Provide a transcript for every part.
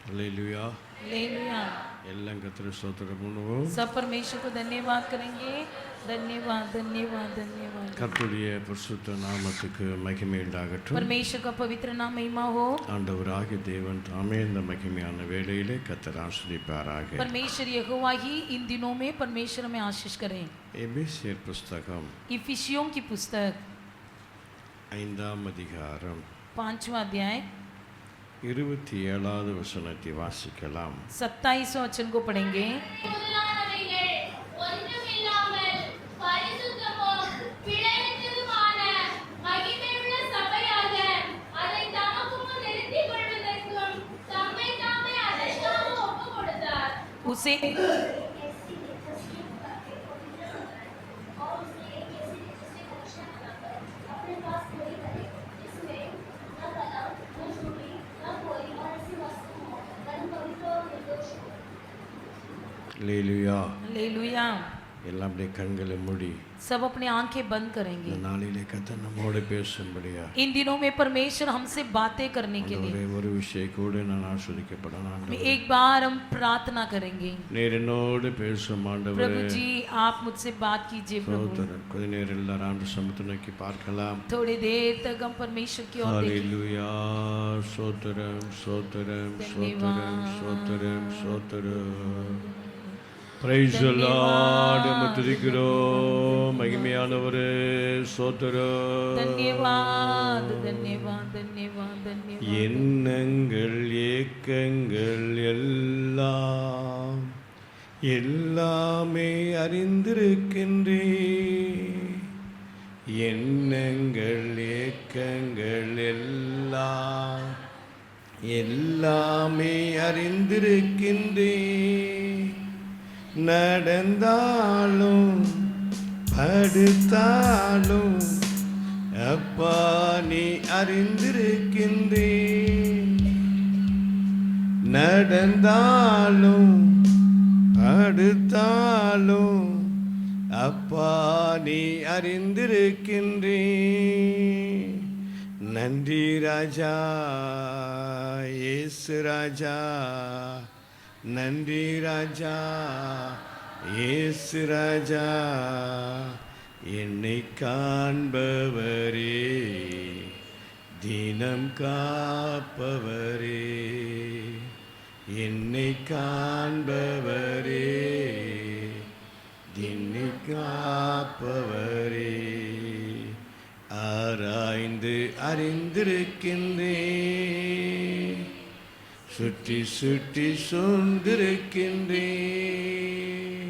Hallelujah, hallelujah. எல்லாம் கர்த்தருக்கு ஸ்தோத்திரம் பண்ணுவோம். सब परमेश्वर को धन्यवाद करेंगे। धन्यवाद धन्यवाद धन्यवाद। கர்த்தருடைய பரிசுத்த நாமத்துக்கு மகிமை உண்டாகட்டும். परमेश्वर का पवित्र नाम महिमा हो। ஆண்டவராகிய தேவன் தாமே இந்த மகிமையான வேளையிலே கர்த்தர் ஆசீர்வதிப்பாராக. परमेश्वर यहोवा ही इन दिनों में परमेश्वर में आशीष करें। எபேசியர் புஸ்தகம் इफिसियों की पुस्तक 5ஆம் அதிகாரம் 5वां अध्याय 27வது வசனத்தை வாசிக்கலாம். 27वां वचन को पढ़ेंगे। उसे அல்லேலூயா. हालेलुया। எல்லாம் அப்படியே கண்களை மூடி सब अपनी आंखें बंद करेंगे। இந்த நாளிலே கர்த்தர் நம்மோடு பேசும்படியா इन दिनों में परमेश्वर हमसे बातें करने के लिए ஒரு விஷயம் கூட நான் ஆசீர்வதிக்கப்படணும். एक बार हम प्रार्थना करेंगे। நீர் என்னோடு பேசும் ஆண்டவரே. प्रभु जी आप मुझसे बात कीजिए प्रभु। ஸ்தோத்திரம். கொஞ்ச நேரம் எல்லாரும் ஆண்டு சமூகத்தை நோக்கி பார்க்கலாம். थोड़ी देर तक हम परमेश्वर की ओर देखें। ஹalleluya. ஸ்தோத்திரம் ஸ்தோத்திரம் ஸ்தோத்திரம் ஸ்தோத்திரம் ஸ்தோத்திரம். Praise the Lord. முத்துதிக்கிறோம் மகிமையானவரே. ஸ்தோத்திரம். धन्यवाद धन्यवाद धन्यवाद धन्यवाद। எண்ணங்கள் ஏக்கங்கள் எல்லாம் எல்லாமே அறிந்திருக்கின்றே. எண்ணங்கள் ஏக்கங்கள் எல்லாம் எல்லாமே அறிந்திருக்கின்றே. நடந்தாலும் படுத்தாலும் அப்பா நீ அறிந்திருக்கின்றே. நடந்தாலும் படுத்தாலும் அப்பா நீ அறிந்திருக்கின்றே. நன்றி ராஜா இயேசு ராஜா. நன்றி ராஜா இயேசு ராஜா. என்னை காண்பவரே தினம் காப்பவரே. என்னை காண்பவரே தினம் காப்பவரே. ஆராய்ந்து அறிந்திருக்கின்றேன். சுற்றி சுற்றி சூழ்ந்திருக்கின்றேன்.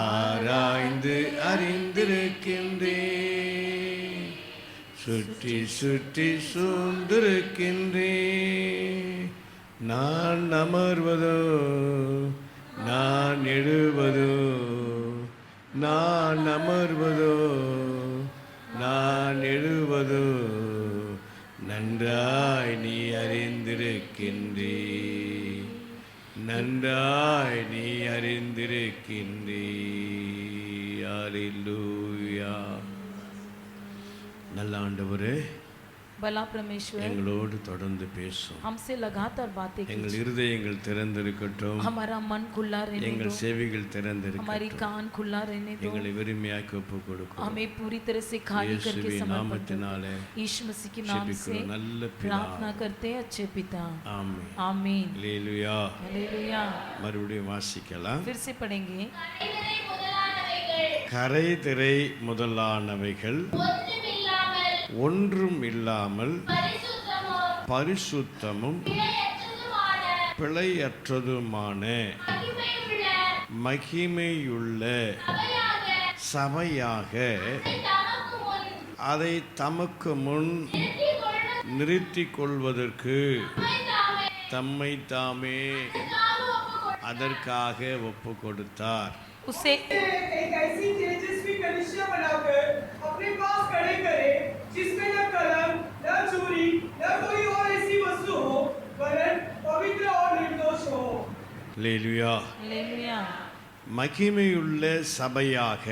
ஆராய்ந்து அறிந்திருக்கின்றேன். சுற்றி சுற்றி சூழ்ந்திருக்கின்றேன். நான் அமர்வதோ நான் எழுவதோ நான் அமர்வதோ நான் எழுவதோ நன்றாய் நீ அறிந்திருக்கின்றே. நன்றாய் நீ அறிந்திருக்கின்றே. அல்லேலூயா. நல்ல ஆண்டவரே भला परमेश्वर எங்களோடு தொடர்ந்து பேசும். हमसे लगातार बातें எங்கள் कीजिए। இருதயங்கள் திறந்திருக்கட்டும். हमारा मन खुला रहने எங்கள் दो। செவிகள் हमारी திறந்திருக்கட்டும். कान खुला रहने दो। எங்களை வெறுமையாக்கி ஒப்புக் கொடுக்கிறோம். हमें पूरी तरह से खाली करके இயேசுவின் समर्पण நாமத்தினாலே करते हैं। यीशु मसीह के नाम से ஜெபிக்கிறோம் நல்ல பிதா. प्रार्थना करते हैं अच्छे पिता। ஆமென். आमीन। அல்லேலூயா. हालेलुया। மறுபடியும் வாசிக்கலாம். फिर से पढ़ेंगे। கரை திரை முதலானவைகள் ஒன்றும் இல்லாமல் பரிசுத்தமும் பிழையற்றதுமான மகிமையுள்ள சபையாக அதை தமக்கு முன் நிறுத்திக் கொள்வதற்கு தம்மை தாமே அதற்காக ஒப்பு கொடுத்தார். उसे एक ऐसी तेजस्वी कलीसिया बनाकर अपने पास खड़े करे जिसमें न कलम न चोरी न कोई और ऐसी वस्तु हो वरन पवित्र और निर्दोष हो। அல்லேலூயா. हालेलुया। மகிமையுள்ள சபையாக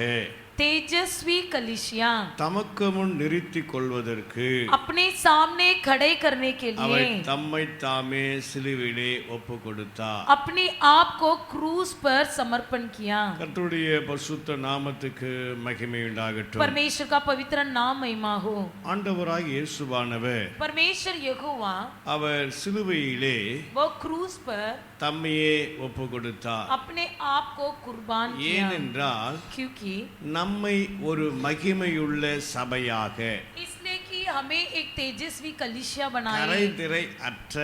तेजस्वी कलीसिया தமக்கு முன் நிறுத்திக் கொள்வதற்கு अपने सामने खड़े करने के அவர் लिए தம்மை தாமே சிலுவையிலே ஒப்பு கொடுத்தார். अपने आप को क्रूस पर समर्पण किया। கர்த்தருடைய பரிசுத்த நாமத்துக்கு மகிமை உண்டாகட்டும். परमेश्वर का पवित्र नाम महिमा हो। ஆண்டவராகிய இயேசுவானவர் परमेश्वर यहोवा அவர் சிலுவையிலே वो क्रूस पर தம்மையே ஒப்பு கொடுத்தார். अपने आप को कुर्बान किया, ஏனென்றால் क्योंकि நம்மை ஒரு மகிமையுள்ள சபையாக इसलिए कि हमें एक तेजस्वी कलीसिया बनाए, கரைதிரை அற்ற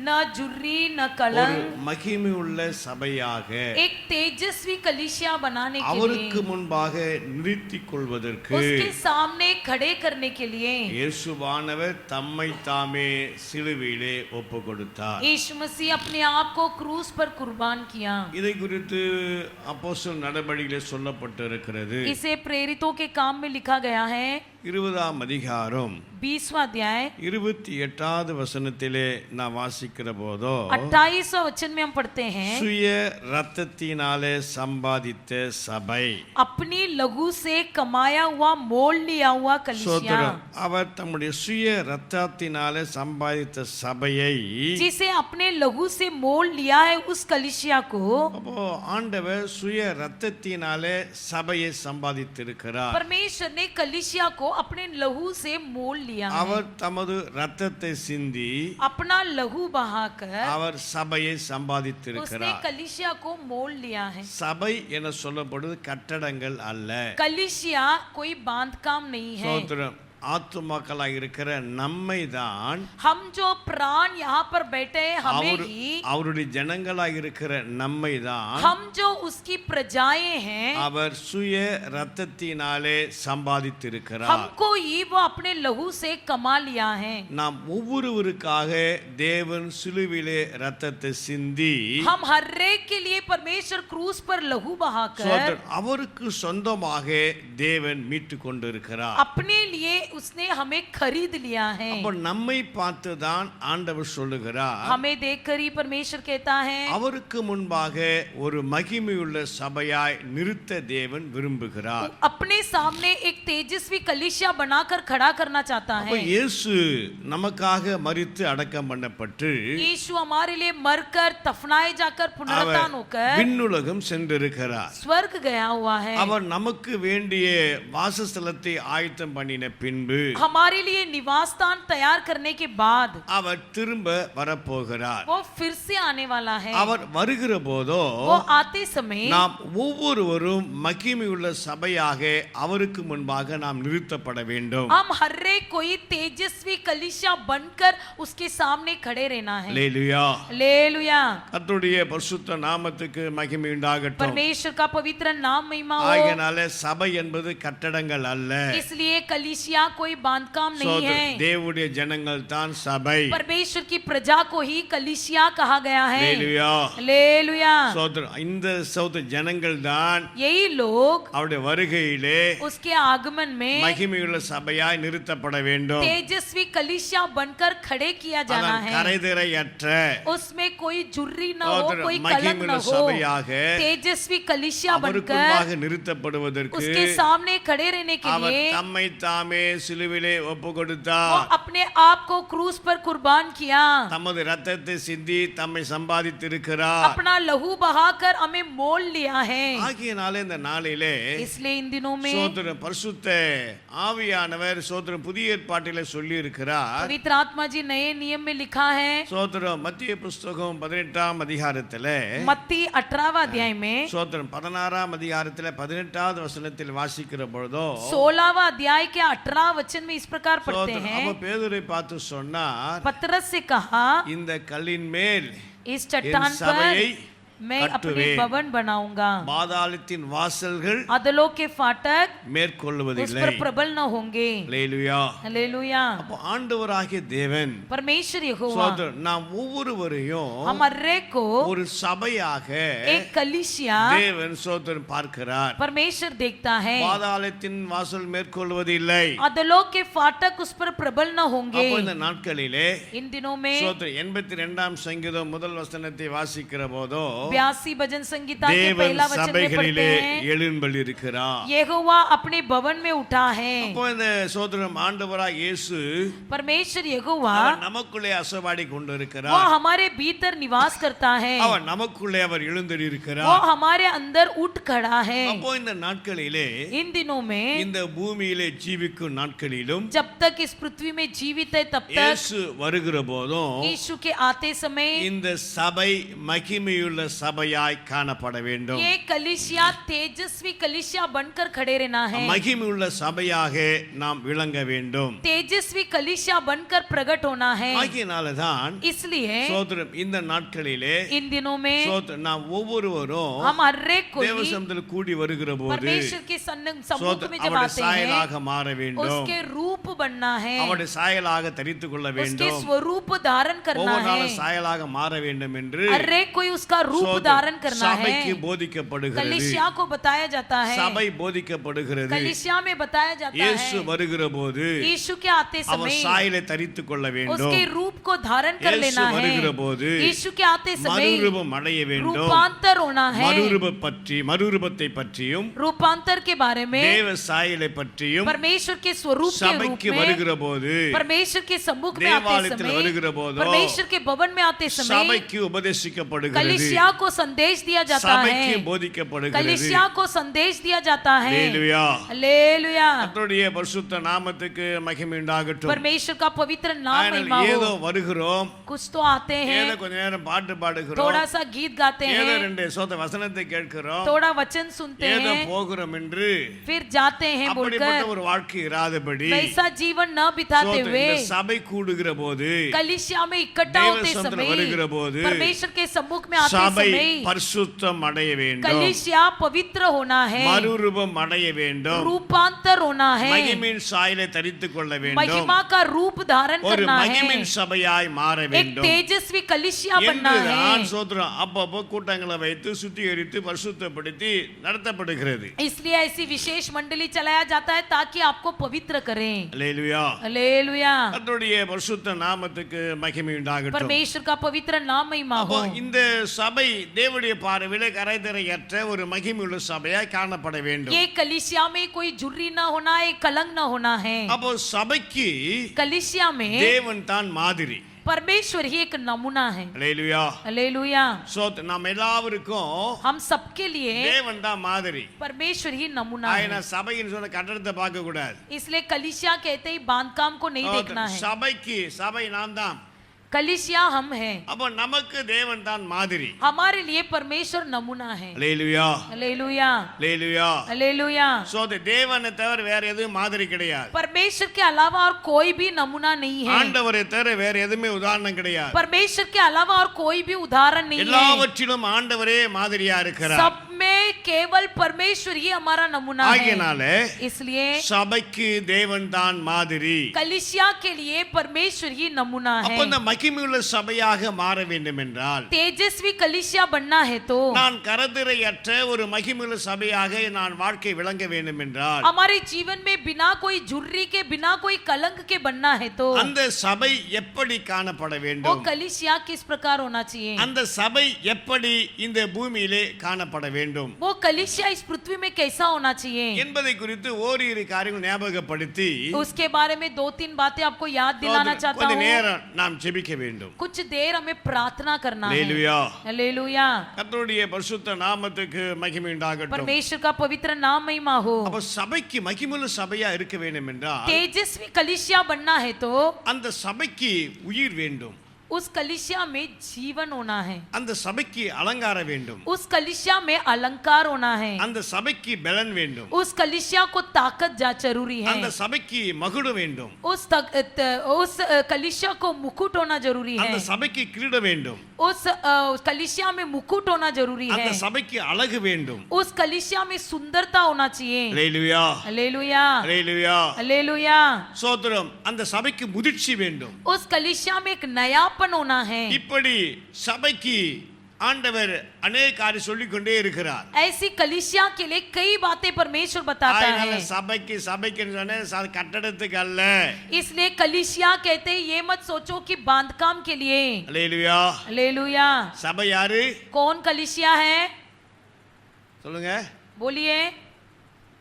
न जुर्री न ஒரு कलंक, மகிமையுள்ள சபையாக एक तेजस्वी कलीसिया बनाने के அவருக்கு लिए, முன்பாக நிறுத்திக் கொள்வதற்கு उसके सामने खड़े करने के लिए இயேசுவானவர் தம்மை தாமே சிலுவையிலே ஒப்பு கொடுத்தார். यीशु मसीह अपने आप को क्रूस पर कुर्बान किया। இதை குறித்து அப்போஸ்தலர் நடபடியிலே சொல்லப்பட்டிருக்கிறது. इसे प्रेरितों के काम में लिखा गया है। 20ஆம் அதிகாரம் 20वां अध्याय 28வது வசனத்திலே நான் வாசிக்கிற போதோ 28वां वचन में हम पढ़ते हैं, சுய ரத்தத்தினாலே சம்பாதித்த சபை. अपनी लघु से कमाया हुआ मोल लिया हुआ कलीसिया, சோதரம் அவர் தம்முடைய சுய ரத்தத்தினாலே சம்பாதித்த சபையை जिसे अपने लघु से मोल लिया है उस कलीसिया को அப்போ ஆண்டவர் சுய ரத்தத்தினாலே சபையை சம்பாதித்திருக்கிறார். परमेश्वर ने कलीसिया को अपने लहू से मोल लिया है। அவர் தமது ரத்தத்தை சிந்தி अपना लहू बहाकर அவர் சபையை उसने சம்பாதித்திருக்கிறார். कलीसिया को मोल लिया है। சபை என சொல்லப்படுவது கட்டடங்கள் அல்ல. कलीसिया कोई बांधकाम नहीं है। சோதரம் ஆத்துமாக்களாக இருக்கிற நம்மை தான் हम जो प्राण यहाँ पर बैठे हैं हमें ही, அவருடைய ஜனங்களாக இருக்கிற நம்மை தான் हम जो उसकी प्रजाएं हैं, அவர் சுய ரத்தத்தினாலே சம்பாதித்திருக்கிறார். हमको ही वो अपने लहू से कमा लिया है। நாம் ஒவ்வொருவருக்காக தேவன் சிலுவிலே ரத்தத்தை சிந்தி हम हर एक के लिए परमेश्वर क्रूस पर लहू बहाकर சோதரம் அவருக்கு சொந்தமாக தேவன் மீட்டு கொண்டிருக்கிறார். अपने लिए उसने हमें खरीद लिया है। அப்ப நம்மை பார்த்து தான் ஆண்டவர் சொல்லுகிறார், हमें देखकर ही परमेश्वर कहता है அவருக்கு முன்பாக ஒரு மகிமையுள்ள சபையாய் நிறுத்த தேவன் விரும்புகிறார். अपने सामने एक तेजस्वी कलीसिया बनाकर खड़ा करना चाहता அப்ப है। இயேசு நமக்காக மரித்து அடக்கம் பண்ணப்பட்டு यीशु हमारे लिए मरकर दफनाए जाकर அவர் पुनरुत्थान होकर விண்ணுலகம் சென்றிருக்கிறார். स्वर्ग गया हुआ है। அவர் நமக்கு வேண்டிய வாசஸ்தலத்தை ஆயத்தம் பண்ணின பின்பு हमारे लिए निवास स्थान तैयार करने के बाद அவர் திரும்ப வரப்போகிறார். वो फिर से आने वाला है। அவர் வருகிற போதோ वो आते समय நாம் ஒவ்வொருவரும் மகிமையுள்ள சபையாக அவருக்கு முன்பாக நாம் நிறுத்தப்பட வேண்டும். हम हर एक कोई तेजस्वी कलीसिया बनकर उसके सामने खड़े रहना है। அல்லேலூயா. हालेलुया। கர்த்தருடைய பரிசுத்த நாமத்துக்கு மகிமை உண்டாகட்டும். परमेश्वर का पवित्र नाम महिमा हो। ஆகையினால சபை என்பது கட்டடங்கள் அல்ல. इसलिए कलीसिया कोई बांधकाम नहीं है। தேவனுடைய ஜனங்கள் தான் சபை. परमेश्वर की प्रजा को ही कलीसिया कहा गया है। அல்லேலூயா. हालेलुया। சோதரன் இந்த ஜனங்கள் தான் यही लोग அவருடைய வருகையிலே उसके आगमन में மகிமையுள்ள சபையாய் நிறுத்தப்பட வேண்டும். तेजस्वी कलीसिया बनकर खड़े किया जाना அதான் है। கரைதிரையற்ற उसमें कोई जुर्री न हो, சோதரன் कोई कलंक न மகிமையுள்ள हो। சபையாக तेजस्वी कलीसिया அவருக்கு बनकर முன்பாக நிறுத்தப்படுவதற்கு उसके सामने खड़े रहने के அவர் लिए தம்மை தாமே சிலுவிலே ஒப்பு वो கொடுத்தார். अपने आप को क्रूस पर कुर्बान किया। தமது ரத்தத்தை சிந்தி தம்மை சம்பாதித்திருக்கிறார். अपना लहू बहाकर हमें मोल लिया है। ஆகியனால இந்த நாளிலே इसलिए इन दिनों में சோதரன் பரிசுத்த ஆவியானவர் சோதரன் புதிய ஏற்பாட்டிலே சொல்லி இருக்கிறார். पवित्र आत्मा जी नए नियम में लिखा है, சோதரன் மத்திய புஸ்தகம் 18ஆம் அதிகாரத்திலே मत्ती 18वां अध्याय में சோதரன் 16ஆம் அதிகாரத்திலே 18வது வசனத்தில் வாசிக்கிற பொழுதோ 16वां अध्याय के 18 वचन में इस प्रकार पढ़ते சோதரன் हैं, அவ பேதுரை பார்த்து சொன்னார், पतरस से कहा, இந்த கல்லின் மேல் इस चट्टान என் சபையை पर मैं अपने கட்டுவேன். भवन बनाऊंगा, பாதாளத்தின் வாசல்கள் अधलों के फाटक उस மேற்கொள்வதில்லை. पर प्रबल न होंगे। அல்லேலூயா. हालेलुया। அப்போ ஆண்டவராகிய தேவன் परमेश्वर यहोवा சோதரன் நாம் ஒவ்வொருவரையும் हमारे को ஒரு சபையாக एक कलीसिया தேவன் சோதரன் பார்க்கிறார். परमेश्वर देखता है। பாதாளத்தின் வாசல் மேற்கொள்வதில்லை. अधलों के फाटक उस पर प्रबल न होंगे। அப்போ இந்த நாட்களிலே इन दिनों में சோதரன் 82ஆம் சங்கீதம் முதல் வசனத்தை வாசிக்கிற போதோ 82 भजन संगीता के தேவன் पहला वचन में पढ़ते சபைகளிலே हैं, எழும்பல் இருக்கிறார். यहोवा अपने भवन में उठा है. அப்போ இந்த சோதரம் ஆண்டவராய் இயேசு परमेश्वर यहोवा அவர் நமக்குள்ளே அசைவாடி वो கொண்டிருக்கிறார். हमारे भीतर निवास करता है, அவர் நமக்குள்ளே அவர் எழுந்தருளி वो இருக்கிறார். हमारे अंदर उठ खड़ा है. அப்போ இந்த நாட்களிலே इन दिनों में இந்த பூமியிலே ஜீவிக்கும் நாட்களிலும் जब तक इस पृथ्वी में जीवित है तब तक இயேசு வருகிற போதும் यीशु के आते समय இந்த சபை மகிமையுள்ள சபையாய் காணப்பட வேண்டும். ये कलीसिया तेजस्वी कलीसिया बनकर खड़े रहना है, மகிமையுள்ள சபையாக நாம் விளங்க வேண்டும். तेजस्वी कलीसिया बनकर प्रकट होना है. ஆகியனாலதான் इसलिए சோதரம் இந்த நாட்களிலே इन दिनों में நாம் ஒவ்வொருவரும் हम हर एक कोई தேவசமத்தில் கூடி வருகிற போது परमेश्वर के सम्मुख में जब அவருடைய आते हैं சாயலாக மாற வேண்டும். उसके रूप बनना है, அவருடைய சாயலாக தரித்துக் கொள்ள उसके வேண்டும். स्वरूप धारण करना ஒவ்வொரு है. நாளும் சாயலாக மாற வேண்டும் என்று हर एक कोई उसका रूप धारण करना है. சபைக்கு போதிக்கப்படுகிறது. कलीसिया को बताया जाता है, சபை போதிக்கப்படுகிறது. कलीसिया में बताया जाता இயேசு है. வருகிற போது यीशु के आते அவர் समय சாயலை தரித்துக் கொள்ள வேண்டும். उसके रूप को धारण कर இயேசு लेना है. வருகிற போது यीशु के आते समय மறுரூபம் அடைய வேண்டும். रूपांतर होना है. மறுரூபத்தை பற்றியும் रूपांतर के बारे में தேவ சாயலை பற்றியும் परमेश्वर के स्वरूप के रूप சபைக்கு में வருகிற போது परमेश्वर के सम्मुख में आते தேவாலயத்தில் வருகிற समय போது परमेश्वर के भवन में आते समय சபைக்கு உபதேசிக்கப்படுகிறது. कलीसिया को संदेश दिया जाता சபைக்கு है, போதிக்கப்படுகிறது. कलीसिया को संदेश दिया जाता है. ஹல்லேலூயா. हालेलुया. கர்த்தருடைய பரிசுத்த நாமத்துக்கு மகிமை உண்டாகட்டும். परमेश्वर का पवित्र नाम ஆனால் महिमा ஏதோ हो. வருகிறோம், कुछ तो आते ஏதோ हैं, கொஞ்ச நேரம் பாட்டு பாடுகிறோம், थोड़ा सा गीत गाते ஏதோ हैं, ரெண்டு சொந்த வசனத்தை கேட்கிறோம், थोड़ा वचन सुनते ஏதோ हैं, போகிறோம் என்று फिर जाते हैं அப்படிப்பட்ட बोलकर ஒரு வாழ்க்கை இராதபடி वैसा जीवन न बिताते சோதரம் हुए இந்த சபை கூடுகிற போது कलीसिया में इकट्ठा தேவ होते சமூகத்தில் समय வருகிற போது परमेश्वर के सम्मुख में आते சபை समय பரிசுத்தம் அடைய வேண்டும். कलीसिया पवित्र होना है, மறுரூபம் அடைய வேண்டும். रूपांतर होना है, மகிமையின் சாயலை தரித்துக் கொள்ள வேண்டும். महिमा का रूप धारण ஒரு करना है, மகிமையின் சபையாய் மாற एक வேண்டும். तेजस्वी कलीसिया बनना என்றுதான் है. சோதரம் அப்பப்போ கூட்டங்களை வைத்து சுத்திகரித்து பரிசுத்தப்படுத்தி நடத்தப்படுகிறது. इसलिए ऐसी विशेष मंडली चलाया जाता है ताकि आपको पवित्र करें. அல்லேலூயா. हालेलुया. கர்த்தருடைய பரிசுத்த நாமத்துக்கு மகிமை உண்டாகட்டும். परमेश्वर का पवित्र नाम महिमा அப்போ हो. இந்த சபை தேவனுடைய பார்வையிலே கரைதரையற்ற ஒரு மகிமையுள்ள சபையாய் காணப்பட வேண்டும். ये कलीसिया में कोई झुर्री ना होना, एक कलंक ना होना है. அப்போ சபைக்கு कलीसिया में தேவன் தான் மாதிரி. परमेश्वर ही एक नमूना है. அல்லேலூயா. हालेलुया. நம்ம எல்லாருக்கும் हम सबके लिए தேவன் தான் மாதிரி. परमेश्वर ही नमूना ஆயினா है. சபைன்னு சொன்ன கட்டடத்தை பார்க்க கூடாது. इसलिए कलीसिया कहते ही बांधकाम को नहीं देखना है. சபை நான் தான். कलीसिया हम हैं. அப்போ நமக்கு தேவன் தான் மாதிரி. हमारे लिए परमेश्वर नमूना है. அல்லேலூயா. हालेलुया. அல்லேலூயா. हालेलुया. தேவனை தவிர வேற எதுவும் மாதிரி கிடையாது. परमेश्वर के अलावा और कोई भी नमूना नहीं है. ஆண்டவரை தவிர வேற எதுவுமே உதாரணம் கிடையாது. परमेश्वर के अलावा और कोई भी उदाहरण नहीं है. எல்லாவற்றிலும் ஆண்டவரே மாதிரியா இருக்கிறார். सब में केवल परमेश्वर ही हमारा नमूना है. ஆகையால इसलिए சபைக்கு தேவன் தான் மாதிரி. कलीसिया के लिए परमेश्वर ही नमूना है. அப்ப இந்த மகிமையுள்ள சபையாக மாற வேண்டும் என்றால் तेजस्वी कलीसिया बनना है तो நான் கரதிரையற்ற ஒரு மகிமையுள்ள சபையாக நான் வாழ்க்கை விளங்க வேண்டும் என்றால் हमारे जीवन में बिना कोई झुर्री के, बिना कोई कलंक के बनना है तो அந்த சபை எப்படி காணப்பட वो வேண்டும்? कलीसिया किस प्रकार होना चाहिए? அந்த சபை எப்படி இந்த பூமியிலே காணப்பட வேண்டும் वो कलीसिया इस पृथ्वी में कैसा होना चाहिए என்பதை குறித்து ஓரிரு காரியங்கள் ஞாபகப்படுத்தி उसके बारे में 2-3 बातें आपको याद दिलाना चाहता கொஞ்ச हूँ. நேரம் நாம் ஜெபிக்க வேண்டும். कुछ देर हमें प्रार्थना करना है. அல்லேலூயா. हालेलुया. கர்த்தருடைய பரிசுத்த நாமத்துக்கு மகிமை உண்டாகட்டும். परमेश्वर का पवित्र नाम महिमा हो. அப்ப சபைக்கு மகிமையுள்ள சபையா இருக்க வேண்டும் என்றால் तेजस्वी कलीसिया बनना है तो அந்த சபைக்கு உயிர் வேண்டும். उस कलीसिया में जीवन होना है. அந்த சபைக்கு அலங்காரம் வேண்டும். उस कलीसिया में अलंकार होना है. அந்த சபைக்கு பலன் வேண்டும். उस कलीसिया को ताकत जरूरी है. அந்த சபைக்கு மகுடம் வேண்டும். उस कलीसिया को मुकुट होना जरूरी है. அந்த சபைக்கு கிரீடம் வேண்டும். उस कलीसिया में मुकुट होना जरूरी அந்த है. சபைக்கு அழகு வேண்டும். उस कलीसिया में सुंदरता होना चाहिए. அல்லேலூயா. हालेलुया. அல்லேலூயா. हालेलुया. ஸ்தோத்திரம். அந்த சபைக்கு முதிர்ச்சி வேண்டும். उस कलीसिया में एक नयापन होना है. இப்படி சபைக்கு ஆண்டவர் அநேக காரியம் சொல்லிக் கொண்டே இருக்கிறார். ऐसी कलीसिया के लिए कई बातें परमेश्वर बताता அதனால है. சபைக்கு சொன்ன கட்டடத்துக்கு அல்ல. इसलिए कलीसिया कहते हैं ये मत सोचो कि बांधकाम के लिए. அல்லேலூயா. हालेलुया. சபை யாரு? कौन कलीसिया है? சொல்லுங்க. बोलिए.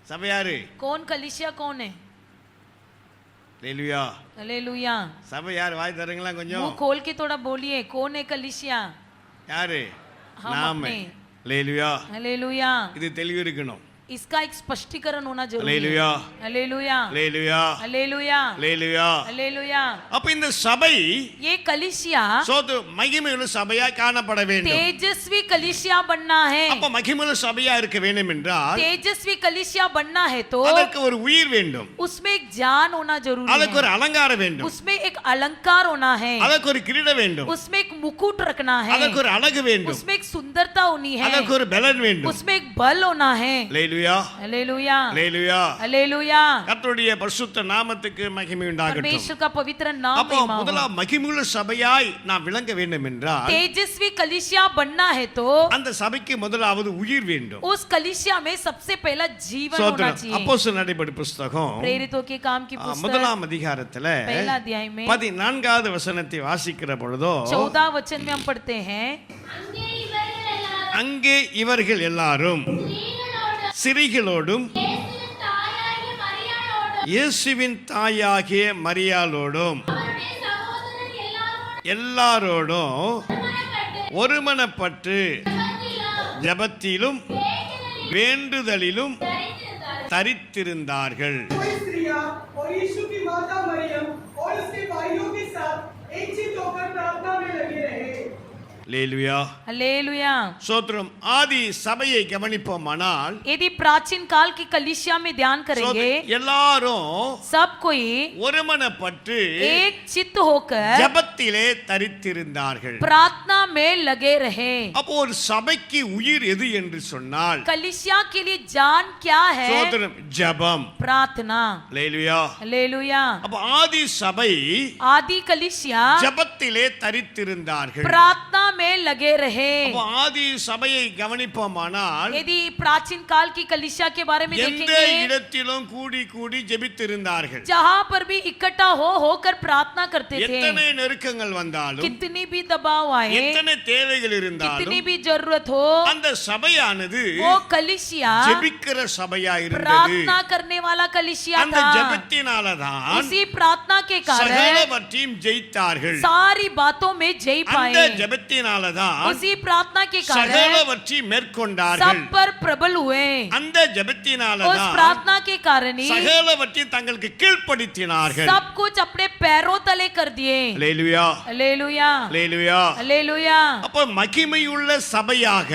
சபை யாரு? कौन कलीसिया कौन है? அல்லேலூயா. हालेलुया. சபை யார்? வாய் தரங்களா கொஞ்சம். मुंह खोल के थोड़ा बोलिए. कौन है कलीसिया? யாரு? हम நாம. अपने. அல்லேலூயா. हालेलुया. இது தெளிவு இருக்கணும். इसका एक स्पष्टीकरण होना जरूरी है. அல்லேலூயா. हालेलुया. அல்லேலூயா. हालेलुया. அல்லேலூயா. हालेलुया. அப்ப இந்த சபை ये कलीसिया சோது மகிமையுள்ள சபையாய் காணப்பட வேண்டும். तेजस्वी कलीसिया बनना है. அப்ப மகிமையுள்ள சபையா இருக்க வேண்டும் என்றால் तेजस्वी कलीसिया बनना है तो அதற்கு ஒரு உயிர் வேண்டும். उसमें एक जान होना जरूरी அதற்கு है. ஒரு அலங்காரம் வேண்டும். उसमें एक अलंकार होना है. அதற்கு ஒரு கிரீடம் வேண்டும். उसमें एक मुकुट रखना है. அதற்கு ஒரு அழகு வேண்டும். उसमें एक सुंदरता होनी है. அதற்கு ஒரு பலன் வேண்டும். उसमें एक बल होना है. அல்லேலூயா. हालेलुया. அல்லேலூயா. हालेलुया. கர்த்தருடைய பரிசுத்த நாமத்துக்கு மகிமை உண்டாகட்டும். परमेश्वर का पवित्र नाम அப்போ महिमा हो. முதலாம் மகிமையுள்ள சபையாய் நாம் விளங்க வேண்டும் என்றால் तेजस्वी कलीसिया बनना है तो அந்த சபைக்கு முதலாவது உயிர் வேண்டும். उस कलीसिया में सबसे पहला जीवन होना சோதரம் चाहिए. அப்போஸ்தலர் நடபடி புத்தகம் प्रेरितों के काम की पुस्तक முதலாம் அதிகாரத்துல पहला अध्याय में 14வது வசனத்தை வாசிக்கிற பொழுதோ 14 वचन में हम पढ़ते हैं, அங்கே இவர்கள் எல்லாரும் சிறிகளோடும் இயேசுவின் தாயாகிய மரியாளோடும் எல்லாரோடும் ஒருமனப்பட்டு ஜெபத்திலும் வேண்டுதலிலும் தரித்திருந்தார்கள். कोई स्त्रियां और यीशु की माता मरियम और उसके भाइयों के साथ एक चित्त होकर प्रार्थना में लगे रहे. அல்லேலூயா. हालेलुया. சோத்திரம். ஆதி சபையை கவனிப்போமானால் यदि प्राचीन काल की कलीसिया में ध्यान करेंगे, எல்லாரும் सब कोई ஒருமனப்பட்டு एक चित्त होकर ஜெபத்திலே தரித்திருந்தார்கள். प्रार्थना में लगे रहे. அப்போ ஒரு சபைக்கு உயிர் எது என்று சொன்னால் कलीसिया के लिए जान क्या है? சோத்திரம் ஜெபம். प्रार्थना. அல்லேலூயா. हालेलुया. அப்போ ஆதி சபை आदि कलीसिया ஜெபத்திலே தரித்திருந்தார்கள். प्रार्थना में लगे रहे. அப்போ ஆதி சபையை கவனிப்போமானால் यदि प्राचीन काल की कलीसिया के बारे में எந்த देखेंगे, இடத்திலும் கூடி கூடி ஜெபித்திருந்தார்கள். जहाँ पर भी इकट्ठा होकर प्रार्थना करते थे. எத்தனை நெருக்கங்கள் வந்தாலும் कितनी भी दबाव आए, எத்தனை தேவைகள் कितनी இருந்தாலும் भी जरूरत हो, அந்த சபையானது वो कलीसिया ஜெபிக்கிற சபையா இருந்தது. प्रार्थना करने वाला कलीसिया அந்த था. ஜெபத்தினாலதான் उसी प्रार्थना के कारण சகலவற்றையும் ஜெயித்தார்கள். सारी बातों में जय அந்த पाए. ஜெபத்தினாலதான் उसी प्रार्थना के कारण சகலவற்றையும் மேற்கொண்டார்கள். सब पर प्रबल हुए. அந்த उस ஜெபத்தினாலதான் प्रार्थना के कारण ही சகலவற்றையும் தங்களுக்கு கீழ்ப்படுத்தினார்கள். सब कुछ अपने पैरों तले कर दिए. அல்லேலூயா. हालेलुया. அல்லேலூயா. हालेलुया. அப்ப மகிமையுள்ள சபையாக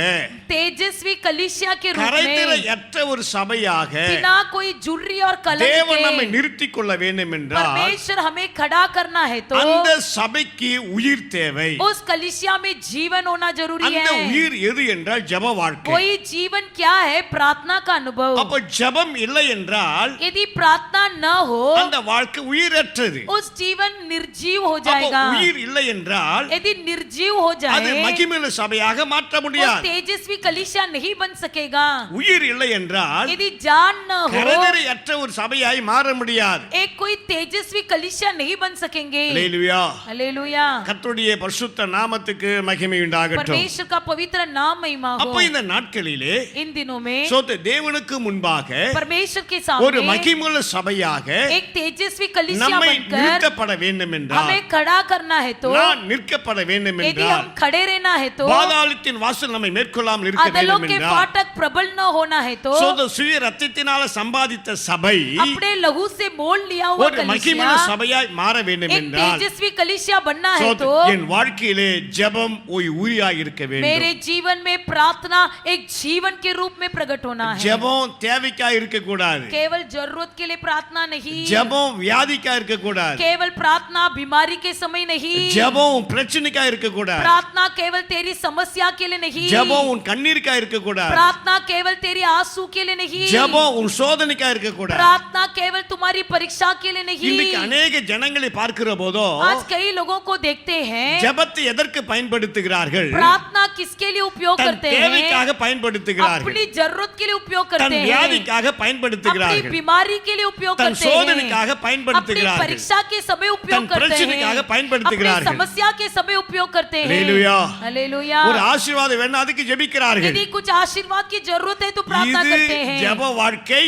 तेजस्वी कलीसिया के रूप में கரைதிரையற்ற ஒரு சபையாக बिना कोई जुर्री और कलंक தேவன் நம்மை के நிறுத்திக் கொள்ள வேண்டும் என்றால் परमेश्वर हमें खड़ा करना है तो அந்த சபைக்கு உயிர் தேவை. उस कलीसिया में जीवन होना जरूरी அந்த है. உயிர் எது என்றால் ஜெப வாழ்க்கை. कोई जीवन क्या है? प्रार्थना का अनुभव. அப்ப ஜெபம் இல்லை என்றால் यदि प्रार्थना न हो, அந்த வாழ்க்கை உயிரற்றது. उस जीवन निर्जीव हो அப்ப जाएगा. உயிர் இல்லை என்றால் यदि निर्जीव हो அது जाए, மகிமையுள்ள சபையாக மாற்ற वो முடியாது. तेजस्वी कलीसिया नहीं बन सकेगा. உயிர் இல்லை என்றால் यदि जान न हो, கரைதிரையற்ற ஒரு சபையாய் மாற முடியாது. एक कोई तेजस्वी कलीसिया नहीं बन सकेंगे. அல்லேலூயா. हालेलुया. கர்த்தருடைய பரிசுத்த நாமத்துக்கு மகிமை உண்டாகட்டும். परमेश्वर का पवित्र नाम महिमा हो. அப்ப இந்த நாட்களிலே इन दिनों में சோத்த தேவனுக்கு முன்பாக परमेश्वर के ஒரு सामने மகிமையுள்ள சபையாக एक तेजस्वी कलीसिया நம்மை बनकर நிறுத்தப்பட வேண்டும் என்றால் हमें खड़ा करना है तो, நான் நிற்கப்பட வேண்டும் यदि என்றால் हम खड़े रहना है तो, பாதாளத்தின் வாசல் நம்மை மேற்கொள்ளாமல் இருக்க अधलों வேண்டும் के என்றால் फाटक प्रबल न होना है तो, சோத சுய ரத்தத்தினால சம்பாதித்த சபை अपने लहू से मोल लिया हुआ ஒரு மகிமையுள்ள कलीसिया சபையாய் மாற வேண்டும் एक என்றால் तेजस्वी कलीसिया बनना है சோத तो என் வாழ்க்கையிலே ஜெபம் ஒரு உயிராய் இருக்க வேண்டும். मेरे जीवन में प्रार्थना एक जीवन के रूप में प्रकट होना है. ஜெபம் தேவைக்காய் இருக்க கூடாது. केवल जरूरत के लिए प्रार्थना नहीं, ஜெபம் வியாதிக்காய் இருக்க கூடாது. केवल प्रार्थना बीमारी के समय नहीं, ஜெபம் பிரச்சனைக்காய் இருக்க கூடாது. प्रार्थना केवल तेरी समस्या के लिए नहीं, ஜெபம் உன் கண்ணீருக்காய் இருக்க கூடாது. प्रार्थना केवल तेरी आंसू के लिए नहीं, ஜெபம் உன் சோதனைக்காய் இருக்க கூடாது. प्रार्थना केवल तुम्हारी परीक्षा के लिए नहीं. இன்னைக்கு अनेक ஜனங்களை பார்க்கிற போதோ आज कई लोगों को देखते हैं ஜெபத்தை எதற்கு பயன்படுத்த பயன்படுத்துகிறார்கள் प्रार्थना किसके लिए उपयोग தன் करते हैं? தேவைக்காக பயன்படுத்துகிறார்கள் अपनी जरूरत के लिए उपयोग தன் करते हैं, வியாதிக்காக अपनी பயன்படுத்துகிறார்கள் बीमारी के लिए उपयोग தன் करते हैं, சோதனைக்காக अपनी பயன்படுத்துகிறார்கள் परीक्षा के समय उपयोग தன் करते பிரச்சனைக்காக हैं, अपनी பயன்படுத்துகிறார்கள் समस्या के समय उपयोग करते हैं। हालेलुया। हालेलुया। ஒரு ஆசீர்வாதம் வேணும் அதுக்கு ஜெபிக்கிறார்கள் यदि कुछ आशीर्वाद की जरूरत है तो प्रार्थना இது करते हैं। ஜெப வாழ்க்கை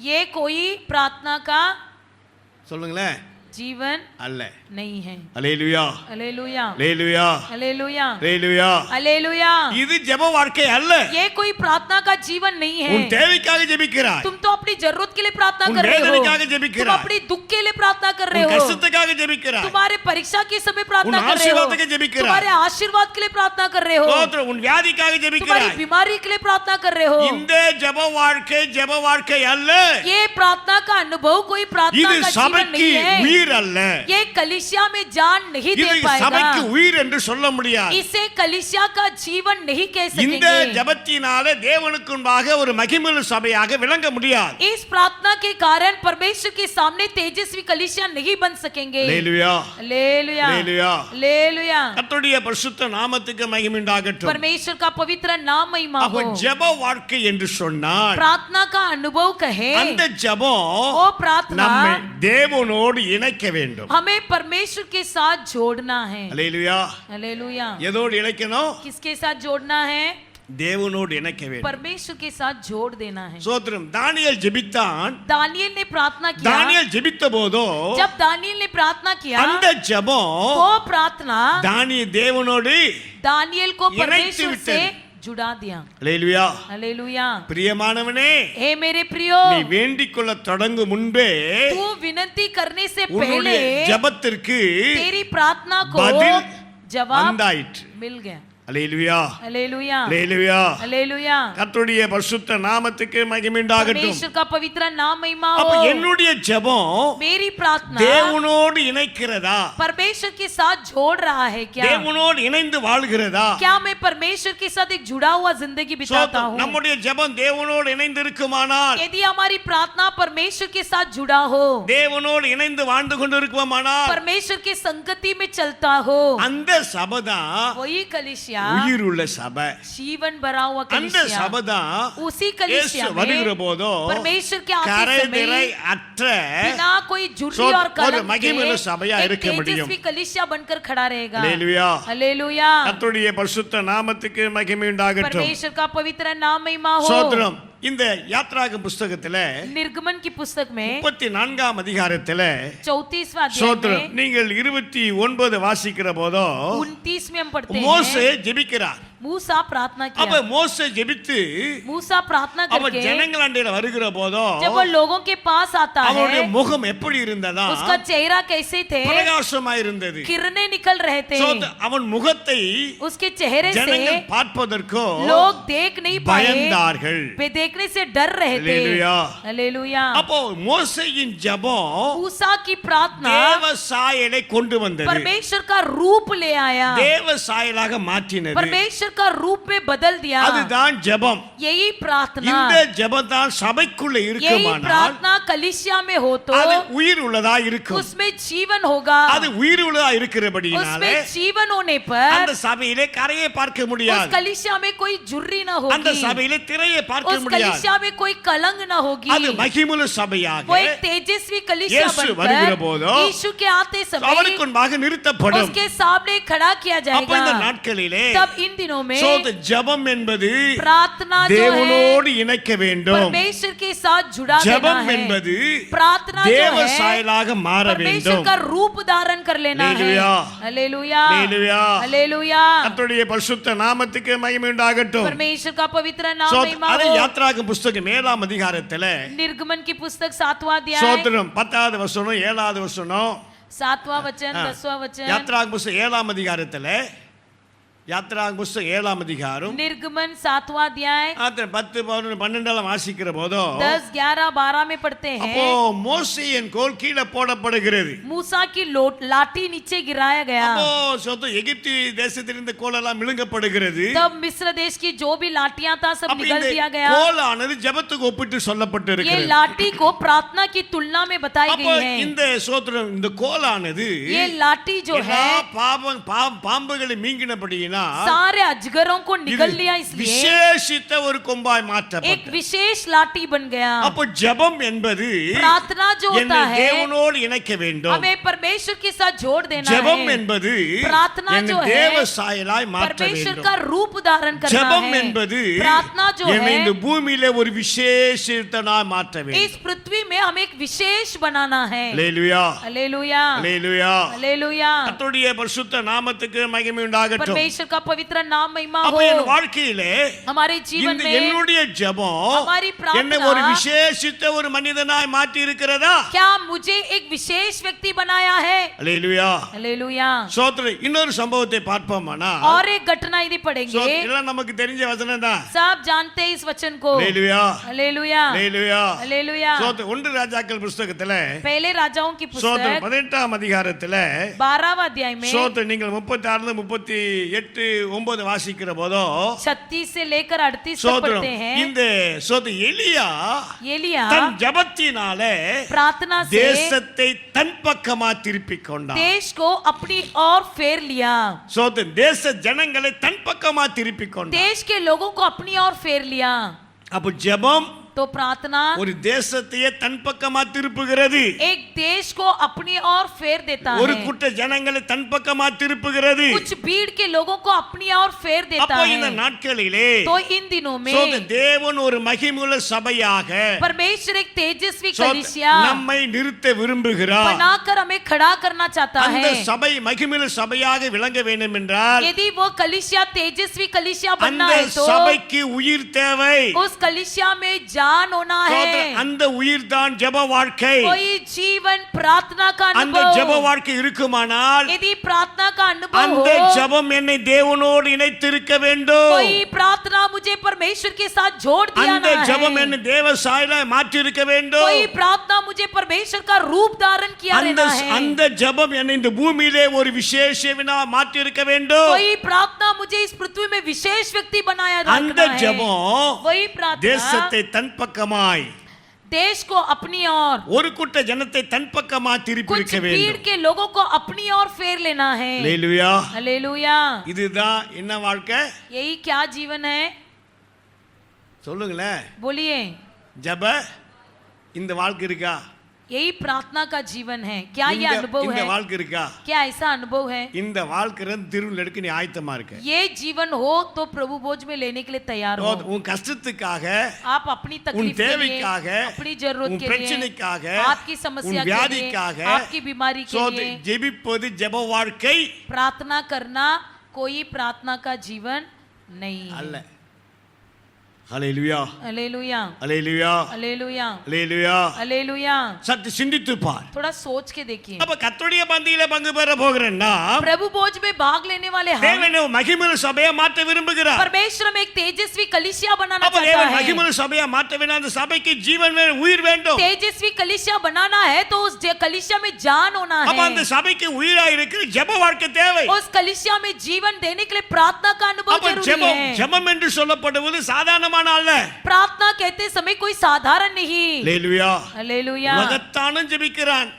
ये कोई प्रार्थना का சொல்லுங்களேன் जीवन அல்ல नहीं है। அல்லேலூயா हालेलुया। அல்லேலூயா हालेलुया। அல்லேலூயா हालेलुया। இது ஜெப வாழ்க்கை அல்ல ये कोई प्रार्थना का जीवन नहीं உன் है। தேவைக்காக ஜெபிக்கிறாய் तुम तो अपनी जरूरत के लिए प्रार्थना उन कर रहे वेदनेக்காக हो, ஜெபிக்கிறாய்। तुम अपनी दुख के लिए प्रार्थना कर रहे உன் हो, கஷ்டத்துக்காக ஜெபிக்கிறாய் तुम्हारे परीक्षा के समय प्रार्थना उन कर रहे हो, आशीर्वाद के जெபிக்கிறாய்। तुम्हारे आशीर्वाद के लिए प्रार्थना कर रहे हो, ஸ்தோத்திரம் உன் வியாதிக்காக तुम्हारी ஜெபிக்கிறாய் बीमारी के लिए प्रार्थना कर रहे हो। இந்த ஜெப வாழ்க்கை அல்ல ये प्रार्थना का अनुभव कोई प्रार्थना இது का जीवन சபைக்கு नहीं है। உயிர் அல்ல ये कलीसिया में जान नहीं இது दे पाएगा, சபைக்கு உயிர் என்று சொல்ல முடியாது इसे कलीसिया का जीवन नहीं कह இந்த सकेंगे। ஜெபத்தினாலே தேவனுக்கு முன்பாக ஒரு மகிமையுள்ள சபையாக விளங்க முடியாது इस प्रार्थना के कारण परमेश्वर के सामने तेजस्वी कलीसिया नहीं बन सकेंगे। அல்லேலூயா हालेलुया। அல்லேலூயா हालेलुया। கர்த்தருடைய பரிசுத்த நாமத்துக்கு மகிமை உண்டாகட்டும் परमेश्वर का पवित्र नाम महिमा அப்ப हो। ஜெப வாழ்க்கை என்று சொன்னால் प्रार्थना का अनुभव कहे, அந்த ஜெபம் वो प्रार्थना நம்மை தேவனோடு இணைக்க வேண்டும் हमें परमेश्वर के साथ जोड़ना है। அல்லேலூயா हालेलुया। எதோடு இணைக்கணும் किसके साथ जोड़ना है? தேவனோடு இணைக்க வேண்டும் परमेश्वर के साथ जोड़ देना है। சோத்திரம் தானியேல் ஜெபித்தான் दानियेल ने प्रार्थना किया। தானியேல் ஜெபித்த போதோ जब दानियेल ने प्रार्थना किया, அந்த ஜெபம் वो प्रार्थना தேவனோடு दानियेल को इनाइट परमेश्वर से विटल। जुड़ा दिया। அல்லேலூயா हालेलुया। பிரியமானவனே हे मेरे प्रियो, நீ வேண்டிக் கொள்ள தொடங்கும் முன்பே तू विनती करने से உன்னுடைய पहले ஜெபத்திற்கு तेरी प्रार्थना को பதில் जवाब வந்தாயிற்று मिल गया। அல்லேலூயா हालेलुया। அல்லேலூயா हालेलुया। கர்த்தருடைய பரிசுத்த நாமத்துக்கு மகிமை உண்டாகட்டும் परमेश्वर का पवित्र नाम महिमा அப்ப हो। என்னுடைய ஜெபம் मेरी प्रार्थना தேவனோடு இணைக்கிறதா परमेश्वर के साथ जोड़ रहा है क्या? தேவனோடு இணைந்து வாழ்கிறதா क्या मैं परमेश्वर के साथ एक जुड़ा हुआ जिंदगी बिताता हूँ? நம்முடைய ஜெபம் தேவனோடு இணைந்து இருக்குமானால் यदि हमारी प्रार्थना परमेश्वर के साथ जुड़ा हो, தேவனோடு இணைந்து வாழ்ந்து கொண்டிருக்குமானால் परमेश्वर की संगति में चलता हो, அந்த சபைதான் वही कलिसिया உயிருள்ள சபை जीवन भरा हुआ அந்த कलिसिया, சபைதான் उसी இயேசு कलिसिया வருகிற में போதோ परमेश्वर के आते கரைதிரை समय அற்ற बिना कोई झुर्री सो- और और कलंक மகிமையுள்ள சபையா के இருக்க एक முடியும். तेजस्वी कलिसिया बनकर खड़ा रहेगा। அல்லேலூயா हालेलुया। கர்த்தருடைய பரிசுத்த நாமத்துக்கு மகிமை உண்டாகட்டும் परमेश्वर का पवित्र नाम महिमा हो। சோத்திரம் இந்த யாத்ராக புஸ்தகத்துல निर्गमन की पुस्तक में 34ஆம் அதிகாரத்துல 34वां अध्याय சோத்திரம் में நீங்கள் 29 வாசிக்கிற போதோ 29 में हम पढ़ते மோசே हैं, ஜெபிக்கிறார் मूसा प्रार्थना அப்ப किया। மோசே ஜெபித்து मूसा प्रार्थना அவ करके ஜனங்களாண்டையில வருகிற போதோ जब वो लोगों के पास आता அவருடைய है, முகம் எப்படி இருந்ததா उसका चेहरा कैसे थे? பிரகாசமா இருந்தது किरणें निकल रहे थे। அவன் முகத்தை उसके चेहरे से ஜனங்கள் பார்ப்பதற்கோ लोग देख नहीं पाए, பயந்தார்கள் वे देखने से डर रहे थे। हालेलुया। हालेलुया। அப்போ மோசேயின் ஜெபம் मूसा की प्रार्थना தேவ சாயலை கொண்டு வந்தது परमेश्वर का रूप ले आया, தேவ சாயலாக மாற்றினது परमेश्वर का रूप में बदल दिया। அதுதான் ஜெபம் यही प्रार्थना, இந்த ஜெபம் தான் சபைக்குள்ள यही இருக்குமானால் प्रार्थना कलिसिया में हो तो அது உயிர் உள்ளதா இருக்கும் उसमें जीवन होगा। அது உயிர் உள்ளதா இருக்கிறபடியினாலே उसमें जीवन होने அந்த पर சபையிலே கரையை பார்க்க उस முடியாது कलिसिया में कोई झुर्री न அந்த होगी, சபையிலே திரையை பார்க்க उस முடியாது कलिसिया में कोई कलंक न होगी। அது மகிமுள்ள சபையாக वो एक तेजस्वी कलिसिया यीशु வருகிற बनकर போதோ यीशु के आते समय அவருக்கு முன்பாக நிறுத்தப்படும் उसके सामने खड़ा किया அப்ப இந்த जाएगा। நாட்களிலே तब इन दिनों में ஜெபம் என்பது प्रार्थना जो है தேவனோடு இணைக்க வேண்டும் परमेश्वर के साथ जुड़ा देना ஜெபம் है। என்பது प्रार्थना जो தேவ है சாயலாக மாற परमेश्वर வேண்டும் का रूप धारण कर लेना है। हालेलुया। हालेलुया। हालेलुया। हालेलुया। கர்த்தருடைய பரிசுத்த நாமத்துக்கு மகிமை உண்டாகட்டும் परमेश्वर का पवित्र नाम சோ महिमा அதே हो। யாத்ராக புஸ்தகம் 7ஆம் அதிகாரத்துல निर्गमन की पुस्तक 7वां अध्याय சோத்திரம் 10வது வசனம் 7வது வசனம் 7वां वचन 10वां वचन யாத்ராக புஸ்தகம் 7ஆம் அதிகாரத்துல யாத்ராக புஸ்தகம் 7ஆம் அதிகாரம் निर्गमन 7वां अध्याय 10 11 12 வாசிக்கிற போதோ 10 11 12 में पढ़ते அப்போ हैं, மோசேயின் கோல் கீழே போடப்படுகிறது मूसा की लाठी नीचे गिराया गया। அப்போ சொந்த எகிப்து தேசத்திலிருந்து கோலெல்லாம் விழுங்கப்படுகிறது तब मिस्र देश की जो भी लाठियां था सब அப்ப निगल இந்த दिया गया। கோலானது ஜெபத்துக்கு ஒப்பிட்டு ये சொல்லப்பட்டிருக்கிறது लाठी को प्रार्थना की तुलना में बताई அப்போ गई है। இந்த சோத்திரம் இந்த கோலானது ये लाठी जो எல்லா है பாம்புகளை மீங்கினபடியினால் என்னன்னா सारे अजगरों को निगल लिया, इसलिए விசேஷித்த ஒரு கொம்பாய் एक மாற்றப்பட்டது. विशेष लाठी बन गया। அப்ப ஜெபம் என்பது प्रार्थना जो होता என்னை है தேவனோடு இணைக்க வேண்டும். हमें परमेश्वर के साथ जोड़ देना ஜெபம் है। என்பது प्रार्थना என்னை जो है தேவ சாயலாய் மாற்ற परमेश्वर வேண்டும். का रूप धारण करना ஜெபம் है। என்பது प्रार्थना जो என்னை है இந்த பூமியிலே ஒரு விசேஷித்தனாய் மாற்ற வேண்டும். इस पृथ्वी में हमें एक विशेष बनाना है। அல்லேலூயா हालेलुया அல்லேலூயா. हालेलुया। கர்த்தருடைய பரிசுத்த நாமத்துக்கு மகிமை உண்டாகட்டும். परमेश्वर का पवित्र नाम महिमा அப்ப हो। என் வாழ்க்கையிலே हमारे जीवन இந்த में என்னுடைய ஜெபம் हमारी प्रार्थना என்னை ஒரு விசேஷித்த ஒரு மனிதனாய் மாற்றி இருக்கிறதா? क्या मुझे एक विशेष व्यक्ति बनाया है? அல்லேலூயா हालेलुया। ஸ்தோத்திரம். இன்னொரு சம்பவத்தை பார்ப்போமானா और एक घटना यदि पढ़ेंगे, இதெல்லாம் நமக்கு தெரிஞ்ச வசனம் தான். सब जानते हैं इस वचन को। அல்லேலூயா हालेलुया அல்லேலூயா. हालेलुया। ஸ்தோத்திரம். ஒன்று ராஜாக்கள் புத்தகத்துல पहले राजाओं की ஸ்தோத்திரம் पुस्तक 18ஆம் அதிகாரத்துல 12वां अध्याय में ஸ்தோத்திரம் நீங்கள் 36 38 9 வாசிக்கிற போதோ 36 से लेकर 38 तक ஸ்தோத்திரம் पढ़ते हैं। இந்த ஸ்தோத்திரம் எலியா एलिया தன் ஜெபத்தினாலே प्रार्थना से தேசத்தை தன் பக்கமா திருப்பிக் கொண்டான். देश को अपनी ओर फेर लिया। ஸ்தோத்திரம். தேச ஜனங்களை தன் பக்கமா திருப்பிக் கொண்டான். देश के लोगों को अपनी ओर फेर लिया। அப்ப ஜெபம் तो प्रार्थना ஒரு தேசத்தையே தன் பக்கமா திருப்புகிறது. एक देश को अपनी ओर फेर देता ஒரு है। கூட்ட ஜனங்களை தன் பக்கமா திருப்புகிறது. कुछ भीड़ के लोगों को अपनी ओर फेर देता அப்போ இந்த है। நாட்களிலே तो इन दिनों में ஸ்தோத்திரம் தேவன் ஒரு மகிமையுள்ள சபையாக परमेश्वर एक तेजस्वी ஸ்தோத்திரம் कलीसिया நம்மை நிறுத்த விரும்புகிறார். बनाकर हमें खड़ा करना चाहता அந்த है। சபை மகிமையுள்ள சபையாக விளங்க வேண்டும் என்றால் यदि वो कलीसिया तेजस्वी कलीसिया बनना அந்த है तो சபைக்கு உயிர் தேவை. उस कलीसिया में जान होना है। ஸ்தோத்திரம். அந்த உயிர் தான் ஜெப வாழ்க்கை. कोई जीवन प्रार्थना का அந்த ஜெப अनुभव, வாழ்க்கை இருக்குமானால் यदि प्रार्थना का अनुभव அந்த हो, ஜெபம் என்னை தேவனோடு இணைத்திருக்க வேண்டும். कोई प्रार्थना मुझे परमेश्वर के साथ जोड़ दिया அந்த ना ஜெபம் है। என்னை தேவ சாயலாய் மாற்றி இருக்க வேண்டும். कोई प्रार्थना मुझे परमेश्वर का रूप धारण किया அந்த रहना है। அந்த ஜெபம் என்னை இந்த பூமியிலே ஒரு விசேஷவினா மாற்றி இருக்க வேண்டும். कोई प्रार्थना मुझे इस पृथ्वी में विशेष व्यक्ति बनाया அந்த रखना है। ஜெபம் वही प्रार्थना தேசத்தை தன் பக்கமாய் देश को अपनी ओर, ஒரு கூட்ட ஜனத்தை தன் பக்கமா திருப்பி कुछ இருக்க भीड़ வேண்டும். के लोगों को अपनी ओर फेर लेना है। அல்லேலூயா. हालेलुया। இதுதான் என்ன வாழ்க்கை? यही क्या जीवन है? சொல்லுங்களேன். बोलिए। ஜெப இந்த வாழ்க்கை இருக்கா? यही प्रार्थना का जीवन है। क्या ये अनुभव இந்த है? வாழ்க்கை இருக்கா? क्या ऐसा अनुभव है? இந்த வாழ்க்கை திருவிழா எடுக்க நீ ஆயத்தமா இருக்க. ये जीवन हो तो प्रभु भोज में लेने के लिए तैयार हो। உன் கஷ்டத்துக்காக, आप अपनी உன் तकलीफ के लिए, தேவைக்காக, अपनी जरूरत உன் के लिए, பிரச்சனைக்காக, आपकी समस्या உன் के लिए, வியாதிக்காக, आपकी बीमारी के लिए ஜெபிப்பது ஜெப வாழ்க்கை प्रार्थना करना कोई प्रार्थना का जीवन नहीं है। அல்ல. ஹalleluya. हालेलुया ஹalleluya. हालेलुया ஹalleluya. हालेलुया। சற்று சிந்தித்து பார். थोड़ा सोच के देखिए। அப்ப கர்த்தருடைய பந்தியில பங்கு பெற போகிறேன்னா प्रभु भोज में भाग लेने वाले हम, தேவன் மகிமையுள்ள சபையை மாற்ற விரும்புகிறார். परमेश्वर में एक तेजस्वी कलिसिया बनाना அப்ப चाहता தேவன் है। மகிமையுள்ள சபையை மாற்ற வேணும். அந்த சபைக்கு ஜீவன் வேணும், உயிர் வேண்டும். तेजस्वी कलिसिया बनाना है तो उस कलिसिया में जान होना அப்ப அந்த है। சபைக்கு உயிராய் இருக்கிற ஜெப வாழ்க்கை தேவை. उस कलिसिया में जीवन देने के लिए प्रार्थना का अनुभव அப்ப जरूरी ஜெபம் है। ஜெபம் என்று சொல்லப்படுவது சாதாரணமான அல்ல. प्रार्थना कहते समय कोई साधारण नहीं। ஹalleluya. हालेलुया। உலகத்தானும் ஜெபிக்கிறான்,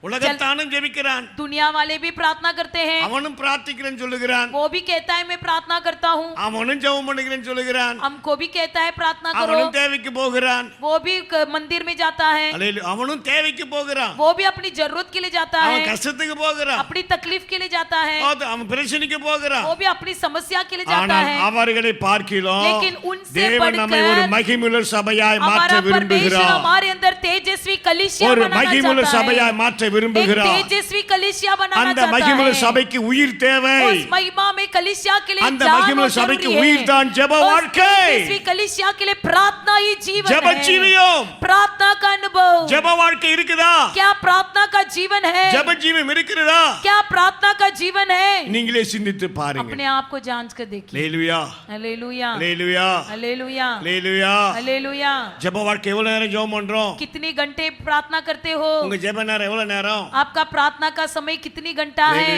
உலகத்தானும் ஜெபிக்கிறான். दुनिया वाले भी प्रार्थना करते हैं, அவனும் பிரார்த்திக்கிறேன்னு சொல்லுகிறான். वो भी कहता है मैं प्रार्थना करता हूँ। அவனும் ஜெபம் பண்ணுகிறேன்னு சொல்லுகிறான். हमको भी कहता है प्रार्थना करो, அவனும் தேவைக்கு போகிறான். वो भी मंदिर में जाता है, ஹalleluya. அவனும் தேவைக்கு போகிறான். वो भी अपनी जरूरत के लिए जाता அவன் है, கஷ்டத்துக்கு போகிறான். अपनी तकलीफ के लिए जाता है, அவன் பிரச்சனைக்கு போகிறான். वो भी अपनी समस्या के लिए जाता ஆனால் है। அவர்களை பார்க்கிறோம் लेकिन उनसे தேவன் நம்மை ஒரு बढ़कर மகிமையுள்ள சபையாய் மாற்ற हमारा परमेश्वर விரும்புகிறார். हमारे अंदर तेजस्वी कलिसिया ஒரு बनाना மகிமையுள்ள चाहता சபையாய் है। மாற்ற एक விரும்புகிறார். तेजस्वी कलिसिया बनाना அந்த चाहता மகிமையுள்ள है। சபைக்கு உயிர் தேவை. उस महिमा में कलिसिया के लिए அந்த जान மகிமையுள்ள और சபைக்கு जरूरी உயிர் தான் है। ஜெப उस வாழ்க்கை. तेजस्वी कलिसिया के लिए प्रार्थना ही जीवन ஜெப है। ஜீவியம். प्रार्थना का अनुभव, ஜெப வாழ்க்கை இருக்குதா? क्या प्रार्थना का जीवन है? ஜெப ஜீவியம் இருக்குதா? क्या प्रार्थना का जीवन है? நீங்களே சிந்தித்து பாருங்க. अपने आप को जांच कर देखिए। ஹalleluya. हालेलुया ஹalleluya. हालेलुया ஹalleluya. हालेलुया। ஜெப வாழ்க்கை எவ்வளவு நேரம் ஜெபம் பண்றோம்? कितनी घंटे प्रार्थना करते हो? உங்க ஜெப நேரம் எவ்வளவு நேரம்? आपका प्रार्थना का समय कितनी घंटा है?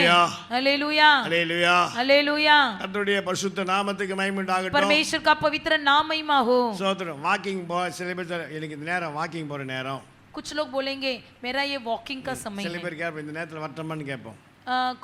हालेलुया। हालेलुया ஹalleluya. हालेलुया। கர்த்தருடைய பரிசுத்த நாமத்துக்கு மகிமை உண்டாகட்டும். परमेश्वर का पवित्र नाम महिमा हो। சோதரம் வாக்கிங் சில பேர் எனக்கு இந்த நேரம் வாக்கிங் போற நேரம். कुछ लोग बोलेंगे मेरा ये वॉकिंग का समय சில है। பேர் கேட்போம் இந்த நேரத்தில் வரட்டமான்னு கேட்போம்.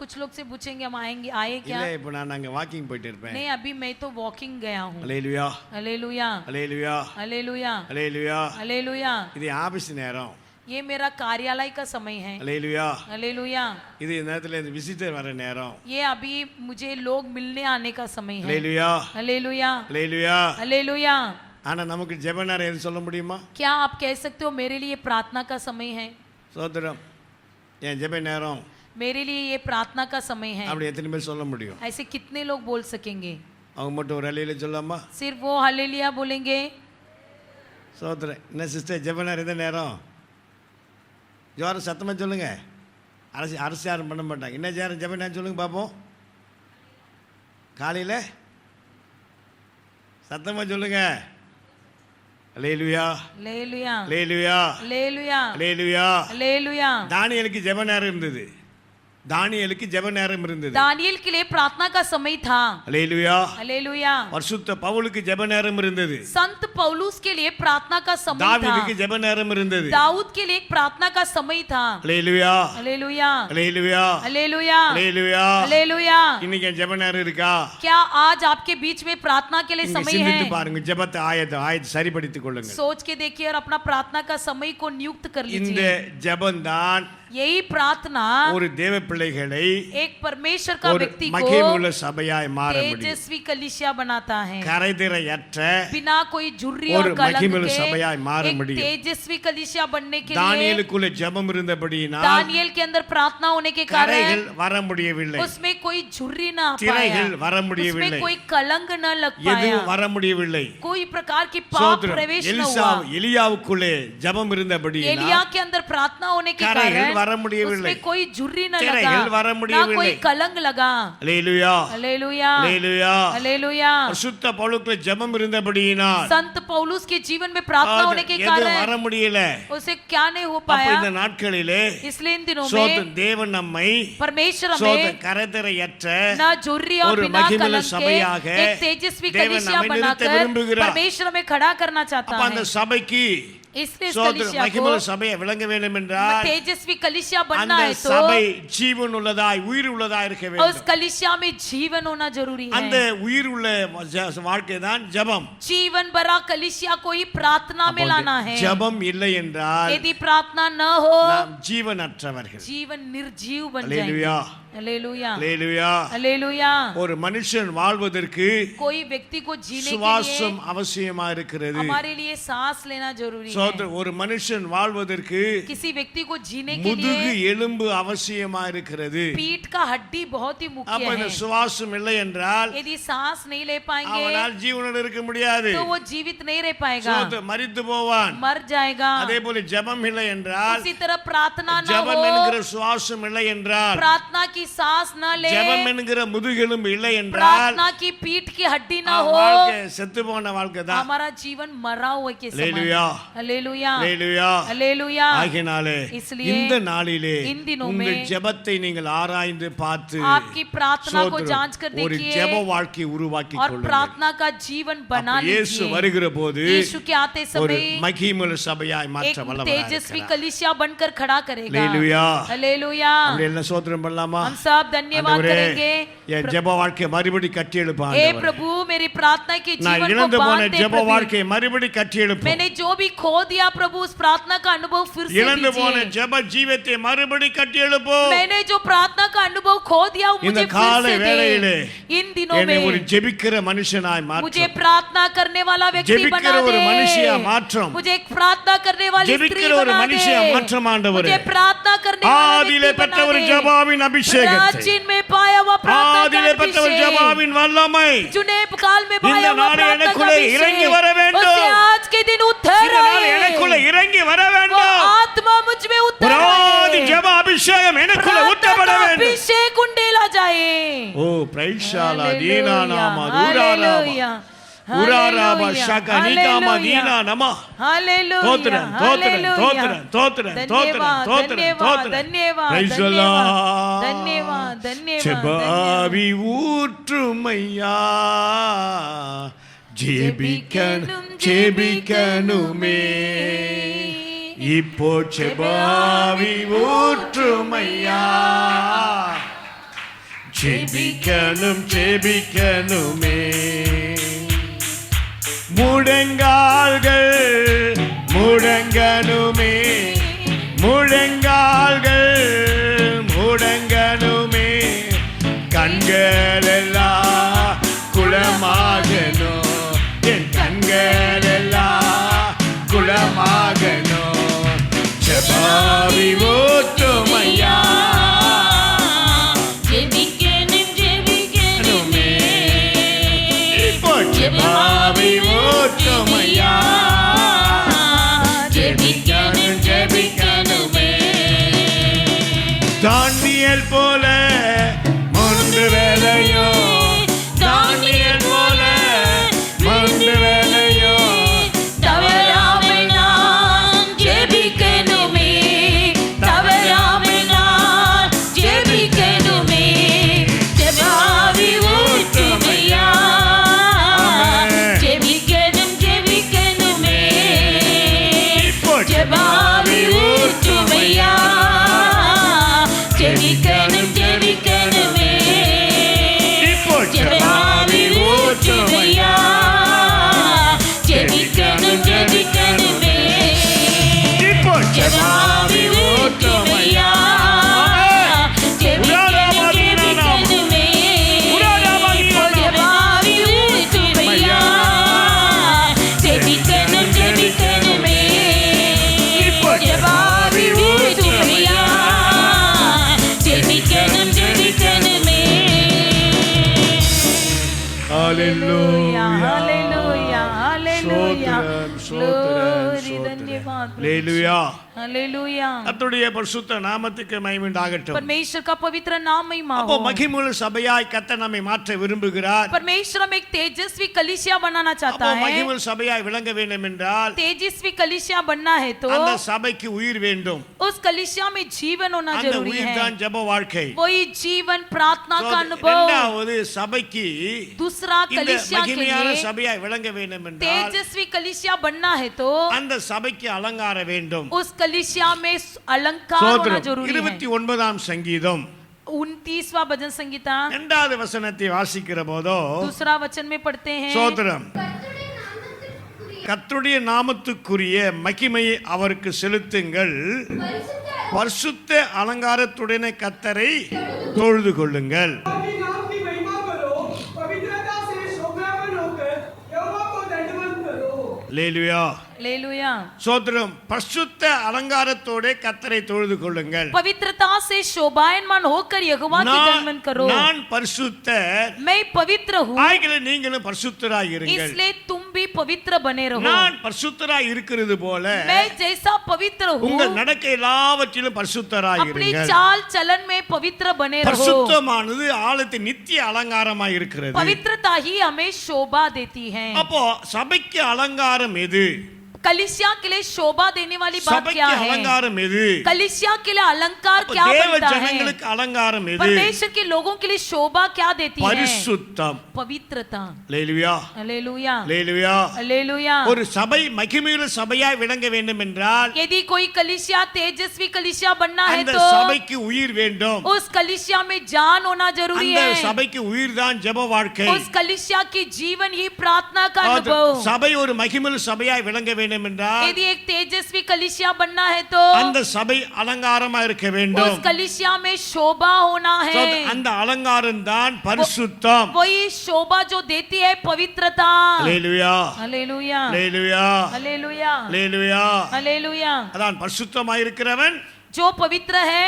कुछ लोग से पूछेंगे हम आएंगे आए क्या? இல்ல இப்போ நான் அங்க வாக்கிங் போயிட்டு இருப்பேன். नहीं, अभी मैं तो वॉकिंग गया हूँ. அல்லேலூயா हालेलुया அல்லேலூயா हालेलुया அல்லேலூயா. हालेलुया. இது ஆபீஸ் நேரம். ये मेरा कार्यालय का समय है. அல்லேலூயா. हालेलुया. இது இந்த நேரத்துல இந்த விசிட்டர் வர நேரம். ये अभी मुझे लोग मिलने आने का समय है. அல்லேலூயா हालेलुया அல்லேலூயா. हालेलुया. ஆனா நமக்கு ஜெப நேரம் எது சொல்ல முடியுமா? क्या आप कह सकते हो मेरे लिए प्रार्थना का समय है? சோதரம் என் ஜெப நேரம் मेरे लिए ये प्रार्थना का समय है. அப்படி எத்தனை பேர் சொல்ல முடியும்? ऐसे कितने लोग बोल सकेंगे? அவங்க மட்டும் ஒரு அலையில சொல்லாமா? सिर्फ वो हालेलुया बोलेंगे? சோதரம் என்ன சிஸ்டர் ஜெப நேரம் எந்த நேரம்? ஜோரம் சத்தமா சொல்லுங்க. அரசு யாரும் பண்ண மாட்டாங்க. என்ன ஜாரம் ஜெப நேரம் சொல்லுங்க பார்ப்போம். காலையில் சத்தமா சொல்லுங்க. அல்லேலூயா हालेलुया அல்லேலூயா हालेलुया அல்லேலூயா. हालेलुया. தானியேலுக்கு ஜெப நேரம் இருந்தது. தானியேலுக்கு ஜெப நேரம் இருந்தது. दानियेल के लिए प्रार्थना का समय था. அல்லேலூயா. हालेलुया. பரிசுத்த பவுலுக்கு ஜெப நேரம் இருந்தது. संत पौलुस के लिए प्रार्थना का समय था. தாவீதுக்கு ஜெப நேரம் இருந்தது. दाऊद के लिए एक प्रार्थना का समय था. அல்லேலூயா हालेलुया அல்லேலூயா हालेलुया அல்லேலூயா. हालेलुया. இன்னைக்கு என் ஜெப நேரம் இருக்கா? क्या आज आपके बीच में प्रार्थना के लिए நீங்க समय சிந்தித்து है? பாருங்க. ஜெபத்தை ஆயத்த சரிப்படுத்திக் கொள்ளுங்க. सोच के देखिए और अपना प्रार्थना का समय को नियुक्त कर இந்த लीजिए. ஜெபம்தான் यही प्रार्थना ஒரு தேவ பிள்ளைகளை एक परमेश्वर का ஒரு व्यक्ति மகிமையுள்ள को சபையாய் மாற முடியும். तेजस्वी कलिसिया बनाता है. கரைதிரையற்ற बिना कोई झुर्री ஒரு और कलंक மகிமையுள்ள के சபையாய் மாற एक முடியும். तेजस्वी कलिसिया बनने के लिए தானியேலுக்குள்ள ஜெபம் இருந்தபடியினால் दानियेल के अंदर प्रार्थना होने के கரைகள் कारण வர முடியவில்லை. उसमें कोई झुर्री ना आ திரைகள் पाया, வர उसमें முடியவில்லை. कोई कलंक न लग पाया, எதுவும் வர முடியவில்லை. कोई प्रकार की पाप சோதரம் प्रवेश न हुआ. எலியாவுக்குள்ளே ஜெபம் இருந்தபடியினால் एलिया के अंदर प्रार्थना होने के கரைகள் வர कारण முடியவில்லை. उसमें कोई झुर्री न திரைகள் வர लगा, ना முடியவில்லை. कोई कलंक लगा. அல்லேலூயா हालेलुया அல்லேலூயா. हालेलुया. பரிசுத்த பவுலுக்குள்ள ஜெபம் இருந்தபடியினால் संत पौलुस के जीवन में प्रार्थना होने के எதுவும் வர कारण முடியல. उसे क्या नहीं हो அப்ப पाया. இந்த நாட்களிலே इसलिए इन दिनों சோதரம் में தேவன் நம்மை परमेश्वर சோதரம் हमें கரைதிரையற்ற ना झुर्री और ஒரு बिना மகிமையுள்ள कलंक சபையாக के एक तेजस्वी தேவன் कलीसिया நம்மை நிறுத்த बनाकर விரும்புகிறார். परमेश्वर हमें खड़ा करना चाहता அப்ப அந்த है. சபைக்கு इसलिए इस சோதரம் कलीसिया மகிமையுள்ள को சபையை விளங்க வேண்டும் என்றால் तेजस्वी कलीसिया बनना அந்த है तो சபை ஜீவன் உள்ளதாய் உயிர் உள்ளதாய் இருக்க उस வேண்டும். कलीसिया में जीवन होना जरूरी அந்த है. உயிர் உள்ள வாழ்க்கை தான் ஜெபம். जीवन भरा कलीसिया को ही प्रार्थना में लाना है. ஜெபம் இல்லை என்றால் यदि प्रार्थना न हो நாம் ஜீவனற்றவர்கள். जीवन निर्जीव बन அல்லேலூயா जाएंगे. हालेलुया அல்லேலூயா. हालेलुया. ஒரு மனுஷன் வாழ்வதற்கு कोई व्यक्ति को जीने के சுவாசம் लिए அவசியமா இருக்கிறது. हमारे लिए सांस लेना जरूरी है. சோதரம் ஒரு மனுஷன் வாழ்வதற்கு किसी व्यक्ति को जीने के முதுகு लिए எலும்பு அவசியமா இருக்கிறது. पीठ का हड्डी बहुत ही मुख्य அப்ப இந்த है. சுவாசம் இல்லை என்றால் यदि सांस नहीं ले पाएंगे அவனால் ஜீவனோடு இருக்க முடியாது. तो वो जीवित नहीं रह पाएगा, சோதரம் மரித்து போவான். मर जाएगा. அதே போல ஜெபம் இல்லை என்றால் उसी तरह प्रार्थना न ஜெபம் हो, என்கிற சுவாசம் இல்லை என்றால் प्रार्थना की सांस न ले, ஜெபம் என்கிற முதுகெலும்பு இல்லை என்றால் प्रार्थना की पीठ की हड्डी न हो, வாழ்க்கை செத்து போன வாழ்க்கை தான். हमारा जीवन मरा हुआ के समान. அல்லேலூயா हालेलुया அல்லேலூயா. हालेलुया. ஆகினாலே इसलिए இந்த நாளிலே इन दिनों உங்கள் में ஜெபத்தை நீங்கள் ஆராய்ந்து பார்த்து आपकी प्रार्थना को சோதரம் जांच कर ஒரு देखिए ஜெப வாழ்க்கை உருவாக்கி और கொள்ளுங்கள். प्रार्थना का जीवन बना அப்ப இயேசு लीजिए. வருகிற போது यीशु के आते ஒரு समय மகிமையுள்ள சபையாய் एक மாற்ற வல்லவராய் तेजस्वी இருக்கிறார். कलीसिया बनकर खड़ा करेगा. அல்லேலூயா. हालेलुया. அப்படி எல்லாம் சோத்திரம் பண்ணலாமா? हम सब धन्यवाद ஆண்டவரே, करेंगे. என் ஜெப வாழ்க்கை மறுபடி கட்டி எழுப்ப हे ஆண்டவரே. प्रभु, मेरी प्रार्थना के நான் जीवन இழந்து को போன बांध दे ஜெப प्रभु. வாழ்க்கையை மறுபடி கட்டி எழுப்ப. मैंने जो भी खो दिया प्रभु, उस प्रार्थना का अनुभव फिर से இழந்து போன दीजिए. ஜெப ஜீவத்தை மறுபடி கட்டி எழுப்ப. मैंने जो प्रार्थना का अनुभव खो दिया वो இந்த मुझे फिर காலை से வேளையிலே दे. इन दिनों என்னை ஒரு में ஜெபிக்கிற மனுஷனாய் मुझे மாற்றும். प्रार्थना करने वाला व्यक्ति ஜெபிக்கிற बना ஒரு மனுஷியா दे. மாற்றும். मुझे एक प्रार्थना करने वाली स्त्री ஜெபிக்கிற ஒரு बना மனுஷியா दे. மாற்றும் ஆண்டவரே. मुझे प्रार्थना करने वाला ஆதியிலே व्यक्ति பெற்ற बना ஒரு दे. ஜெபாவின் அபிஷேகத்தை, प्राचीन में पाया हुआ प्रार्थना ஆதியிலே का பெற்ற ஒரு अभिषेक, ஜெபாவின் வல்லமை जुने काल में இந்த पाया हुआ நாள் प्रार्थना का எனக்குள்ளே இறங்கி வர अभिषेक, வேண்டும். उससे आज के दिन उतर இந்த நாள் எனக்குள்ள आए. இறங்கி வர वो வேண்டும். आत्मा मुझ में उतर ஒரு ஆதி आए. ஜெப அபிஷேகம் எனக்குள்ள प्रार्थना ஊற்றப்பட का வேண்டும். अभिषेक उंडेला जाए. ஓ பிரைஷாலா हालेलुया, தீனா நாமா ஊராராமா हालेलुया, ஊராராமா हालेलुया, ஷகா நீகாமா हालेलुया, தீனா நம. हालेलुया, தோத்திரம் தோத்திரம் தோத்திரம் தோத்திரம் தோத்திரம் धन्यवाद, தோத்திரம் தோத்திரம். धन्यवाद, Praise the धन्यवाद, Lord. धन्यवाद, धन्यवाद, செபாவி ஊற்றுமையா ஜெபிக்கணும் ஜெபிக்கணுமே இப்போ செபாவி ஊற்றுமையா ஜெபிக்கணும் ஜெபிக்கணுமே. முழங்கால்கள் முழங்கணுமே, முழங்கால்கள் முழங்கணுமே. கண்களெல்லாம் குளமாகணும், என் கண்களெல்லாம் குளமாகணும். ஜெபாவி ஊற்றுமையா, ஜெபிக்கணும் ஜெபிக்கணுமே. இப்போ ஜெபாவி ஊற்றுமையா, ஜெபிக்கணும் ஜெபிக்கணுமே. தானியேல் போல மூன்று வேளையோ, தானியேல் போல மூன்று வேளையோ தவறாமல் நான் ஜெபிக்கணுமே, தவறாமல் நான் ஜெபிக்கணுமே. ஜெபாவி ஊற்றுமையா, ஜெபிக்கணும் ஜெபிக்கணுமே. இப்போ ஜெபாவி ஊற்றுமையா, ஜெபிக்கணும் ஜெபிக்கணுமே. இப்போ ஜெபாவி ஊற்றுமையா, ஜெபிக்கணும் ஜெபிக்கணுமே. இப்போ ஜெபாவி ஊற்றுமையா, ஜெபிக்கணும் ஜெபிக்கணுமே. ஜெபாவி ஊற்றுமையா, ஜெபிக்கணும் ஜெபிக்கணுமே. ஜெபாவி ஊற்றுமையா, ஜெபிக்கணும் ஜெபிக்கணுமே. ஹalleluya ஹalleluya ஹalleluya. ஸ்தோத்திரம் Glory, धन्यवाद प्रभु। ஹalleluya. हालेलुया। கர்த்தருடைய பரிசுத்த நாமத்துக்கு மகிமை உண்டாகட்டும். परमेश्वर का पवित्र नाम महिमा அப்போ हो। மகிமுள்ள சபையாய் கர்த்தர் நம்மை மாற்ற விரும்புகிறார். परमेश्वर हमें एक तेजस्वी कलीसिया बनाना चाहता அப்போ है। மகிமுள்ள சபையாய் விளங்க வேண்டும் என்றால் तेजस्वी कलीसिया बनना है तो அந்த சபைக்கு உயிர் வேண்டும். उस कलीसिया में जीवन होना அந்த जरूरी உயிர் है। தான் ஜெப வாழ்க்கை. वही जीवन प्रार्थना का अनुभव। இரண்டாவது சபைக்கு दूसरा இந்த कलीसिया के மகிமையான लिए சபையாய் விளங்க வேண்டும் என்றால் तेजस्वी कलीसिया बनना है तो அந்த சபைக்கு அலங்கார வேண்டும். उस कलीसिया में अलंकार होना जरूरी है। 29ஆம் சங்கீதம் 29वां भजन संगीता இரண்டாவது வசனத்தை வாசிக்கிற போதோ दूसरा वचन में पढ़ते हैं। சோத்திரம். கர்த்தருடைய நாமத்துக்குரிய மகிமையை அவருக்கு செலுத்துங்கள், பரிசுத்த அலங்காரத்துடனே கர்த்தரை தொழுது கொள்ளுங்கள். अपने नाम की महिमा करो, पवित्रता से शोभायमान होकर यहोवा को दंडवत करो। அல்லேலூயா. हालेलुया। சோத்திரம். பரிசுத்த அலங்காரத்தோட கர்த்தரை தொழுது கொள்ளுங்கள். पवित्रता से शोभायमान होकर यहोवा की दंडवत करो। நான் பரிசுத்த, मैं पवित्र हूँ, ஆகிய நீங்களும் பரிசுத்தராய் இருங்கள். इसलिए तुम भी पवित्र बने रहो। நான் பரிசுத்தராய் இருக்கிறது போல मैं जैसा पवित्र हूँ உங்கள் நடக்கை எல்லாவற்றிலும் பரிசுத்தராய் अपनी இருங்கள். चाल चलन में पवित्र बने रहो। பரிசுத்தமானது ஆலயத்தின் நித்திய அலங்காரமாய் இருக்கிறது. पवित्रता ही हमें शोभा देती है। அப்போ சபைக்கு அலங்காரம் எது? कलिसिया के लिए शोभा देने वाली बात சபைக்கு क्या है? அலங்காரம் எது? कलिसिया के लिए अलंकार அப்போ क्या தேவ बनता है? ஜனங்களுக்கு அலங்காரம் எது? परमेश्वर के लोगों के लिए शोभा क्या देती है? பரிசுத்தம். पवित्रता। அல்லேலூயா. हालेलुया அல்லேலூயா. हालेलुया। ஒரு சபை மகிமையுள்ள சபையாய் விளங்க வேண்டும் என்றால் यदि कोई कलिसिया तेजस्वी कलिसिया बनना है அந்த तो சபைக்கு உயிர் வேண்டும். उस कलिसिया में जान होना जरूरी அந்த है। சபைக்கு உயிர் தான் ஜெப வாழ்க்கை. उस कलिसिया की जीवन ही प्रार्थना का अनुभव। சபை ஒரு மகிமையுள்ள சபையாய் விளங்க வேண்டும் என்றால் यदि एक तेजस्वी कलिसिया बनना है तो அந்த சபை அலங்காரமா இருக்க வேண்டும். उस कलिसिया में शोभा होना है। அந்த அலங்காரம் தான் பரிசுத்தம். वही शोभा जो देती है पवित्रता। அல்லேலூயா. हालेलुया அல்லேலூயா. हालेलुया அல்லேலூயா. हालेलुया। அதான் பரிசுத்தமாய் இருக்கிறவன் जो पवित्र है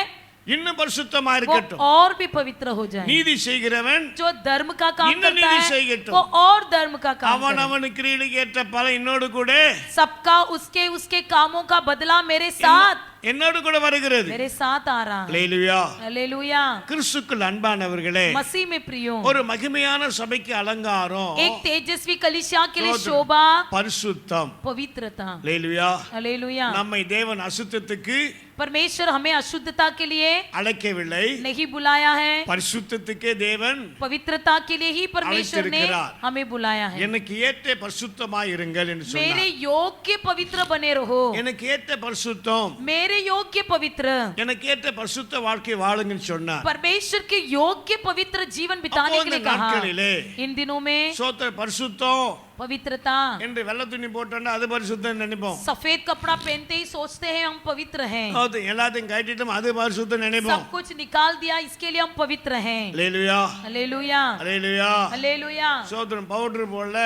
இன்னும் பரிசுத்தமா वो இருக்கட்டும். और भी पवित्र हो जाए। நீதி செய்கிறவன் जो धर्म का काम இன்னும் करता நீதி है செய்யட்டும். वो और धर्म का काम அவன் करे। அவன் கிரியைக்கு ஏற்ற பலன் என்னோடு கூட सबका उसके उसके कामों का बदला मेरे साथ என்னோடு கூட வருகிறது. मेरे साथ आ रहा है। அல்லேலூயா. हालेलुया। கிறிஸ்துக்குள் அன்பானவர்களே, मसीह में प्रियो ஒரு மகிமையான சபைக்கு அலங்காரம் एक तेजस्वी कलिसिया के लिए स्तोत्र। शोभा பரிசுத்தம். पवित्रता। அல்லேலூயா. हालेलुया। நம்மை தேவன் அசுத்தத்துக்கு परमेश्वर हमें अशुद्धता के लिए அழைக்கவில்லை, नहीं बुलाया है, பரிசுத்தத்துக்கே தேவன் पवित्रता के लिए ही परमेश्वर ने அழைத்திருக்கிறார். हमें बुलाया है। எனக்கு ஏற்ற பரிசுத்தமாய் இருங்கள் என்று मेरे சொன்னார். योग्य पवित्र बने रहो। எனக்கு ஏற்ற பரிசுத்தம் मेरे मेरे योग्य पवित्र, எனக்கு ஏற்ற பரிசுத்த வாழ்க்கை வாழுங்கன்னு சொன்னார். परमेश्वर के योग्य पवित्र जीवन बिताने के लिए कहा. நாட்களிலே इन दिनों में சோத்திர பரிசுத்தம் पवित्रता, என்று வெள்ளை துணி போட்டோம்னா அது பரிசுத்தம் நினைப்போம். सफेद कपड़ा पहनते ही सोचते हैं हम पवित्र हैं. அது எல்லாத்தையும் கட்டிட்டோம் அது பரிசுத்தம் நினைப்போம். सब कुछ निकाल दिया इसके लिए हम पवित्र हैं. அல்லேலூயா हालेलुया, அல்லேலூயா. हालेलुया. சோத்திரம் பவுடர் போடல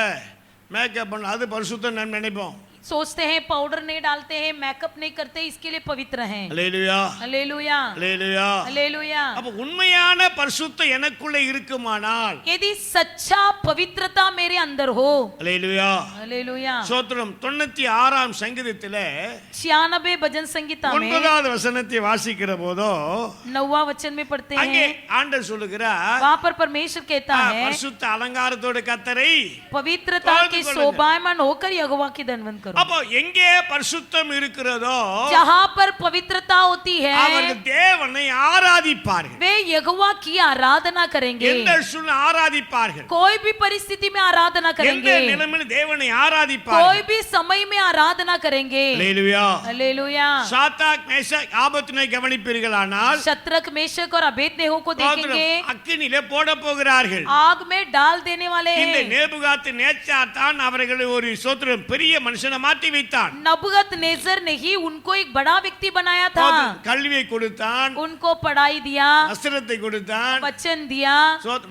மேக்கப் பண்ண அது பரிசுத்தம் நம்ம நினைப்போம். सोचते हैं पाउडर नहीं डालते हैं, मेकअप नहीं करते, इसके लिए पवित्र हैं. அல்லேலூயா हालेलुया, அல்லேலூயா. हालेलुया. அப்ப உண்மையான பரிசுத்தம் எனக்குள்ள இருக்குமானால் यदि सच्चा पवित्रता मेरे अंदर हो, அல்லேலூயா. हालेलुया. சோத்திரம் 96ஆம் சங்கீதத்திலே 96 भजन संगीता में 9வது வசனத்தை வாசிக்கிற போதோ 9वां वचन में पढ़ते அங்கே हैं, ஆண்டவர் சொல்லுகிறார் वहां पर परमेश्वर कहता है, பரிசுத்த அலங்காரத்தோட கர்த்தரை पवित्रता के शोभायमान होकर यहोवा की धन्यवाद करो. அப்போ எங்கே பரிசுத்தம் இருக்கிறதோ जहां पर पवित्रता होती है அவர்கள் தேவனை ஆராதிப்பார்கள். वे यहोवा की आराधना करेंगे. எந்த சூழ்நிலை ஆராதிப்பார்கள், कोई भी परिस्थिति में आराधना எந்த करेंगे, நிலைமையில் தேவனை कोई ஆராதிப்பார்கள். भी समय में आराधना करेंगे. Hallelujah. Hallelujah. Shadrach Meshach Abednego கவனிப்பீர்களானால் शत्रक मेशक और अबेदनेगो को देखेंगे, அக்கினியிலே போட போகிறார்கள். आग में डाल देने वाले இந்த हैं. நேபுகாத் நேச்சார் தான் அவர்களை ஒரு சோத்திரம் பெரிய மனுஷனை மாற்றி வைத்தான். नबूकत नेजर ने ही उनको एक बड़ा व्यक्ति बनाया था. கல்வியை கொடுத்தான், उनको पढ़ाई दिया, வஸ்திரத்தை கொடுத்தான், वचन दिया,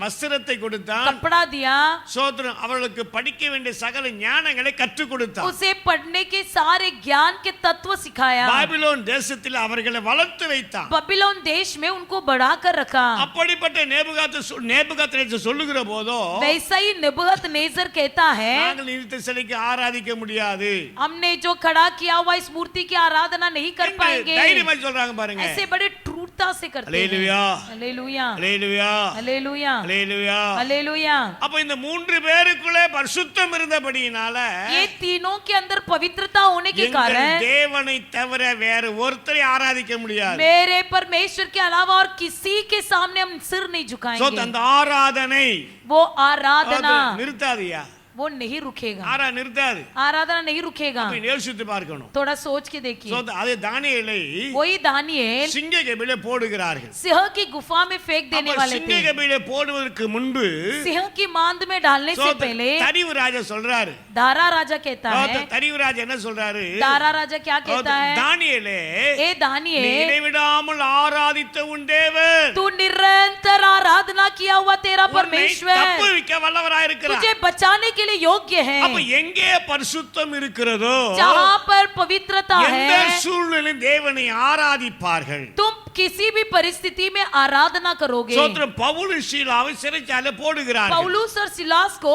வஸ்திரத்தை கொடுத்தான், कपड़ा दिया, சோத்திரம் அவர்களுக்கு படிக்க வேண்டிய சகல ஞானங்களை கற்றுக் கொடுத்தான். उसे पढ़ने के सारे ज्ञान के तत्व सिखाया. பாபிலோன் தேசத்தில் அவர்களை வளர்த்து வைத்தான். बबीलोन देश में उनको बढ़ा कर रखा. அப்படிப்பட்ட நேபுகாத்நேச்சர் சொல்லுகிற போதோ वैसा ही नबूकत नेजर कहता है, நாங்கள் நிறுத்த சிலைக்கு ஆராதிக்க முடியாது हमने जो खड़ा किया हुआ इस मूर्ति की आराधना नहीं कर என்று पाएंगे. தைரியமா சொல்றாங்க பாருங்க. ऐसे बड़े ट्रूरता से करते हैं. அல்லேலூயா हालेलुया, அல்லேலூயா हालेलुया, அல்லேலூயா. हालेलुया. அப்ப இந்த மூன்று பேருக்குள்ளே பரிசுத்தம் இருந்தபடியினால ये तीनों के अंदर पवित्रता होने के எங்கள் कारण தேவனை தவிர வேற ஒருத்தரை ஆராதிக்க முடியாது. मेरे परमेश्वर के अलावा और किसी के सामने हम सिर नहीं சோ झुकाएंगे. அந்த ஆராதனை वो आराधना அது நிறுத்தாதியா, वो नहीं रुकेगा. நிறுத்தாது. आराधना नहीं रुकेगा. அப்ப யோசித்து பார்க்கணும். थोड़ा सोच के देखिए. சோ அதே தானியேலை वही दानियेल சிங்க கபிலே போடுகிறார்கள். सिंह की गुफा में फेंक देने அப்ப वाले சிங்க थे. கபிலே போடுவதற்கு முன்பு सिंह की मांद में डालने से पहले தரிவு ராஜா சொல்றாரு. दारा राजा कहता है, தரிவு ராஜா என்ன சொல்றாரு? दारा राजा क्या कहता है, தானியேலே ए दानियेल, நீ இடைவிடாமல் ஆராதித்த உன் தேவன் तू निरंतर आराधना किया हुआ तेरा உன்னை परमेश्वर தப்புவிக்க வல்லவராயிருக்கிறார். तुझे बचाने के लिए योग्य है. அப்ப எங்கே பரிசுத்தம் இருக்கிறதோ जहां पर पवित्रता எந்த है சூழ்நிலையில் தேவனை ஆராதிப்பார்கள். तुम किसी भी परिस्थिति में आराधना करोगे. சோத்திரம் பவுல் சீலாவை சிறைச்சாலை போடுகிறார்கள். पौलुस और सिलास को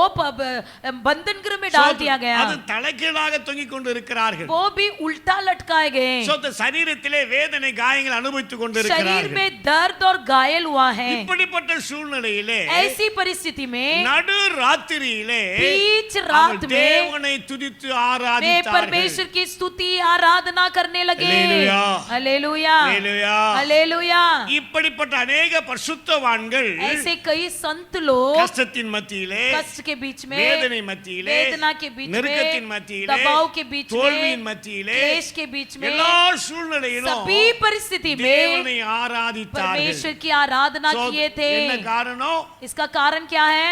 बंधन गृह में डाल दिया गया. அது தலைகீழாக தொங்கிக் கொண்டு இருக்கிறார்கள். वो भी उल्टा लटकाए गए. சோத்திர சரீரத்திலே வேதனை காயங்கள் அனுபவித்துக் கொண்டு शरीर இருக்கிறார்கள். में दर्द और घायल हुआ है. இப்படிப்பட்ட சூழ்நிலையிலே ऐसी परिस्थिति में நடு ராத்திரியிலே बीच रात में தேவனை துதித்து वे ஆராதித்தார்கள். परमेश्वर की स्तुति आराधना करने लगे. Hallelujah, hallelujah, hallelujah. हालेलुया. இப்படிப்பட்ட अनेक பரிசுத்தவான்கள் ऐसे कई संत लोग கஷ்டத்தின் மத்தியிலே, कष्ट के बीच में, வேதனை மத்தியிலே, वेदना के बीच நெருக்கத்தின் में, மத்தியிலே, दबाव के बीच தோல்வியின் में, மத்தியிலே, क्लेश के बीच में, எல்லா சூழ்நிலையிலும் सभी परिस्थिति में தேவனை ஆராதித்தார்கள். परमेश्वर की आराधना So, किए थे. என்ன காரணம்? इसका कारण क्या है?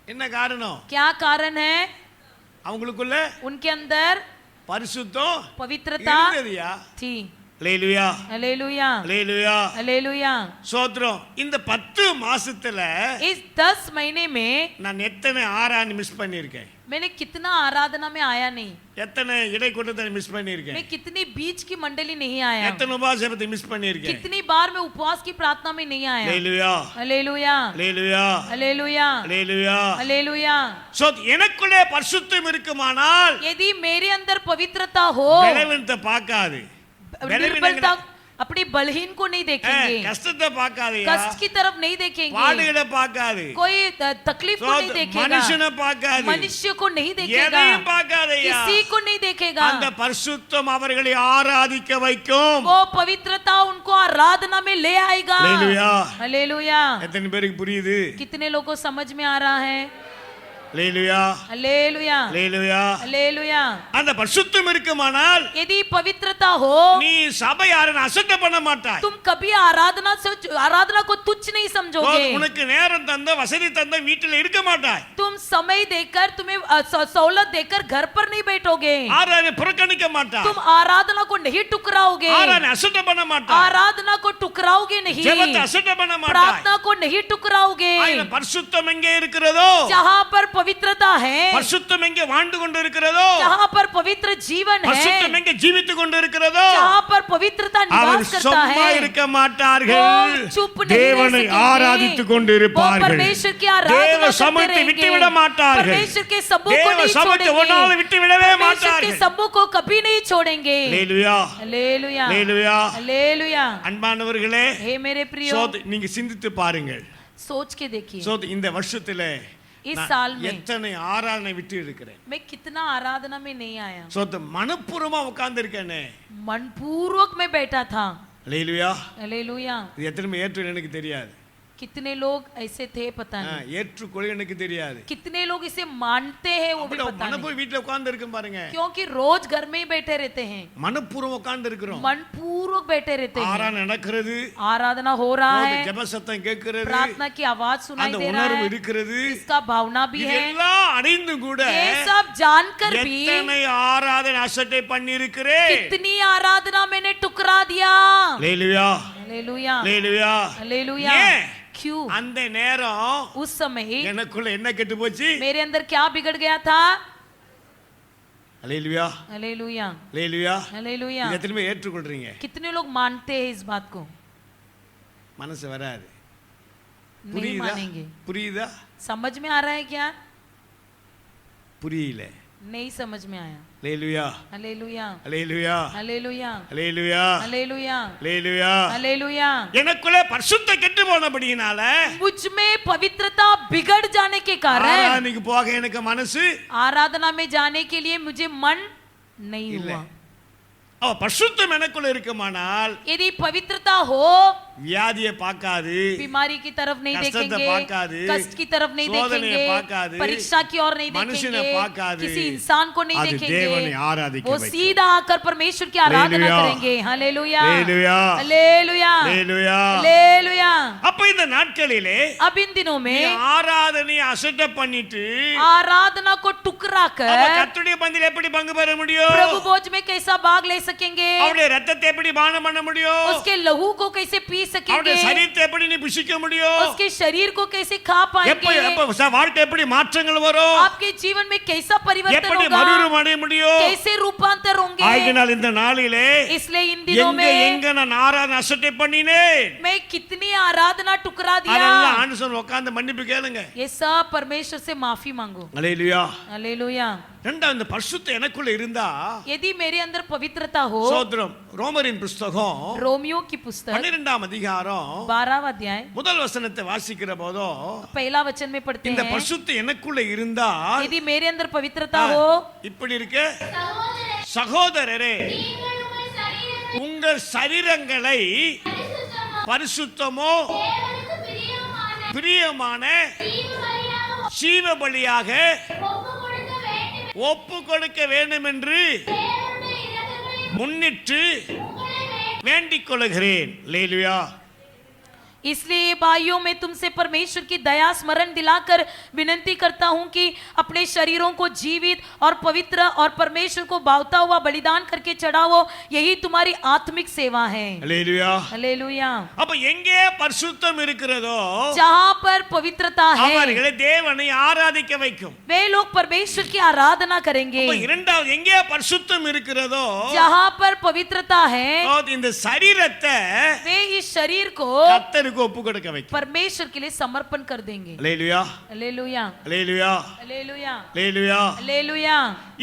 என்ன காரணம்? क्या कारण है? அவங்களுக்குள்ள उनके अंदर பரிசுத்தம் पवित्रता இருந்ததுயா. थी. அல்லேலூயா, हालेलुया, அல்லேலூயா. हालेलुया. சோத்ரம். இந்த 10 மாசத்துல इस 10 महीने में நான் எத்தனை ஆராதனை மிஸ் பண்ணியிருக்கேன்? मैंने कितना आराधना में आया नहीं. எத்தனை இடை கூட்டத்தை மிஸ் பண்ணியிருக்கேன்? मैं कितनी बीच की मंडली नहीं आया. எத்தனை உபவாசத்தை மிஸ் பண்ணியிருக்கேன்? कितनी बार मैं उपवास की प्रार्थना में नहीं आया. அல்லேலூயா, हालेलुया, அல்லேலூயா, हालेलुया, அல்லேலூயா. हालेलुया. சோ எனக்குள்ளே பரிசுத்தம் இருக்குமானால் यदि मेरे अंदर पवित्रता हो, பலவீனத்தை பார்க்காது. निर्बलता, अपनी बलहीन को नहीं देखेंगे, கஷ்டத்தை பார்க்காதயா, कष्ट की तरफ नहीं देखेंगे, பாடுகளை பார்க்காது, कोई तकलीफ को नहीं देखेगा, மனுஷனை பார்க்காது, मनुष्य को नहीं देखेगा, எதையும் பார்க்காதயா. किसी को नहीं देखेगा. அந்த பரிசுத்தம் அவர்களை ஆராதிக்க வைக்கும். वो पवित्रता उनको आराधना में ले आएगा. हालेलुया. हालेलुया. எத்தனை பேருக்கு புரியுது? कितने लोगों को समझ में आ रहा है? அல்லேலூயா हालेलुया அல்லேலூயா हालेलुया। அந்த பரிசுத்தம் இருக்குமானால் यदि पवित्रता हो நீ சபை ஆராதனை அசட்டை பண்ண மாட்டாய். तुम कभी आराधना को तुच्छ नहीं समझोगे। உனக்கு நேரம் தந்த வசதி தந்த வீட்டில் இருக்க மாட்டாய். तुम समय देकर तुम्हें सहूलत देकर घर पर नहीं बैठोगे। ஆராதனை புறக்கணிக்க மாட்டாய். तुम आराधना को नहीं टुकराओगे। ஆராதனை அசட்டை பண்ண மாட்டாய். आराधना को टुकराओगे नहीं। ஜெபத்தை அசட்டை பண்ண மாட்டாய். प्रार्थना को नहीं टुकराओगे। ஆனா பரிசுத்தம் எங்கே இருக்கிறதோ, जहाँ पर पवित्रता है, பரிசுத்தம் எங்கே வாழ்ந்து கொண்டு இருக்கிறதோ, जहाँ पर पवित्र जीवन है, பரிசுத்தம் எங்கே ஜீவித்துக் கொண்டு இருக்கிறதோ, जहाँ पर पवित्रता அவர் निवास करता சும்மா है, இருக்க மாட்டார்கள். वो चुप नहीं रह தேவனை सकेंगे। ஆராதித்துக் கொண்டு वो இருப்பார்கள். परमेश्वर की आराधना தேவ करते சமூகத்தை விட்டு விட रहेंगे। மாட்டார்கள். परमेश्वर के समूह को தேவ नहीं சமூகத்தை ஒரு छोड़ेंगे। நாள் விட்டு விடவே परमेश्वर के மாட்டார்கள். समूह को कभी नहीं छोड़ेंगे। அல்லேலூயா हालेलुया அல்லேலூயா. हालेलुया। அன்பானவர்களே, हे मेरे प्रियो, நீங்க சிந்தித்து பாருங்கள். सोच के देखिए இந்த வருஷத்துல इस நான் साल में எத்தனை ஆராதனை விட்டு இருக்கிறேன். मैं कितना आराधना में नहीं आया। மனப்பூர்வமா உட்கார்ந்து இருக்கேனே. मनपूर्वक में बैठा था। அல்லேலூயா. हालेलुया। இது எத்தனை ஏற்று எனக்கு தெரியாது. कितने लोग ऐसे थे पता नहीं। ஏற்றுக்கொள்ள எனக்கு தெரியாது. कितने लोग इसे मानते हैं वो भी पता नहीं। மனப்பூர்வ வீட்ல உட்கார்ந்து இருக்கேன் பாருங்க. क्योंकि रोज घर में ही बैठे रहते हैं। மனப்பூர்வ உட்கார்ந்து இருக்கிறோம். मनपूर्वक बैठे रहते हैं। ஆராதனை நடக்கிறது. आराधना हो रहा है। ஜெப சத்தம் கேட்கிறது. प्रार्थना की आवाज सुनाई அந்த दे रहा உணர்வு है। இருக்கிறது. इसका भावना भी है। இதெல்லாம் அடைந்து கூட ये सब जानकर भी எத்தனை ஆராதனை அசட்டை பண்ணி இருக்கிறேன். कितनी आराधना मैंने टुकरा दिया। அல்லேலூயா हालेलुया அல்லேலூயா. हालेलुया। ஏன்? क्यों? அந்த நேரம் उस समय எனக்குள்ள என்ன கெட்டு போச்சு? मेरे अंदर क्या बिगड़ गया था? அல்லேலூயா हालेलुया அல்லேலூயா. हालेलुया। இது எத்தனை பேர் ஏற்றுக்கொள்றீங்க? कितने लोग मानते हैं इस बात को? மனசு வராது. नहीं புரியுதா? मानेंगे। புரியுதா? समझ में आ रहा है क्या? புரியல. नहीं समझ में आया। அல்லேலூயா हालेलुया அல்லேலூயா हालेलुया அல்லேலூயா हालेलुया அல்லேலூயா. हालेलुया। எனக்குள்ளே பரிசுத்த கெட்டு போனபடியினால मुझ में पवित्रता बिगड़ जाने के कारण ஆராதனைக்கு போக எனக்கு மனசு आराधना में जाने के लिए मुझे मन नहीं இல்ல. हुआ। பரிசுத்தம் எனக்குள்ள இருக்குமானால் यदि पवित्रता हो, வியாதியை பார்க்காது, बीमारी की तरफ नहीं கஷ்டத்தை देखेंगे, பார்க்காது, कष्ट की तरफ नहीं சோதனையை देखेंगे, பார்க்காது, परीक्षा की ओर नहीं மனுஷனை देखेंगे, பார்க்காது, किसी इंसान को नहीं அது தேவனை देखेंगे, ஆராதிக்க वो வைக்கும். सीधा आकर परमेश्वर की आराधना हालेलुया। करेंगे। Hallelujah hallelujah. हालेलुया அல்லேலூயா. हालेलुया। அப்ப இந்த நாட்களிலே अब इन दिनों நீ में ஆராதனையை அசட்டை பண்ணிட்டு आराधना को टुकरा அப்ப कर கர்த்தருடைய பந்தியில் எப்படி பங்கு பெற முடியும்? प्रभु भोज में कैसा भाग ले सकेंगे? அவருடைய ரத்தத்தை எப்படி பானம் பண்ண முடியும்? उसके लहू को कैसे पी அவருடைய सकेंगे? சரீரத்தை எப்படி நீ புசிக்க முடியும்? उसके शरीर को कैसे खा எப்ப पाएंगे? வாழ்க்கை எப்படி மாற்றங்கள் வரும்? आपके जीवन में कैसा परिवर्तन எப்படி होगा? மறுரூபம் அடைய முடியும்? कैसे रूपांतर होंगे? ஆகினால் இந்த நாளிலே इसलिए इन दिनों எங்க में எங்க நான் ஆராதனை அசட்டை பண்ணினேன் मैं कितनी आराधना टुकरा दिया। அதெல்லாம் ஆண்டவர் உட்கார்ந்து மன்னிப்பு கேளுங்க. ये सब परमेश्वर से माफी मांगो। அல்லேலூயா. हालेलुया। ரெண்டாவது இந்த பரிசுத்தம் எனக்குள்ள இருந்தா यदि मेरे अंदर पवित्रता हो, சோதரம் ரோமரின் புத்தகம் रोमियो की पुस्तक 12ஆம் அதிகாரம் 12वां अध्याय முதல் வசனத்தை வாசிக்கிற போதோ पहला वचन में पढ़ते இந்த हैं, பரிசுத்தம் எனக்குள்ள இருந்தா यदि मेरे अंदर पवित्रता हो, இப்படி இருக்கு. சகோதரரே, உங்கள் சரீரங்களை பரிசுத்தமோ பிரியமான ஜீவ பலியாக ஒப்பு கொடுக்க வேண்டும் என்று முன்னிட்டு வேண்டிக் கொள்கிறேன். அல்லேலூயா. इसलिए भाइयों मैं तुमसे परमेश्वर की दया स्मरण दिलाकर विनती करता हूं कि अपने शरीरों को जीवित और पवित्र और परमेश्वर को भावता हुआ बलिदान करके चढ़ाओ, यही तुम्हारी आत्मिक सेवा है। அல்லேலூயா. हालेलुया। அப்ப எங்கே பரிசுத்தம் இருக்கிறதோ जहां पर पवित्रता है அவர்களை தேவனை ஆராதிக்க வைக்கும். वे लोग परमेश्वर की आराधना करेंगे। அப்ப இரண்டாவது எங்கே பரிசுத்தம் இருக்கிறதோ जहां पर पवित्रता है இந்த சரீரத்தை वे इस शरीर को கர்த்தருக்கு ஒப்பு கொடுக்க வைக்கும். परमेश्वर के लिए समर्पण कर देंगे। அல்லேலூயா. हालेलुया அல்லேலூயா. हालेलुया அல்லேலூயா. हालेलुया।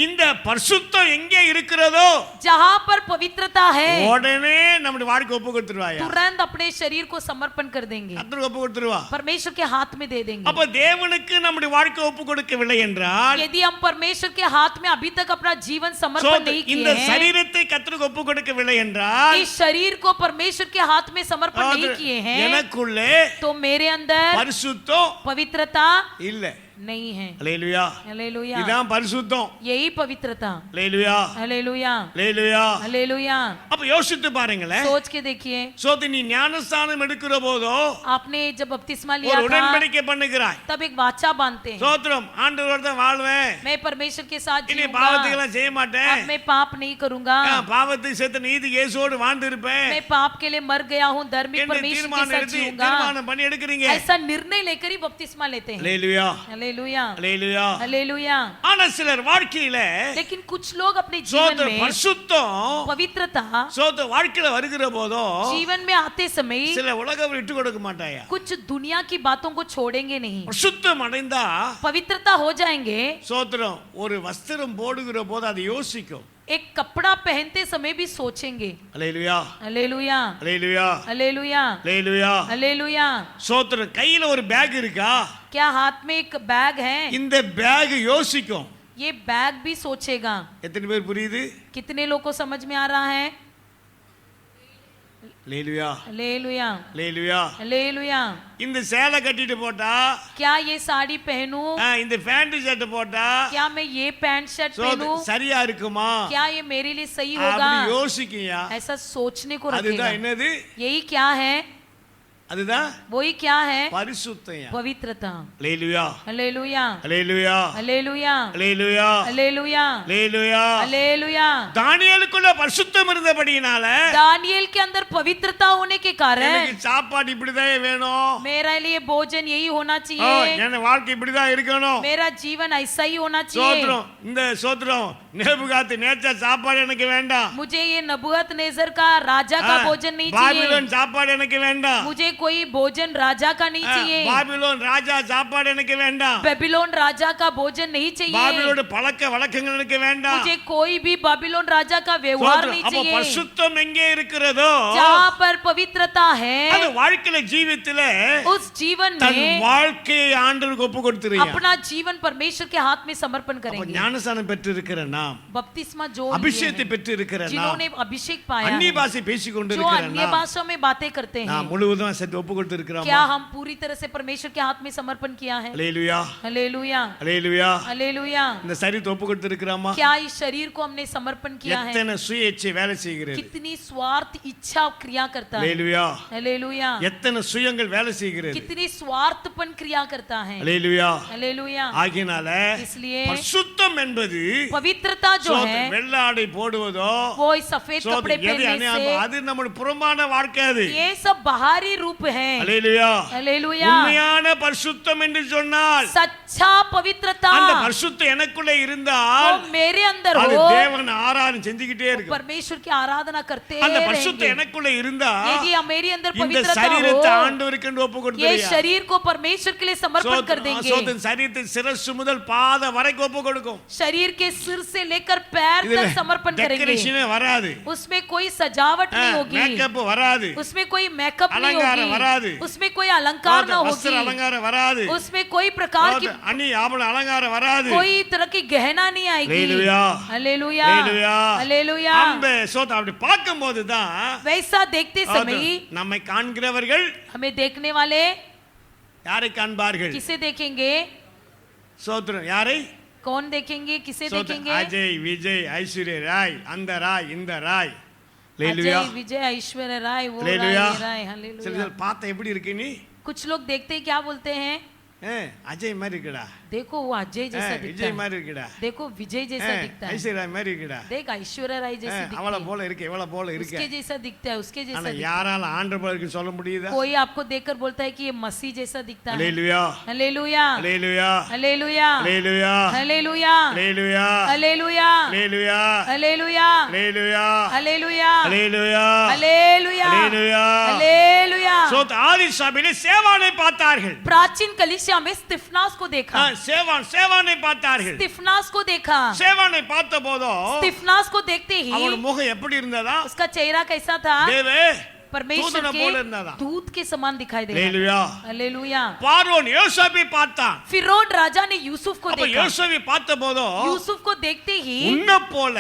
இந்த பரிசுத்தம் எங்கே இருக்கிறதோ जहां पर पवित्रता है உடனே நம்முடைய வாழ்க்கை ஒப்பு கொடுத்துருவாயா? तुरंत अपने शरीर को समर्पण कर देंगे, கர்த்தருக்கு ஒப்பு கொடுத்துருவா. परमेश्वर के हाथ में दे देंगे। அப்ப தேவனுக்கு நம்முடைய வாழ்க்கை ஒப்பு கொடுக்கவில்லை என்றால் यदि हम परमेश्वर के हाथ में अभी तक अपना जीवन so, समर्पण नहीं இந்த किए हैं, சரீரத்தை கர்த்தருக்கு ஒப்பு கொடுக்கவில்லை என்றால் इस शरीर को परमेश्वर के हाथ में समर्पण नहीं किए हैं, எனக்குள்ளே तो मेरे अंदर பரிசுத்தம் पवित्रता இல்ல. नहीं है। அல்லேலூயா. हालेलुया। இதான் பரிசுத்தம். यही पवित्रता। அல்லேலூயா. हालेलुया। அல்லேலூயா. हालेलुया। அப்ப யோசித்து பாருங்களேன். सोच के देखिए, சோதி நீ ஞானஸ்தானம் எடுக்கிற போதோ आपने जब बपतिस्मा लिया ஒரு था உடன்படிக்கை பண்ணுகிறாய். तब एक वाचा बांधते हैं, சோத்திரம், ஆண்டவரோட தான் வாழ்வேன், मैं परमेश्वर के साथ இனி जीऊंगा, பாவத்துக்கெல்லாம் செய்ய மாட்டேன், अब मैं पाप नहीं करूंगा, பாவத்துக்கு செத்த நீதி இயேசுவோடு வாழ்ந்து இருப்பேன் मैं पाप के लिए मर गया हूँ, धार्मिक என்று परमेश्वर के தீர்மானம் साथ எடுத்து जीऊंगा, தீர்மானம் பண்ணி எடுக்கிறீங்க. ऐसा निर्णय लेकर ही बपतिस्मा लेते हैं। அல்லேலூயா. हालेलुया। அல்லேலூயா. हालेलुया। ஆனா சிலர் வாழ்க்கையில लेकिन कुछ लोग अपने जीवन சோத்திர में பரிசுத்தம் पवित्रता சோத்திர வாழ்க்கையில வருகிற போதோ जीवन में आते समय சில உலகம் விட்டு கொடுக்க மாட்டாயா. कुछ दुनिया की बातों को छोड़ेंगे नहीं, பரிசுத்தம் அடைந்தா पवित्रता हो जाएंगे। சோத்திரம் ஒரு வஸ்திரம் போடுகிற போது அது யோசிக்கும். एक कपड़ा पहनते समय भी सोचेंगे। அல்லேலூயா. हालेलुया। அல்லேலூயா. हालेलुया। அல்லேலூயா. हालेलुया। சோத்திரம் கையில ஒரு பேக் இருக்கா, क्या हाथ में एक बैग है? இந்த பேக் யோசிக்கும். ये बैग भी सोचेगा। எத்தனை பேர் புரியுது? कितने लोग को समझ में आ रहा है? அல்லேலூயா. हालेलुया। அல்லேலூயா. हालेलुया। இந்த சேலை கட்டிட்டு போட்டா, क्या ये साड़ी पहनूं? இந்த பேண்ட் ஷர்ட் போட்டா क्या मैं ये पैंट शर्ट पहनूं? சரியா இருக்குமா क्या ये मेरे लिए सही होगा? அப்படி யோசிக்கியா. ऐसा सोचने को रखेगा। அதுதான் என்னது? यही क्या है? அதுதான் वही क्या है? பரிசுத்தம். पवित्रता। அல்லேலூயா. हालेलुया। அல்லேலூயா. हालेलुया। அல்லேலூயா. हालेलुया। அல்லேலூயா. हालेलुया। தானியேலுக்குள்ள பரிசுத்தம் இருந்தபடியினால दानियेल के अंदर पवित्रता होने के कारण எனக்கு சாப்பாடு இப்படிதான் வேணும், मेरा लिए भोजन यही होना चाहिए, என் வாழ்க்கை இப்படிதான் இருக்கணும். मेरा जीवन ऐसा ही होना चाहिए, சோத்திரம், இந்த சோத்திரம் நேபுகாத்து நேச்சா சாப்பாடு எனக்கு வேண்டாம், मुझे ये नबूवत नेजर का राजा का भोजन नहीं चाहिए, பாபிலோன் சாப்பாடு எனக்கு வேண்டாம், मुझे कोई भोजन राजा का नहीं चाहिए, பாபிலோன் ராஜா சாப்பாடு எனக்கு வேண்டாம், बेबीलोन राजा का भोजन नहीं चाहिए, பாபிலோட பழக்க வழக்கங்கள் எனக்கு வேண்டாம். मुझे कोई भी बाबिलोन राजा का व्यवहार नहीं அப்ப चाहिए। பரிசுத்தம் எங்கே இருக்கிறதோ जहाँ पर पवित्रता है அது வாழ்க்கையில ஜீவித்துல उस जीवन தன் में வாழ்க்கையை ஆண்டவருக்கு ஒப்பு கொடுத்துறியா. अपना जीवन परमेश्वर के हाथ में समर्पण அப்ப करेंगे। ஞானஸ்நானம் பெற்று இருக்கிற நாம், बपतिस्मा जो அபிஷேகத்தை பெற்று இருக்கிற நாம், जिन्होंने अभिषेक पाया அந்நிய है, பாஷை பேசிக் கொண்டு जो இருக்கிற अन्य நாம், भाषा में बातें करते हैं, நாம் முழுவதும் சற்று ஒப்பு கொடுத்து இருக்கிறோம். क्या हम पूरी तरह से परमेश्वर के हाथ में समर्पण किया है? அல்லேலூயா. हालेलुया। அல்லேலூயா. हालेलुया। இந்த சரீரத்தை ஒப்பு கொடுத்து இருக்கிறோமா? क्या इस शरीर को हमने समर्पण किया है? எத்தனை சுய இச்சை வேலை செய்கிறது. कितनी स्वार्थ इच्छा क्रिया करता है? அல்லேலூயா. हालेलुया। எத்தனை சுயங்கள் வேலை செய்கிறது. कितनी स्वार्थपन क्रिया करता है? அல்லேலூயா. हालेलुया। ஆகினால इसलिए பரிசுத்தம் என்பது पवित्रता जो है வெள்ளாடை போடுவதோ वो इस सफेद कपड़े पहनने से, அது நம்ம புறம்பான வாழ்க்கை. அது ये सब बाहरी रूप है। அல்லேலூயா. हालेलुया। உண்மையான பரிசுத்தம் என்று சொன்னால் सच्चा पवित्रता அந்த பரிசுத்தம் எனக்குள்ள वो இருந்தால் मेरे अंदर அது हो, தேவன் ஆராதனை செஞ்சுக்கிட்டே இருக்கு. परमेश्वर की आराधना करते அந்த रहेंगे। பரிசுத்தம் எனக்குள்ள இருந்தா यदि मेरे अंदर இந்த पवित्रता சரீரத்தை हो, ஆண்டவருக்கு என்று ஒப்பு ये கொடுத்துறியா. शरीर को परमेश्वर के लिए समर्पण कर देंगे। சோதன் சரீரத்தை சிரசு முதல் பாத வரைக்கும் ஒப்பு கொடுக்கும். शरीर के सिर से लेकर पैर तक समर्पण करेंगे। டெக்கரேஷனே வராது, उसमें कोई सजावट नहीं होगी, மேக்கப் வராது, उसमें कोई मेकअप नहीं अलंकार वराது, होगी, उसमें कोई अलंकार न வஸ்திர होगी, அலங்காரம் வராது, उसमें कोई प्रकार की அணி ஆபரண அலங்காரம் வராது. कोई तरह की गहना नहीं आएगी। அல்லேலூயா. हालेलुया। அல்லேலூயா. हालेलुया। அம்பே சோத அப்படி பார்க்கும்போது தான் वैसा देखते समय நம்மை காண்கிறவர்கள் हमें देखने वाले யாரை காண்பார்கள்? किसे देखेंगे? சோத்ரம் யாரை? कौन देखेंगे? किसे சோத்ரம் देखेंगे? அஜய், விஜய், ஐஸ்வர்யா ராய், அந்த ராய், இந்த ராய். அல்லேலூயா. अजय, विजय, ऐश्वर्या राय, वो राय, அல்லேலூயா. ये राय। சில हालेलुया। பேர் பார்த்த எப்படி இருக்கு நீ? कुछ लोग देखते ही क्या बोलते हैं? அஜய் மாதிரி இருக்குடா, देखो वो अजय जैसा दिखता விஜய் है, மாதிரி இருக்குடா, देखो विजय जैसा दिखता है, ஐஸ்வர்யா மாதிரி இருக்குடா, देख ऐश्वर्या राय जैसी அவள दिखती है, போல இருக்கு, இவள போல இருக்கு. उसके जैसा दिखता है, उसके ஆனா जैसा दिखता யாரால ஆண்டவர் போல இருக்கு சொல்ல முடியுதா? है। कोई आपको देखकर बोलता है कि ये मसीह जैसा दिखता है। அல்லேலூயா. हालेलुया। அல்லேலூயா. हालेलुया। அல்லேலூயா. हालेलुया। அல்லேலூயா. हालेलुया। அல்லேலூயா. हालेलुया। அல்லேலூயா. हालेलुया। அல்லேலூயா. हालेलुया। அல்லேலூயா. हालेलुया। சோத் ஆதி சபையிலே சேவானை பார்த்தார்கள். प्राचीन कलीसिया में स्तिफनास को देखा, சேவானை பார்த்தார்கள். स्तिफनास को देखा। சேவானை பார்த்த போதோ स्तिफनास को देखते ही அவன் முகம் எப்படி இருந்ததா? उसका चेहरा कैसा था? தேவே परमेश्वर தூதனை के போல இருந்தாரா? दूत के समान दिखाई दे रहा அல்லேலூயா. है। हालेलूया। பார்வோன் யோசேப்பை பார்த்தான். फिरौन राजा ने यूसुफ को அப்ப देखा। யோசேப்பை பார்த்தபோது यूसुफ को देखते ही உன்னை போல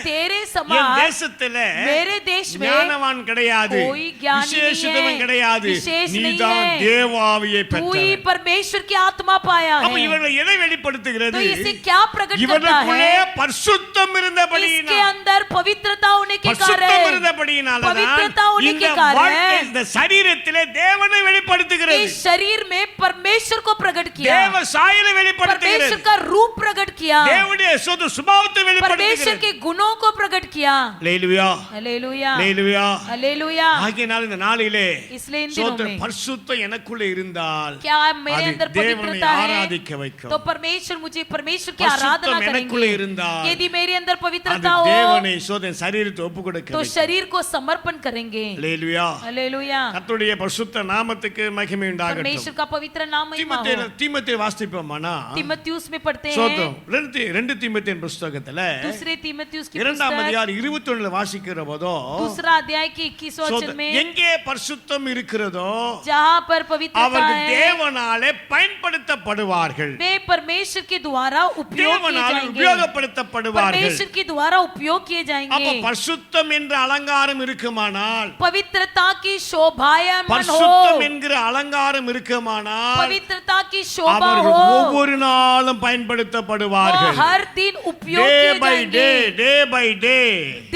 तेरे என் समान தேசத்திலே मेरे देश में ஞானவான் கிடையாது, कोई ज्ञानी नहीं விசேஷித்தவன் है, கிடையாது, विशेष नहीं நீதான் है, தேவாவியை तू ही பெற்றவன். परमेश्वर की आत्मा पाया அப்ப है। இவர்களை எதை तो வெளிப்படுத்துகிறது? इसे क्या प्रकट करता இவர்களுக்குள்ளே है? பரிசுத்தம் इसके இருந்தபடியினால், अंदर पवित्रता होने के பரிசுத்தம் कारण, இருந்தபடியினால்தான் पवित्रता होने இந்த के कारण வாழ்க்கை, இந்த சரீரத்திலே தேவனை வெளிப்படுத்துகிறது, इस शरीर में परमेश्वर को प्रकट किया, தேவ சாயலை परमेश्वर வெளிப்படுத்துகிறது, का रूप प्रकट किया, தேவனுடைய சொந்த சுபாவத்தை परमेश्वर வெளிப்படுத்துகிறது. के गुणों को प्रकट किया। அல்லேலூயா, हालेलूया, அல்லேலூயா. हालेलूया। ஆகையினால் இந்த நாளிலே इसलिए इन दिनों சோத்திரம், में பரிசுத்தம் எனக்குள்ளே இருந்தால் क्या मेरे அது अंदर தேவனை पवित्रता है, ஆராதிக்க வைக்கும். तो परमेश्वर मुझे परमेश्वर की பரிசுத்தம் आराधना எனக்குள்ளே करेंगे। இருந்தால் यदि मेरे अंदर அது पवित्रता हो தேவனை சோதன் சரீரத்தை ஒப்பு கொடுக்க तो வைக்கும். शरीर को समर्पण करेंगे। அல்லேலூயா. हालेलूया। கர்த்தருடைய பரிசுத்த நாமத்துக்கு மகிமை உண்டாகட்டும். परमेश्वर का पवित्र नाम महिमा हो। தீமோத்தேயு வாசிப்போமானா तीमुथियुस में पढ़ते हैं, சோதம் ரெண்டு தீமோத்தேயு புத்தகத்துல दूसरे तीमुथियुस की இரண்டாம் पुस्तक அதிகாரம் 21 வாசிக்கிற போதோ दूसरा अध्याय की 21वां वचन में எங்கே பரிசுத்தம் இருக்கிறதோ जहाँ पर पवित्रता அவர்கள் है தேவனாலே பயன்படுத்தப்படுவார்கள், वे परमेश्वर के द्वारा उपयोग किए தேவனாலே जाएंगे, உபயோகப்படுத்தப்படுவார்கள். परमेश्वर के द्वारा उपयोग किए அப்ப जाएंगे। பரிசுத்தம் என்ற அலங்காரம் இருக்குமானால், पवित्रता की शोभायमान பரிசுத்தம் हो, என்கிற அலங்காரம் இருக்குமானால் पवित्रता की शोभा அவர்கள் हो, ஒவ்வொரு நாளும் वो பயன்படுத்தப்படுவார்கள். हर दिन उपयोग டே किए பை டே, जाएंगे। டே பை டே,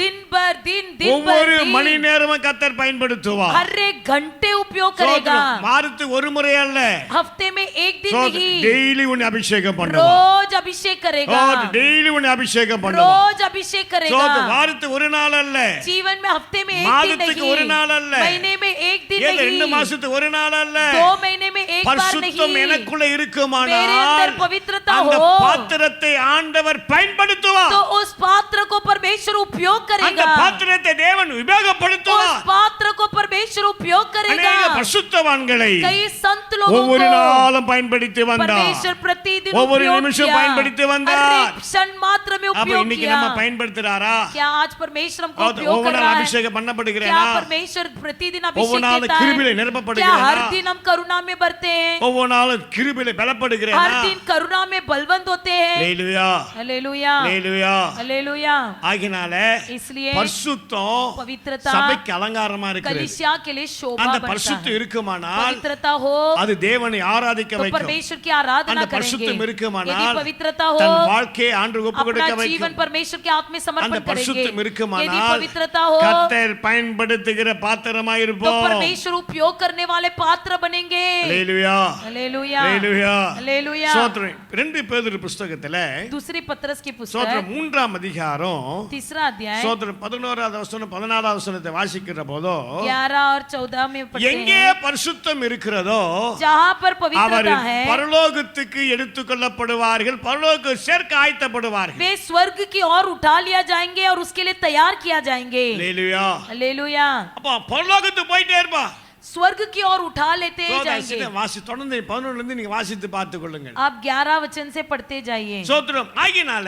दिन भर दिन, दिन भर ஒவ்வொரு மணி दिन, நேரமும் கர்த்தர் பயன்படுத்துவார். हर एक घंटे उपयोग करेगा। வாரத்துக்கு ஒரு முறை அல்ல, हफ्ते में एक दिन नहीं, டெய்லி உன்னை அபிஷேகம் பண்ணுவார். रोज अभिषेक करेगा, டெய்லி உன்னை அபிஷேகம் பண்ணுவார். रोज अभिषेक करेगा। வாரத்துக்கு ஒரு நாள் அல்ல, जीवन में हफ्ते में एक दिन மாதத்துக்கு ஒரு नहीं, நாள் அல்ல, महीने में एक दिन ஏன் 2 नहीं, மாசத்துக்கு ஒரு நாள் அல்ல. 2 महीने में एक बार பரிசுத்தம் नहीं, எனக்குள்ள मेरे இருக்குமானால் अंदर पवित्रता அந்த हो பாத்திரத்தை ஆண்டவர் பயன்படுத்துவார். तो उस पात्र को परमेश्वर उपयोग அந்த करेगा, பாத்திரத்தை தேவன் उस உபயோகப்படுத்துவார். पात्र को परमेश्वर उपयोग करेगा। அநேக பரிசுத்தவான்களை कई संत लोगों ஒவ்வொரு को நாளும் பயன்படுத்தி வந்தார், परमेश्वर प्रतिदिन ஒவ்வொரு उपयोग நிமிஷம் किया, பயன்படுத்தி हर வந்தார். एक क्षण मात्र में அப்ப उपयोग இன்னைக்கு किया। நம்ம பயன்படுத்துறாரா? क्या आज परमेश्वर हमको उपयोग कर ஒவ்வொரு रहा நாள் है? அபிஷேகம் क्या பண்ணப்படுகிறேனா? परमेश्वर प्रतिदिन ஒவ்வொரு अभिषेक நாளும் देता கிருபையில है? क्या நிரப்பப்படுகிறேனா? हर दिन हम करुणा में बढ़ते हैं? ஒவ்வொரு நாளும் கிருபையில பலப்படுகிறேனா? हर दिन करुणा में बलवंत होते हैं? அல்லேலூயா, हालेलूया, அல்லேலூயா. हालेलूया। ஆகினால इसलिए பரிசுத்தம் पवित्रता சபைக்கு அலங்காரமா இருக்கிறது. कलीसिया के लिए शोभा அந்த बनता பரிசுத்தம் है। இருக்குமானால் पवित्रता हो அது தேவனை ஆராதிக்க तो வைக்கும். परमेश्वर की आराधना அந்த करेंगे। பரிசுத்தம் यदि இருக்குமானால் पवित्रता हो தன் வாழ்க்கையை ஆண்டவருக்கு ஒப்பு अपना கொடுக்க जीवन வைக்கும். परमेश्वर के हाथ में அந்த समर्पण करेंगे। பரிசுத்தம் यदि இருக்குமானால் पवित्रता हो கர்த்தர் பயன்படுத்துகிற பாத்திரமா तो இருப்போம். परमेश्वर उपयोग करने वाले पात्र बनेंगे। அல்லேலூயா, हालेलूया, அல்லேலூயா. हालेलूया। ஸ்தோத்திரம். 2 பேதுரு புத்தகத்துல दूसरी पत्रस की पुस्तक ஸ்தோத்திரம் 3ஆம் அதிகாரம் 3रा अध्याय ஸ்தோத்திரம் 11வது வசனம் 14வது வசனத்தை வாசிக்கிற போதோ 11 और 14 में पढ़ते எங்கே हैं, பரிசுத்தம் இருக்கிறதோ जहाँ पर पवित्रता அவர்கள் है பரலோகத்துக்கு எடுத்துக்கொள்ளப்படுவார்கள், பரலோக சேர்க்க ஆயத்தப்படுவார்கள். वे स्वर्ग की ओर उठा लिया जाएंगे और उसके लिए तैयार किया जाएंगे। அல்லேலூயா. हालेलूया। அப்ப பரலோகத்துக்கு போயிட்டே இருப்பா. स्वर्ग की ओर उठा लेते जाएंगे। வாசி தொடர்ந்து 11ல இருந்து நீங்க வாசித்து பார்த்து கொள்ளுங்கள். आप 11 वचन से पढ़ते जाइए। ஸ்தோத்திரம். ஆகினால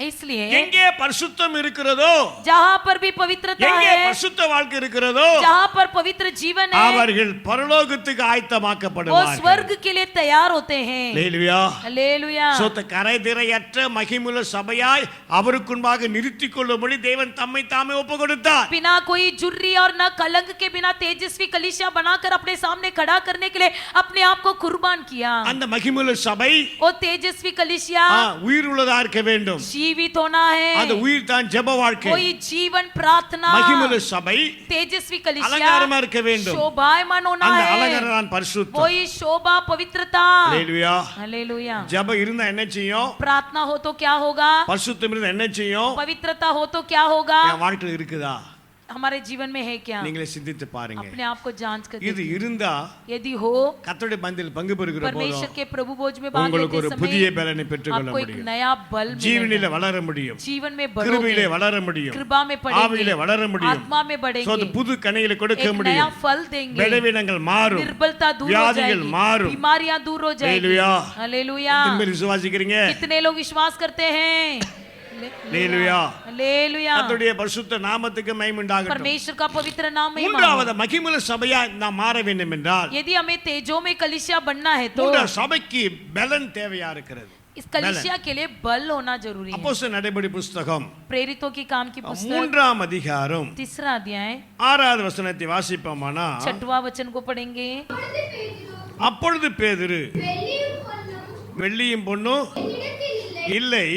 इसलिए எங்கே பரிசுத்தம் இருக்கிறதோ, जहाँ पर भी पवित्रता எங்கே है, பரிசுத்த வாழ்க்கை இருக்கிறதோ जहाँ पर पवित्र जीवन है, அவர்கள் பரலோகத்துக்கு वो ஆயத்தமாக்கப்படுவார்கள். स्वर्ग के लिए तैयार होते हैं। அல்லேலூயா. हालेलूया। சோத்த கரைதிரையற்ற மகிமுள்ள சபையாய் அவருக்குன்பாக நிறுத்திக் கொள்ளும்படி தேவன் தம்மை தாமே ஒப்பு கொடுத்தார். बिना कोई जुर्री और न कलंक के बिना तेजस्वी कलीसिया बनाकर अपने सामने खड़ा करने के लिए अपने आप को कुर्बान किया। அந்த மகிமுள்ள சபை वो तेजस्वी कलीसिया உயிர் உள்ளதா இருக்க வேண்டும். जीवित होना அந்த है। உயிர் தான் ஜெப வாழ்க்கை. कोई जीवन प्रार्थना, மகிமுள்ள சபை तेजस्वी कलीसिया அலங்காரமா இருக்க வேண்டும். शोभायमान होना அந்த है। அலங்காரம் தான் பரிசுத்தம். वही शोभा पवित्रता। அல்லேலூயா. हालेलूया। ஜெபம் இருந்தா என்ன செய்யும்? प्रार्थना हो तो क्या होगा? பரிசுத்தம் இருந்தா என்ன செய்யும்? पवित्रता हो तो क्या होगा? என் வாழ்க்கையில் இருக்குதா? हमारे जीवन में है क्या? நீங்களே சிந்தித்து பாருங்க. अपने आप को जांच कर இது देखिए। இருந்தா यदि हो கர்த்தருடைய பந்தியில் பங்கு பெறுகிற परमेश्वर போது के प्रभु भोज में भाग உங்களுக்கு ஒரு लेते புதிய समय பலனை பெற்றுக்கொள்ள आपको एक முடியும். नया बल ஜீவனிலே मिलेगा। வளர முடியும், जीवन में கிருபையிலே बढ़ोगे, வளர முடியும், कृपा में ஆவியிலே बढ़ेंगे, வளர முடியும். आत्मा में சோ बढ़ेंगे, அது புது கனிகளை கொடுக்க एक नया முடியும். फल देंगे, பலவீனங்கள் மாறும், निर्बलता दूर हो வியாதிகள் जाएगी, மாறும். बीमारियां दूर हो जाएगी। அல்லேலூயா. हालेलूया। இனிமேல் விசுவாசிக்கிறீங்க? कितने लोग विश्वास करते हैं? அல்லேலூயா. हालेलुया கர்த்தருடைய பரிசுத்த நாமத்துக்கு மகிமை உண்டாகட்டும். परमेश्वर का पवित्र नाम महिमा हो। மூன்றாவது மகிமையுள்ள சபையா நாம் மாற வேண்டும் என்றால் यदि हमें तेजो में कलिसिया बनना है तो மூன்றாவது சபைக்கு பலன் தேவையா இருக்கிறது. इस कलिसिया के लिए बल होना जरूरी है। அப்போஸ்தலர் நடபடி புத்தகம் प्रेरितों की काम की पुस्तक 3ஆம் அதிகாரம் 3रा अध्याय 6வது வசனத்தை வாசிப்போமானா, 6वां वचन को पढ़ेंगे। அப்பொழுது பேதுரு வெள்ளியும் பொன்னும் இல்லை,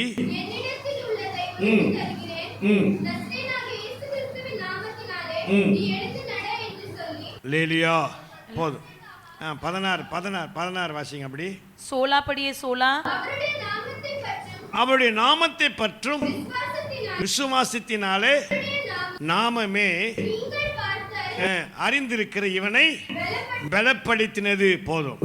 லேலியா போதும். 16 வாசிங்க. அப்படி 16 पढ़िए 16 அவருடைய நாமத்தை பற்றும் விசுவாசத்தினாலே நாமமே அறிந்திருக்கிற இவனை பலப்படுத்தினது போதும்.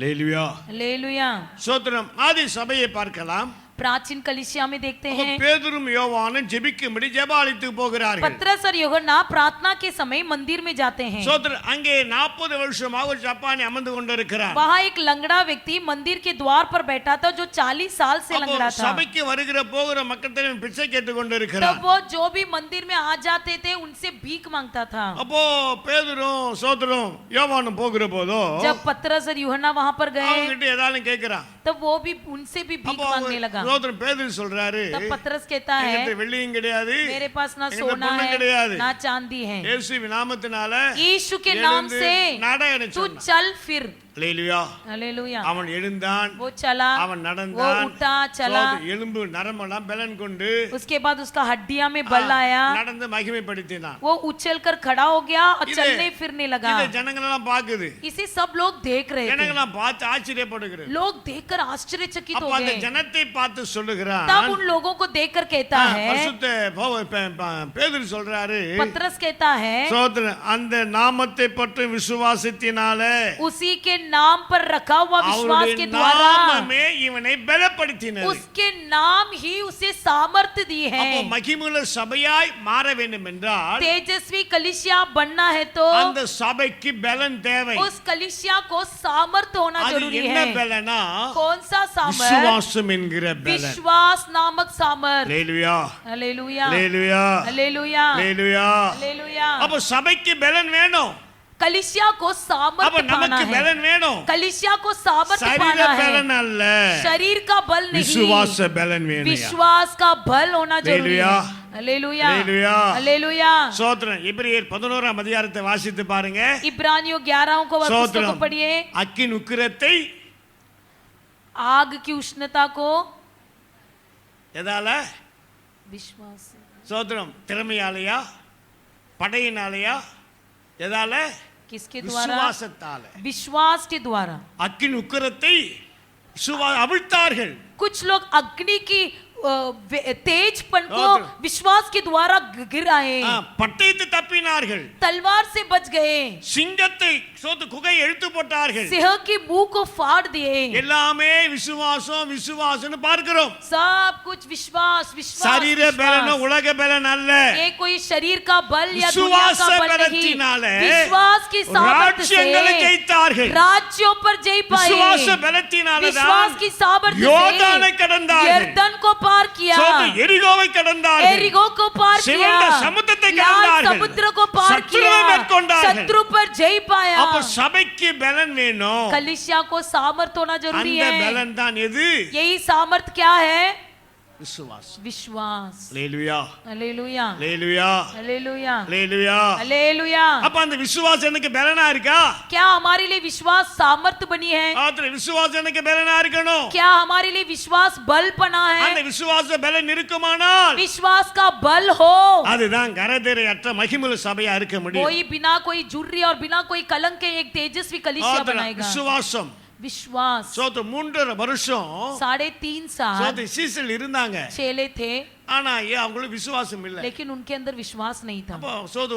அல்லேலூயா. हालेलुया ஸ்தோத்திரம். ஆதி சபையை பார்க்கலாம். प्राचीन कलिसिया में देखते हैं பேதுரும் யோவானும் ஜெபிக்கும்படி ஜெபாலயத்துக்கு போகிறார்கள். पतरस और यूहन्ना प्रार्थना के समय मंदिर में जाते हैं। ஸ்தோத்திரம். அங்கே 40 வருஷமாக ஒரு ஜப்பானி அமர்ந்து கொண்டிருக்கிறார். वहाँ एक लंगड़ा व्यक्ति मंदिर के द्वार पर बैठा था जो 40 साल से लंगड़ा था। சபைக்கு வருகிற போகிற மக்களிடம் பிச்சை கேட்டுக் கொண்டிருக்கிறார். तब वो जो भी मंदिर में आ जाते थे उनसे भीख मांगता था। அப்போ பேதுரும் ஸ்தோத்திரம் யோவானும் போகிற போதோ जब पतरस और यूहन्ना वहाँ पर गए அவங்கிட்ட ஏதாவது கேக்குறான். तब वो भी उनसे भी भीख मांगने लगा। ஸ்தோத்திரம். பேதுரு சொல்றாரு, तब पतरस कहता है என்கிட்ட வெள்ளியும் கிடையாது, मेरे पास ना என்கிட்ட सोना பொன்னும் है கிடையாது. ना चांदी है, இயேசுவின் நாமத்தினால यीशु के नाम எழுந்து से நட என்று तू சொன்னான். चल फिर। அல்லேலூயா. हालेलुया அவன் எழுந்தான், वो चला, அவன் वो நடந்தான். उठा चला, ஸ்தோத்திரம். எலும்பு நரம்பெல்லாம் பலன் கொண்டு उसके बाद उसका हड्डियां में बल आया, நடந்து மகிமைப்படுத்தினான். वो उछल कर खड़ा हो गया और इधर- चलने फिरने लगा। இதை ஜனங்கள் எல்லாம் பாக்குது. इसे सब लोग देख रहे थे। ஜனங்கள் எல்லாம் பார்த்து ஆச்சரியப்படுகிறது. लोग देखकर आश्चर्यचकित அப்ப हो அந்த गए। ஜனத்தை பார்த்து சொல்லுகிறான். तब उन लोगों को देखकर कहता है, பரிசுத்த பேதுரு சொல்றாரு, पतरस कहता है ஸ்தோத்திரம். அந்த நாமத்தை பற்றி விசுவாசத்தினாலே उसी के नाम पर रखा हुआ विश्वास அவருடைய के द्वारा நாமமே இவனை பலப்படுத்தினது. उसके नाम ही उसे सामर्थ्य दी है। அப்போ மகிமையுள்ள சபையாய் மாற வேண்டும் என்றால் तेजस्वी कलिसिया बनना है तो அந்த சபைக்கு பலன் தேவை. उस कलिसिया को सामर्थ्य होना அது जरूरी என்ன है। பலனா? कौन सा सामर्थ? விசுவாசம் என்கிற பலன். विश्वास नामक सामर्थ। அல்லேலூயா. हालेलुया அல்லேலூயா. हालेलुया அல்லேலூயா. हालेलुया। அப்ப சபைக்கு பலன் வேணும். कलिसिया को அப்ப सामर्थ्य पाना நமக்கு है। பலன் வேணும். कलिसिया को सामर्थ्य சரீர पाना பலன் है, அல்ல, शरीर का बल नहीं, விசுவாச பலன் வேணும். विश्वास का बल होना जरूरी है। हालेलुया। Hallelujah hallelujah. हालेलुया। ஸ்தோத்திரம். எபிரேயர் 11ஆம் அதிகாரத்தை வாசித்து பாருங்க. इब्रानियों 11 को पुस्तक को ஸ்தோத்திரம். पढ़िए। அக்கின் உக்கிரத்தை आग की उष्णता को எதால? विश्वास से। ஸ்தோத்திரம். திறமையாலையா, படையினாலையா, எதால? किसके द्वारा? விசுவாசத்தால. विश्वास के द्वारा। அக்கின் உக்கிரத்தை அவிழ்த்தார்கள். कुछ लोग अग्नि की तेजपन को स्तोत्र। विश्वास के द्वारा गिराए, பட்டயத்தை தப்பினார்கள். तलवार से बच गए, சிங்கத்தை குகை எழுத்து போட்டார்கள். सिंह की मुंह को फाड़ दिए। எல்லாமே விசுவாசம் விசுவாசம்னு பார்க்கிறோம். सब कुछ विश्वास विश्वास சரீர பலன் विश्वास। உலக பலன் அல்ல. ये कोई शरीर का बल या दुनिया விசுவாச का बल नहीं, பலத்தினாலே विश्वास की सामर्थ्य ராஜ்யங்களை से ஜெயித்தார்கள். राज्यों पर जय पाए। விசுவாச பலத்தினாலே विश्वास की सामर्थ्य யோர்தானை से கடந்தார்கள். यर्दन को पार किया, எரிகோவை கடந்தார்கள். एरिगो को पार किया, சிவந்த சமுத்திரத்தை लाल கடந்தார்கள். समुद्र को पार சத்துருவை किया, மேற்கொண்டார்கள். शत्रु पर जय पाया। அப்ப சபைக்கு பலன் வேணும். कलिसिया को सामर्थ्य होना जरूरी அந்த है। பலன் தான் எது? यही सामर्थ्य क्या है? விசுவாசம். विश्वास। அல்லேலூயா. हालेलुया அல்லேலூயா. हालेलुया அல்லேலூயா. हालेलुया। அப்ப அந்த விசுவாசம் எனக்கு பலனா இருக்கா? क्या हमारे लिए विश्वास सामर्थ्य बनी है? ஆத்ர விசுவாசம் எனக்கு பலனா இருக்கணும். क्या हमारे लिए विश्वास बल बना அந்த है? விசுவாச பலன் இருக்குமானால் विश्वास का बल हो, அதுதான் கரதேரையற்ற மகிமையுள்ள சபையா இருக்க முடியும். कोई बिना कोई झुर्री और बिना कोई कलंक के एक तेजस्वी कलीसिया ஆத்ர बनाएगा। விசுவாசம். विश्वास। சோத்து 3.5 வருஷம் 3.5 साल சோத்து சீசல் இருந்தாங்க. चेले थे, ஆனா அவங்களுக்கு விசுவாசம் இல்லை. लेकिन उनके अंदर विश्वास नहीं था। அப்போ சோது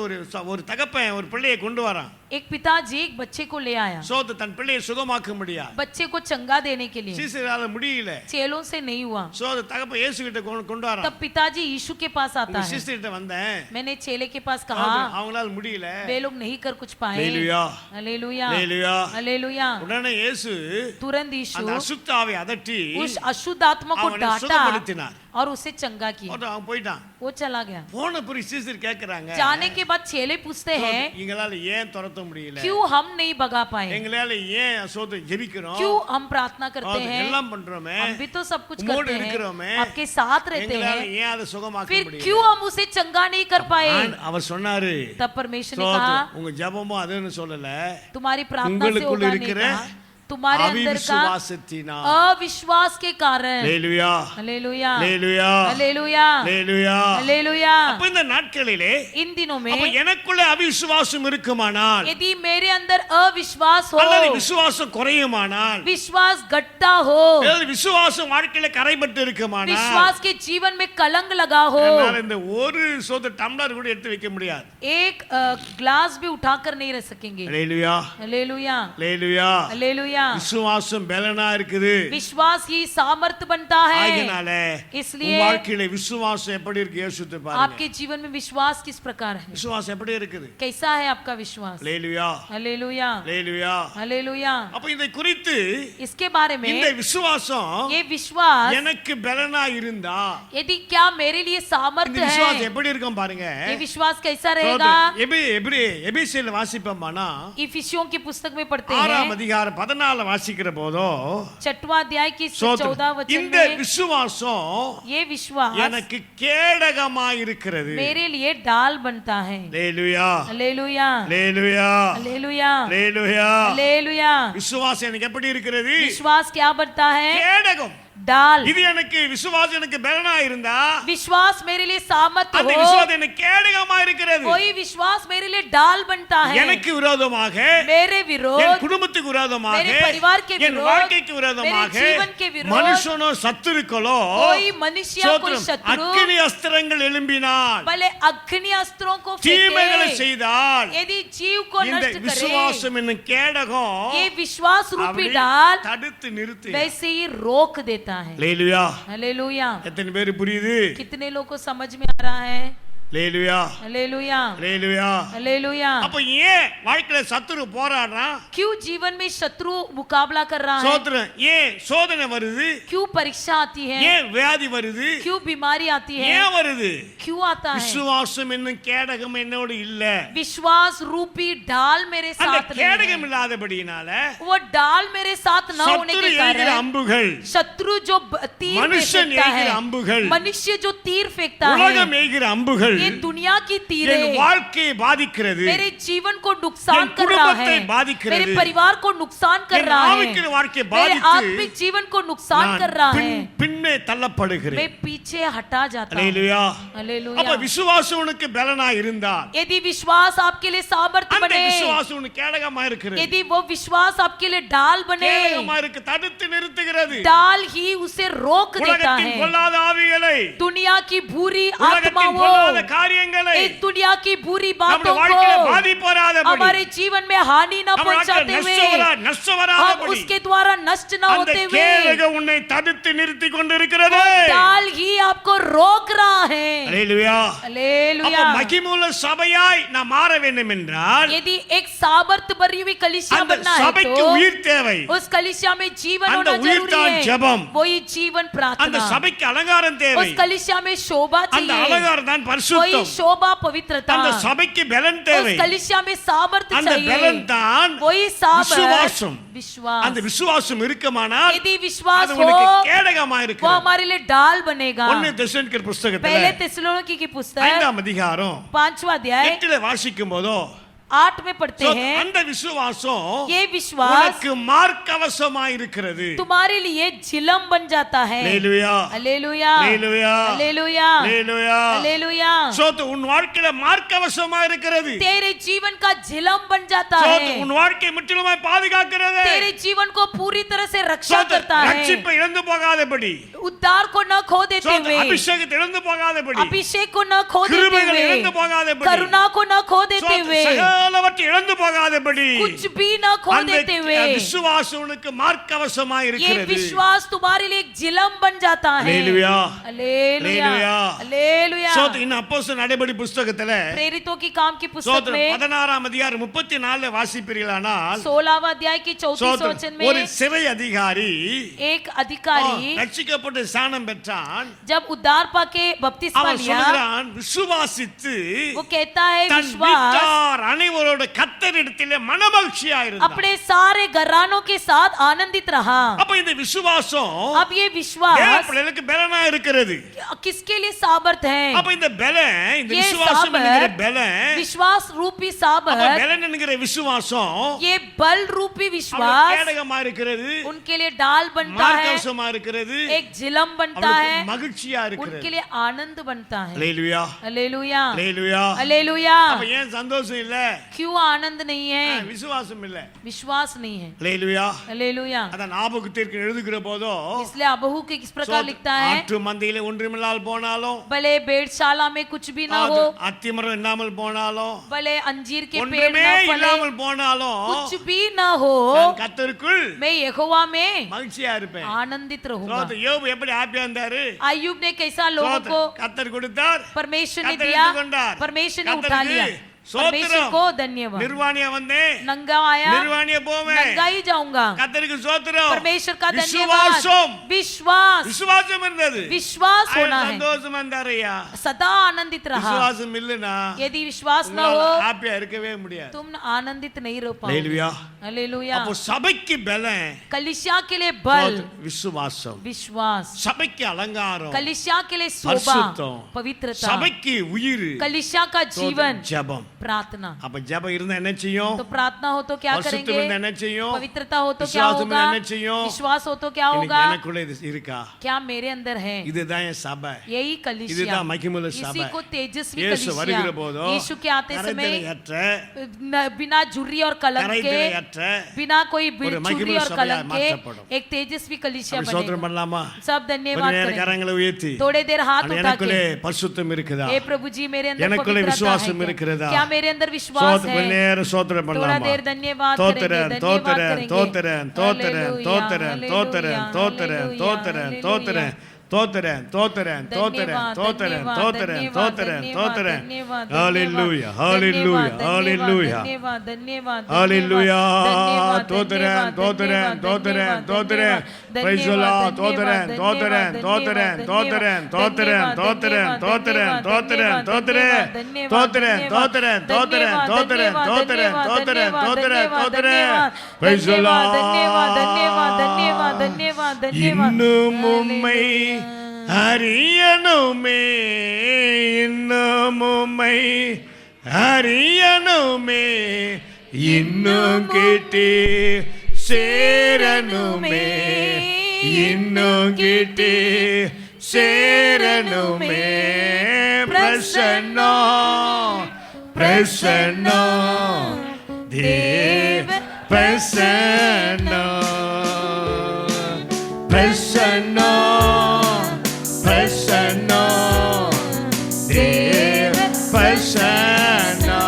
ஒரு தகப்பன் ஒரு பிள்ளையை கொண்டு வரான். एक पिताजी एक बच्चे को ले आया, சோது தன் பிள்ளையை சுகமாக்க முடியாது, बच्चे को चंगा देने के लिए। சீசரால முடியல, चेलों से नहीं हुआ। சோது தகப்பன் இயேசு கிட்ட கொண்டு வரான். तब पिताजी यीशु के पास आता है। சீசர் கிட்ட வந்தேன், मैंने चेले के पास कहा, அவங்களால முடியல, वे लोग नहीं कर कुछ पाए। ஹalleluya हालेलुया ஹalleluya हालेलुया। உடனே இயேசு तुरंत यीशु அந்த அசுத்தாவை அதட்டி उस अशुद्ध आत्मा को அவனை डांटा சுகப்படுத்தினார். और उसे चंगा किया। அவன் போயிட்டான். वो चला गया। போன புரி சீசர் கேக்குறாங்க, जाने के बाद चेले पूछते हैं, எங்களால ஏன் துரத்த முடியல, क्यों हम नहीं भगा पाए, எங்களால ஏன் சோது ஜெபிக்கிறோம், क्यों हम प्रार्थना करते हैं, எல்லாம் பண்றோமே, हम भी तो सब कुछ உம்மோடு करते हैं, இருக்கிறோமே, आपके साथ रहते எங்களால हैं, ஏன் அதை சுகமாக்க फिर முடியல. क्यों हम उसे चंगा नहीं कर पाए। அவர் சொன்னாரு, तब परमेश्वर ने சோது कहा, உங்க ஜெபமும் அதுன்னு சொல்லல, तुम्हारी प्रार्थना से உங்களுக்குள்ள होगा नहीं இருக்கிற कहा, तुम्हारे अंदर का அவிசுவாசத்தினால். अविश्वास के कारण। ஹalleluya हालेलुया ஹalleluya हालेलुया ஹalleluya. हालेलुया। அப்ப இந்த நாட்களிலே इन दिनों அப்ப में எனக்குள்ள அவிசுவாசம் இருக்குமானால், यदि मेरे अंदर अविश्वास हो, அல்லது விசுவாசம் குறையுமானால், विश्वास घटता हो, அல்லது விசுவாசம் வாழ்க்கையில கரைபட்டு இருக்குமானால், विश्वास के जीवन में कलंक लगा हो, என்னால இந்த ஒரு சோத டம்ளர் கூட எடுத்து வைக்க முடியாது. एक ग्लास भी उठाकर नहीं रह सकेंगे। ஹalleluya हालेलुया ஹalleluya. हालेलुया। விசுவாசம் பலனா இருக்குது. विश्वास ही सामर्थ्य बनता है। ஆகையால इसलिए உங்க வாழ்க்கையில விசுவாசம் எப்படி இருக்கு யோசித்து பாருங்க. आपके जीवन में विश्वास किस प्रकार है, விசுவாசம் எப்படி இருக்குது? कैसा है आपका विश्वास। ஹalleluya हालेलुया ஹalleluya. हालेलुया। அப்ப இதை குறித்து इसके बारे में இந்த விசுவாசம் ये विश्वास எனக்கு பலனா இருந்தா, यदि क्या मेरे लिए இந்த सामर्थ्य விசுவாசம் है, எப்படி இருக்கும் பாருங்க. ये विश्वास कैसा रहेगा। எபேசியர்ல வாசிப்போம்னா इफिसियों की पुस्तक में पढ़ते 6ஆம் हैं, அதிகாரம் 14 வாசிக்கிற போதோ, 6वां अध्याय की சோதரம், 14 वचन இந்த में விசுவாசம் ये विश्वास எனக்கு கேடகமாய் இருக்கிறது. मेरे लिए डाल बनता है। ஹalleluya हालेलुया ஹalleluya हालेलुया ஹalleluya. हालेलुया। விசுவாசம் எனக்கு எப்படி இருக்கிறது? विश्वास क्या बनता है, கேடகம். डाल। இது எனக்கு விசுவாசம் எனக்கு பலனா இருந்தா, विश्वास मेरे लिए सामर्थ्य அந்த हो, விசுவாசம் எனக்கு கேடகமா இருக்கிறது. कोई विश्वास मेरे लिए डाल बनता है। எனக்கு விரோதமாக, मेरे என் विरोध, குடும்பத்துக்கு விரோதமாக, मेरे परिवार के என் विरोध, வாழ்க்கைக்கு விரோதமாக, मेरे जीवन के विरोध, மனுஷனோ சத்துருக்களோ, कोई मनुष्य कोई சோதரம், शत्रु அக்கினி அஸ்திரங்கள் எழும்பினால், भले अग्नि अस्त्रों को தீமைகளை फेंके, செய்தால், यदि जीव को இந்த नष्ट करे, விசுவாசம் என்னும் கேடகம் ये विश्वास रूपी அப்படி डाल தடுத்து நிறுத்து. वैसे ही रोक देता है। ஹalleluya. हालेलुया। எத்தனை பேர் புரியுது? कितने लोगों को समझ में आ रहा है। ஹalleluya हालेलुया ஹalleluya. हालेलुया। அப்ப ஏன் வாழ்க்கையில சத்துரு போராடுறான்? क्यों जीवन में शत्रु मुकाबला कर रहा है, சோதரம் ஏன் சோதனை வருது? क्यों परीक्षा आती है, ஏன் வியாதி வருது? क्यों बीमारी आती है, ஏன் வருது? क्यों आता है। விசுவாசம் என்னும் கேடகம் என்னோடு இல்ல. विश्वास रूपी डाल मेरे அந்த साथ नहीं கேடகம் है। இல்லாதபடினால वो डाल मेरे साथ न होने சத்துரு के எய்கிற कारण அம்புகள், शत्रु जो तीर மனுஷன் फेंकता எய்கிற है, அம்புகள், मनुष्य जो तीर फेंकता है, உலகம் எய்கிற அம்புகள் ये दुनिया की என் तीरें வாழ்க்கையை பாதிக்கிறது. मेरे जीवन को नुकसान என் कर रहा குடும்பத்தை है, பாதிக்கிறது. मेरे परिवार को नुकसान कर என் रहा ஆவிக்குரிய है, வாழ்க்கையை मेरे பாதித்து आत्मिक जीवन को नुकसान நான் कर रहा है, பின்னே தள்ளப்படுகிறேன். मैं पीछे हटा जाता हूँ। ஹalleluya. हालेलुया। அப்ப விசுவாசம் உனக்கு பலனா இருந்தால், यदि विश्वास आपके लिए सामर्थ्य அந்த बने, விசுவாசம் உனக்கு கேடகமா இருக்கிறது. यदि वो विश्वास आपके लिए डाल बने, கேடகமா இருக்கு, தடுத்து நிறுத்துகிறது. डाल ही उसे रोक देता உலகத்தின் है। பொல்லாத ஆவிகளை, दुनिया की बुरी உலகத்தின் आत्माओं, பொல்லாத காரியங்களை इस दुनिया की बुरी நம்முடைய बातों வாழ்க்கையில को பாதிப்பு வராதபடி, हमारे जीवन में हानि न நம்ம வாழ்க்கையில पहुंचाते हुए, நஷ்டம் हम வராதபடி उसके द्वारा नष्ट न அந்த होते हुए, கேடகம் உன்னை தடுத்து நிறுத்தி கொண்டிருக்கிறது. वो डाल ही आपको रोक रहा है। ஹalleluya. हालेलुया। அப்ப மகிமுள்ள சபையாய் நாம் மாற வேண்டும் என்றால், यदि एक सामर्थ्य भरी हुई कलीसिया அந்த बनना है சபைக்கு तो உயிர் தேவை. उस कलीसिया में जीवन அந்த होना உயிர் जरूरी தான் है। ஜெபம். वही जीवन அந்த प्रार्थना, சபைக்கு அலங்காரம் தேவை. उस कलीसिया में शोभा அந்த चाहिए, அலங்காரம் தான் वही பரிசுத்தம். शोभा पवित्रता, அந்த சபைக்கு பலன் தேவை. उस कलीसिया में सामर्थ्य அந்த चाहिए, பலன் தான் वही सामर्थ्य விசுவாசம். विश्वास। அந்த விசுவாசம் இருக்குமானால் यदि विश्वास அது हो உனக்கு கேடகமா वो இருக்கிறது. हमारे लिए डाल बनेगा। 1 தெசலோனிக்கர் புத்தகத்துல पहले थिस्सलुनीकि की पुस्तक 5ஆம் அதிகாரம் 5वां अध्याय 8ல வாசிக்கும் போதோ, 8 में पढ़ते So, हैं, அந்த விசுவாசம் ये विश्वास உனக்கு மார்க்கவசமாய் இருக்கிறது. तुम्हारे लिए झिलम बन जाता है। ஹalleluya, हालेलुया, ஹalleluya, हालेलुया, ஹalleluya. हालेलुया। So, உன் வாழ்க்கையில மார்க்கவசமாய் இருக்கிறது. तेरे जीवन का झिलम बन जाता So, है, உன் வாழ்க்கை முற்றிலுமாய் பாதுகாக்கிறது. तेरे जीवन को पूरी तरह से रक्षा करता है, ரட்சிப்பை இழந்து போகாதபடி, उद्धार को न खो देते हुए, அபிஷேகத்தை இழந்து போகாதபடி, अभिषेक को न खो देते கிருபைகளை இழந்து हुए, போகாதபடி, करुणा को न खो देते हुए, சகலவற்றை இழந்து போகாதபடி, कुछ भी न खो அந்த देते हुए, விசுவாசம் உனக்கு மார்க்கவசமாய் ये இருக்கிறது. विश्वास तुम्हारे लिए एक झिलम बन जाता है। ஹalleluya, हालेलुया, हालेलुया। हालेलुया। இந்த அப்போஸ்தலர் நடபடி புத்தகத்துல प्रेरितों की काम की पुस्तक में 16ஆம் அதிகாரம் 34 வாசிப்பீர்களானால் 16वां अध्याय की 34 वचन में ஒரு சிறை அதிகாரி एक अधिकारी ரட்சிக்கப்பட்டு ஸ்நானம் பெற்றான். जब उद्धार पाके बपतिस्मा அவன் लिया, சொல்கிறான், விசுவாசித்து वो कहता है தன் विश्वास வீட்டார் அனைவரோட கர்த்தரிடத்திலே மனமகிழ்ச்சியா இருந்தான். अपने सारे घरानों के साथ आनंदित रहा। அப்ப இந்த விசுவாசம் अब ये विश्वास தேவ பிள்ளைகளுக்கு பலனா இருக்கிறது. किसके लिए सामर्थ है? அப்ப இந்த பலன், இந்த ये விசுவாசம் என்கிற सामर्थ, பலன், विश्वास रूपी அப்ப सामर्थ, பலன் என்கிற விசுவாசம் ये बल रूपी அவனுக்கு विश्वास கேடகமா இருக்கிறது, उनके लिए डाल बनता है, மார்க்கவசமா இருக்கிறது, एक झिलम बनता அவனுக்கு है, மகிழ்ச்சியா இருக்கிறது. उनके लिए आनंद बनता है। ஹalleluya, हालेलुया, ஹalleluya. हालेलुया। அப்ப ஏன் சந்தோஷம் இல்ல? क्यों आनंद नहीं है? விசுவாசம் இல்ல. विश्वास नहीं है। ஹalleluya. हालेलुया। அதான் ஆபகுத்திற்கு எழுதுகிற போதோ इसलिए अबहू के किस प्रकार लिखता है, ஆற்று மந்தையிலே ஒன்றுமில்லால் போனாலும், भले भेड़शाला में कुछ भी ना हो, அத்திமரம் இல்லாமல் போனாலும், भले अंजीर के पेड़ ஒன்றுமே ना फले, இல்லாமல் போனாலும், कुछ भी ना हो, நான் கர்த்தருக்குள் मैं यहोवा में மகிழ்ச்சியா இருப்பேன். आनंदित रहूंगा। யோபு எப்படி ஹாப்பியா இருந்தாரு? अय्यूब ने कैसा लोगों को கர்த்தர் கொடுத்தார், परमेश्वर ने கர்த்தர் दिया, எடுத்துக்கொண்டார். परमेश्वर ने उठा கர்த்தருக்கு लिया। परमेश्वर को धन्यवाद। நிர்வாணியா வந்தேன், नंगा आया, நிர்வாணியா போவேன். नंगा ही जाऊंगा। கர்த்தருக்கு ஸ்தோத்திரம். परमेश्वर का விசுவாசம், धन्यवाद। विश्वास, விசுவாசம் இருந்தது. विश्वास होना है, சந்தோஷமா இருந்தாருயா. सदा आनंदित रहा। விசுவாசம் இல்லனா यदि विश्वास न हो, ஹாப்பியா இருக்கவே முடியாது. तुम आनंदित नहीं रह पाओगे। ஹalleluya. हालेलुया। அப்போ சபைக்கு பலன் कलिसिया के लिए बल விசுவாசம், विश्वास, சபைக்கு அலங்காரம் कलिसिया के लिए शोभा பரிசுத்தம், पवित्रता, சபைக்கு உயிர் कलिसिया का जीवन ஜெபம். प्रार्थना। அப்ப ஜெபம் இருந்தா என்ன செய்யும்? तो प्रार्थना हो तो क्या பரிசுத்தம் करेंगे? இருந்தா என்ன செய்யும்? पवित्रता हो तो क्या விசுவாசம் होगा? இருந்தா என்ன செய்யும்? विश्वास हो तो क्या இன்னைக்கு होगा? எனக்குள்ள இது இருக்கா? क्या मेरे अंदर है? இதுதான் என் சபை, यही कलिसिया, இதுதான் மகிமையுள்ள इसी சபை. को तेजस्वी இயேசு कलिसिया। வருகிற போதோ यीशु के आते समय கரைதிரையற்ற, बिना झुर्री और कलंक के, கரைதிரையற்ற बिना कोई ஒரு झुर्री மகிமையுள்ள और சபையா कलंक के மாற்றப்படும். एक तेजस्वी कलिसिया அப்படி ஸ்தோத்திரம் बनेगा। பண்ணலாமா? सब கொஞ்ச धन्यवाद நேரம் करें। கரங்களை உயர்த்தி, थोड़े देर हाथ ஆனா उठा எனக்குள்ளே के, பரிசுத்தம் இருக்குதா? हे प्रभु जी मेरे अंदर எனக்குள்ளே पवित्रता விசுவாசம் है இருக்கிறதா? क्या? क्या मेरे अंदर विश्वास கொஞ்ச है? நேரம் ஸ்தோத்திரம் थोड़ा பண்ணலாமா? देर धन्यवाद தோத்திரன், करेंगे, தோத்திரன், धन्यवाद தோத்திரன், करेंगे। தோத்திரன், हालेलुया, தோத்திரன், தோத்திரன், हालेलुया, தோத்திரன், தோத்திரன், हालेलुया, தோத்திரன், தோத்திரன், தோத்திரன், தோத்திரன், தோத்திரன், தோத்திரன், தோத்திரன், தோத்திரன். ஹalleluya, hallelujah, hallelujah. धन्यवाद, धन्यवाद, ஹalleluya. धन्यवाद, தோத்திரன், தோத்திரன், தோத்திரன், தோத்திரன். Praise the Lord. தோத்திரன், தோத்திரன், தோத்திரன், தோத்திரன், தோத்திரன், தோத்திரன், தோத்திரன், தோத்திரன், தோத்திரன், தோத்திரன், தோத்திரன், தோத்திரன், தோத்திரன், தோத்திரன், தோத்திரன், தோத்திரன், தோத்திரன். Praise the Lord. धन्यवाद, धन्यवाद, धन्यवाद, धन्यवाद, धन्यवाद। இன்னும் உம்மை அறியணுமே, இன்னும் உம்மை அறியணுமே, இன்னும் கிட்டி சேரணுமே, இன்னும் கிட்டி சேரணுமே. பிரசன்னம், பிரசன்னம், தேவ பிரசன்னம், பிரசன்னம், பிரசன்னம், தேவ பிரசன்னம்.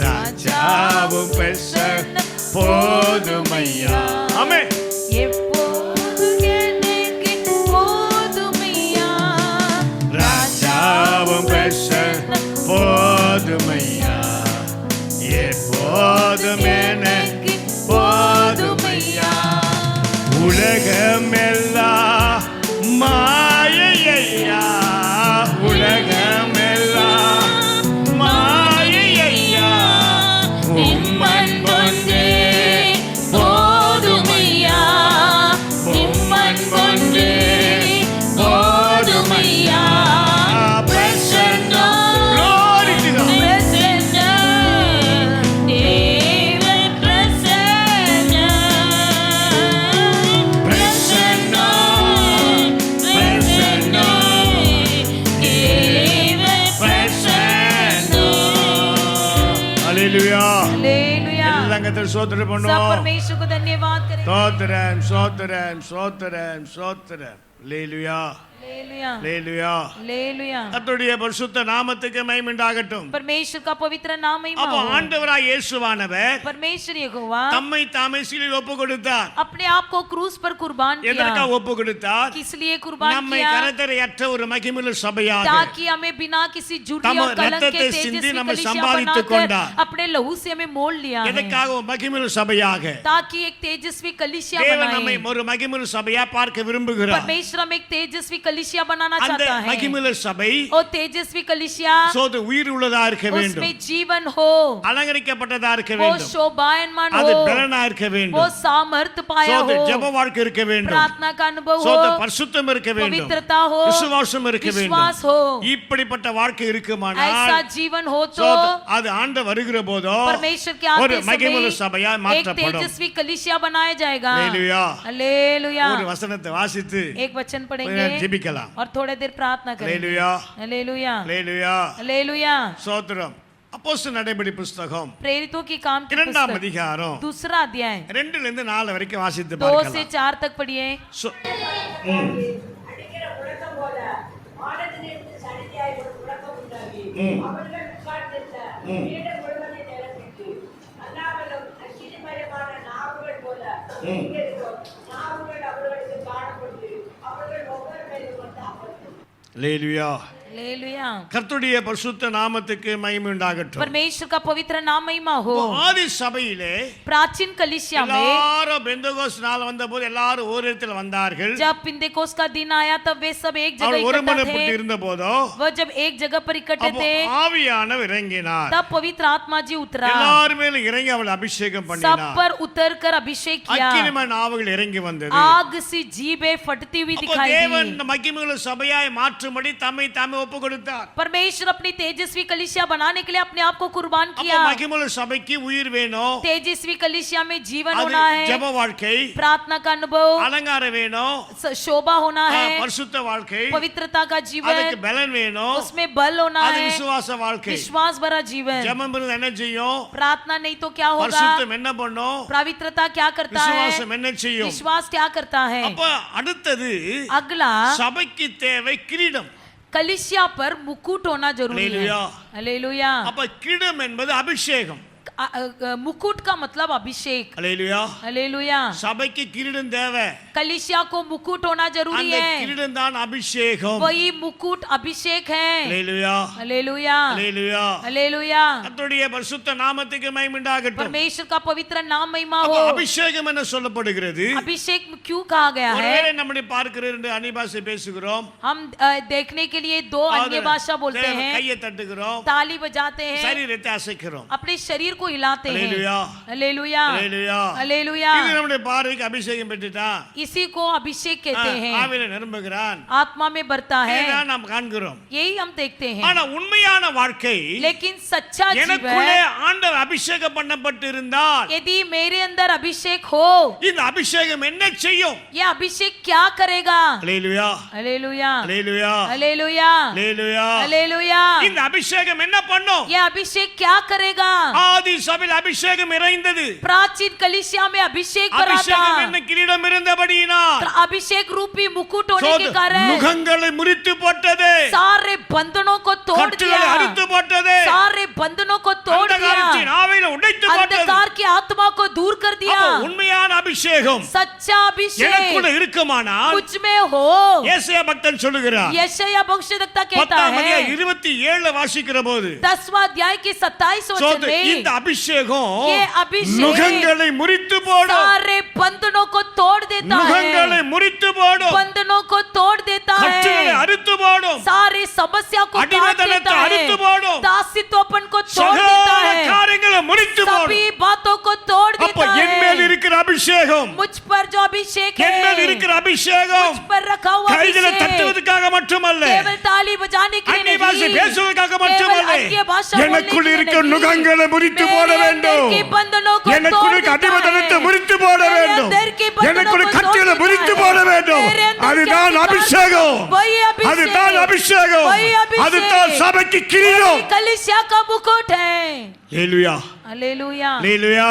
ராஜாவும் பிரசன்னம் போதுமையா. ஆமென். எப்போதும் எனக்கு போதுமையா. ராஜாவும் பிரசன்னம் போதுமையா. எப்போதும் எனக்கு கர்த்தர் ஸ்தோத்திரம் सब பண்ணுவோம். परमेश्वर को धन्यवाद करें। ஸ்தோத்திரம் ஸ்தோத்திரம் ஸ்தோத்திரம் ஸ்தோத்திரம். அல்லேலூயா हालेलुया அல்லேலூயா. हालेलुया। கர்த்தருடைய பரிசுத்த நாமத்துக்கு மகிமை உண்டாகட்டும். परमेश्वर का पवित्र नाम महिमा அப்போ हो। ஆண்டவராய் இயேசுவானவர் परमेश्वर यहोवा தம்மை தாமே சிலுவையில் ஒப்பு கொடுத்தார். अपने आप को क्रूस पर कुर्बान किया। எதற்காக ஒப்பு கொடுத்தார்? किस लिए कुर्बान நம்மை किया? கரதரையற்ற ஒரு மகிமையுள்ள சபையாக ताकि हमें बिना किसी झूठी तम और कलंक के रक्तத்தை சிந்தி तेजस्वी நம்மை कलीसिया சம்பாதித்துக் बनाकर கொண்டார். अपने लहू से हमें मोल लिया है, எதற்காக ஒரு மகிமையுள்ள சபையாக? ताकि एक तेजस्वी कलीसिया தேவன் நம்மை बनाए। ஒரு மகிமையுள்ள சபையா பார்க்க விரும்புகிறார். परमेश्वर हमें एक तेजस्वी कलीसिया बनाना அந்த चाहता है। மகிமையுள்ள சபை और तेजस्वी कलीसिया சோது உயிர் உள்ளதா இருக்க வேண்டும், उसमें जीवन हो, அலங்கரிக்கப்பட்டதா இருக்க वो வேண்டும், शोभायमान அது हो, பலனா இருக்க वो வேண்டும், सामर्थ पाया சோது हो, ஜெப வாழ்க்கை இருக்க வேண்டும், प्रार्थना का अनुभव हो, சோது பரிசுத்தம் இருக்க வேண்டும், पवित्रता हो, விசுவாசம் இருக்க विश्वास வேண்டும். हो। இப்படிப்பட்ட வாழ்க்கை ऐसा இருக்குமானால் जीवन हो तो சோது அது ஆண்ட வருகிற போதோ परमेश्वर के ஒரு आते மகிமையுள்ள समय சபையா एक மாற்றப்படும். तेजस्वी कलीसिया बनाया जाएगा। அல்லேலூயா. हालेलुया। ஒரு வசனத்தை வாசித்து एक वचन கொஞ்ச पढ़ेंगे நேரம் ஜெபிக்கலாம். और थोड़ी देर प्रार्थना करेंगे। அல்லேலூயா हालेलुया அல்லேலூயா. हालेलुया। ஸ்தோத்திரம். அப்போஸ்தலர் நடபடி புத்தகம் प्रेरितों की काम की இரண்டாம் पुस्तक அதிகாரம் दूसरा अध्याय 2 லிருந்து 4 வரைக்கும் வாசித்து 2 से பார்க்கலாம். 4 तक पढ़िए। அடிக்கிற முழக்கம் போல வானத்திலிருந்து சடிதியாய் ஒரு முழக்கம் உண்டாகி அவர்கள் உட்கார்ந்திருந்த வீடு முழுவதை நிரப்பிட்டு அல்லாமலும் அக்கினிமயமான நாவுகள் போல இங்கிருக்கும் நாவுகள் அவர்களுக்கு காணப்பட்டு அவர்கள் ஒவ்வொரு மேலும் வந்து அமர்ந்தும். அல்லேலூயா. हालेलुया। கர்த்தருடைய பரிசுத்த நாமத்துக்கு மகிமை உண்டாகட்டும். परमेश्वर का पवित्र नाम महिमा हो। ஆதி சபையிலே प्राचीन कलीसिया में எல்லாரும் பெந்தகோஸ்து நாள் வந்தபோது எல்லாரும் ஒரு இடத்துல வந்தார்கள். जब पिंतेकोस का दिन आया तब वे सब एक जगह அவர் इकट्ठा ஒருமனப்பட்டு थे। இருந்த போதோ वो जब एक जगह पर इकट्ठे அப்போ थे ஆவியானவர் இறங்கினார். तब पवित्र आत्मा जी उतरा, எல்லார் மேலும் இறங்கி அவளை அபிஷேகம் सब பண்ணினார். पर उतर कर अभिषेक किया। அக்கினிமய நாவுகள் இறங்கி வந்தது. आग सी जीभें फटती हुई அப்போ दिखाई தேவன் दी। மகிமையுள்ள சபையாய் மாற்றும்படி தம்மை தாமே ஒப்பு கொடுத்தார். परमेश्वर अपनी तेजस्वी कलीसिया बनाने के लिए अपने आप को कुर्बान அப்போ किया। மகிமையுள்ள சபைக்கு உயிர் வேணும், तेजस्वी कलीसिया में जीवन அது होना है, ஜெப வாழ்க்கை, प्रार्थना का अनुभव, அலங்காரம் வேணும், शोभा होना है, பரிசுத்த வாழ்க்கை, पवित्रता का அதுக்கு जीवन, பலன் வேணும், उसमें बल होना அது है, விசுவாச வாழ்க்கை. विश्वास भरा जीवन। ஜெபம் இருந்தா என்ன செய்யும்? प्रार्थना नहीं तो क्या होगा? பரிசுத்தம் என்ன பண்ணும்? पवित्रता क्या करता है? விசுவாசம் என்ன செய்யும்? विश्वास क्या करता है? அப்ப அடுத்தது अगला சபைக்கு தேவை கிரீடம். कलीसिया पर मुकुट होना जरूरी है। हालेलुया। हालेलुया। அப்ப கிரீடம் என்பது அபிஷேகம். मुकुट का मतलब अभिषेक। அல்லேலூயா. हालेलुया। சபைக்கு கிரீடம் தேவை. कलीसिया को मुकुट होना जरूरी அந்த है, கிரீடம் தான் அபிஷேகம். वही मुकुट अभिषेक है। அல்லேலூயா हालेलुया அல்லேலூயா. हालेलुया। கர்த்தருடைய பரிசுத்த நாமத்துக்கு மகிமை உண்டாகட்டும். परमेश्वर का पवित्र नाम महिमा அப்ப हो। அபிஷேகம் என்ன சொல்லப்படுகிறது? अभिषेक क्यों कहा गया है? ஒருவேளை நம்முடைய பார்க்கிற ரெண்டு அந்நிய பேசுகிறோம், हम देखने के लिए दो अन्य भाषा बोलते हैं, கையை தட்டுகிறோம், ताली बजाते हैं, சரீரத்தை அசைக்கிறோம். अपने शरीर को हिलाते हैं। हालेलुया हालेलुया அல்லேலூயா. हालेलुया। இது நம்முடைய பார்வைக்கு அபிஷேகம் பெற்றுட்டான். इसी को अभिषेक कहते हैं, ஆவியில நிரம்புகிறான். आत्मा में बढ़ता है, இதுதான் நாம் காண்கிறோம். यही हम देखते हैं। ஆனா உண்மையான வாழ்க்கை लेकिन सच्चा எனக்குள்ளே जीवन, ஆண்டவர் அபிஷேகம் பண்ணப்பட்டு இருந்தால் यदि मेरे अंदर अभिषेक हो, இந்த அபிஷேகம் என்ன செய்யும்? ये अभिषेक क्या करेगा? அல்லேலூயா हालेलुया அல்லேலூயா हालेलुया அல்லேலூயா. हालेलुया। இந்த அபிஷேகம் என்ன பண்ணும்? ये अभिषेक क्या करेगा? ஆதி சபையில் அபிஷேகம் இறைந்தது. प्राचीन कलीसिया में अभिषेक भरा அபிஷேகம் என்ன था, கிரீடம் இருந்தபடியினால் अभिषेक रूपी मुकुट होने के कारण நுகங்களை முறித்து போட்டது, सारे बंधनों को तोड़ கட்டுகளை दिया, அறுத்து போட்டது, सारे बंधनों को तोड़ அந்தகாரத்தின் दिया, ஆவியில உடைத்து போட்டது. अंधकार की आत्मा को दूर कर दिया। அப்போ உண்மையான அபிஷேகம் सच्चा எனக்குள்ள अभिषेक இருக்குமானால் कुछ में हो, ஏசாயா பக்தன் சொல்லுகிறார், यशायाह भविष्यद्वक्ता कहता 10 है, 27 வாசிக்கிற போது 10वां अध्याय के 27 वचन இந்த में, அபிஷேகம் ये अभिषेक நுகங்களை முறித்து போடும், सारे बंधनों को तोड़ देता நுகங்களை है, முறித்து போடும், बंधनों को तोड़ देता கட்டுகளை है, அறுத்து போடும், सारे समस्या को काट அடிமைத்தனத்தை देता है, அறுத்து போடும், दासित्वपन को तोड़ देता சகல है, காரியங்களை முறித்து போடும். सभी बातों को तोड़ அப்ப देता என் மேல் है। இருக்கிற அபிஷேகம், मुझ पर जो अभिषेक என் மேல் है, இருக்கிற அபிஷேகம் मुझ पर रखा हुआ கைகளை अभिषेक தட்டுவதற்காக மட்டுமல்ல, केवल ताली बजाने के लिए அந்நிய பாஷை नहीं, பேசுவதற்காக केवल மட்டுமல்ல, अन्य भाषा बोलने எனக்குள் के लिए இருக்கிற नहीं, நுகங்களை முறித்து போட मेरे வேண்டும், अंदर के बंधनों को எனக்குள் तोड़ இருக்கிற देता அடிமைத்தனத்தை है, முறித்து போட मेरे வேண்டும், अंदर के बंधनों எனக்குள் को கட்டுகளை तोड़ முறித்து देता போட है, வேண்டும். मेरे अंदर அதுதான் के அபிஷேகம், वही अभिषेक, அதுதான் அபிஷேகம், वही अभिषेक, அதுதான் சபைக்கு கிரீடம். कलीसिया का मुकुट है। ஹalleluya हालेलुया ஹalleluya.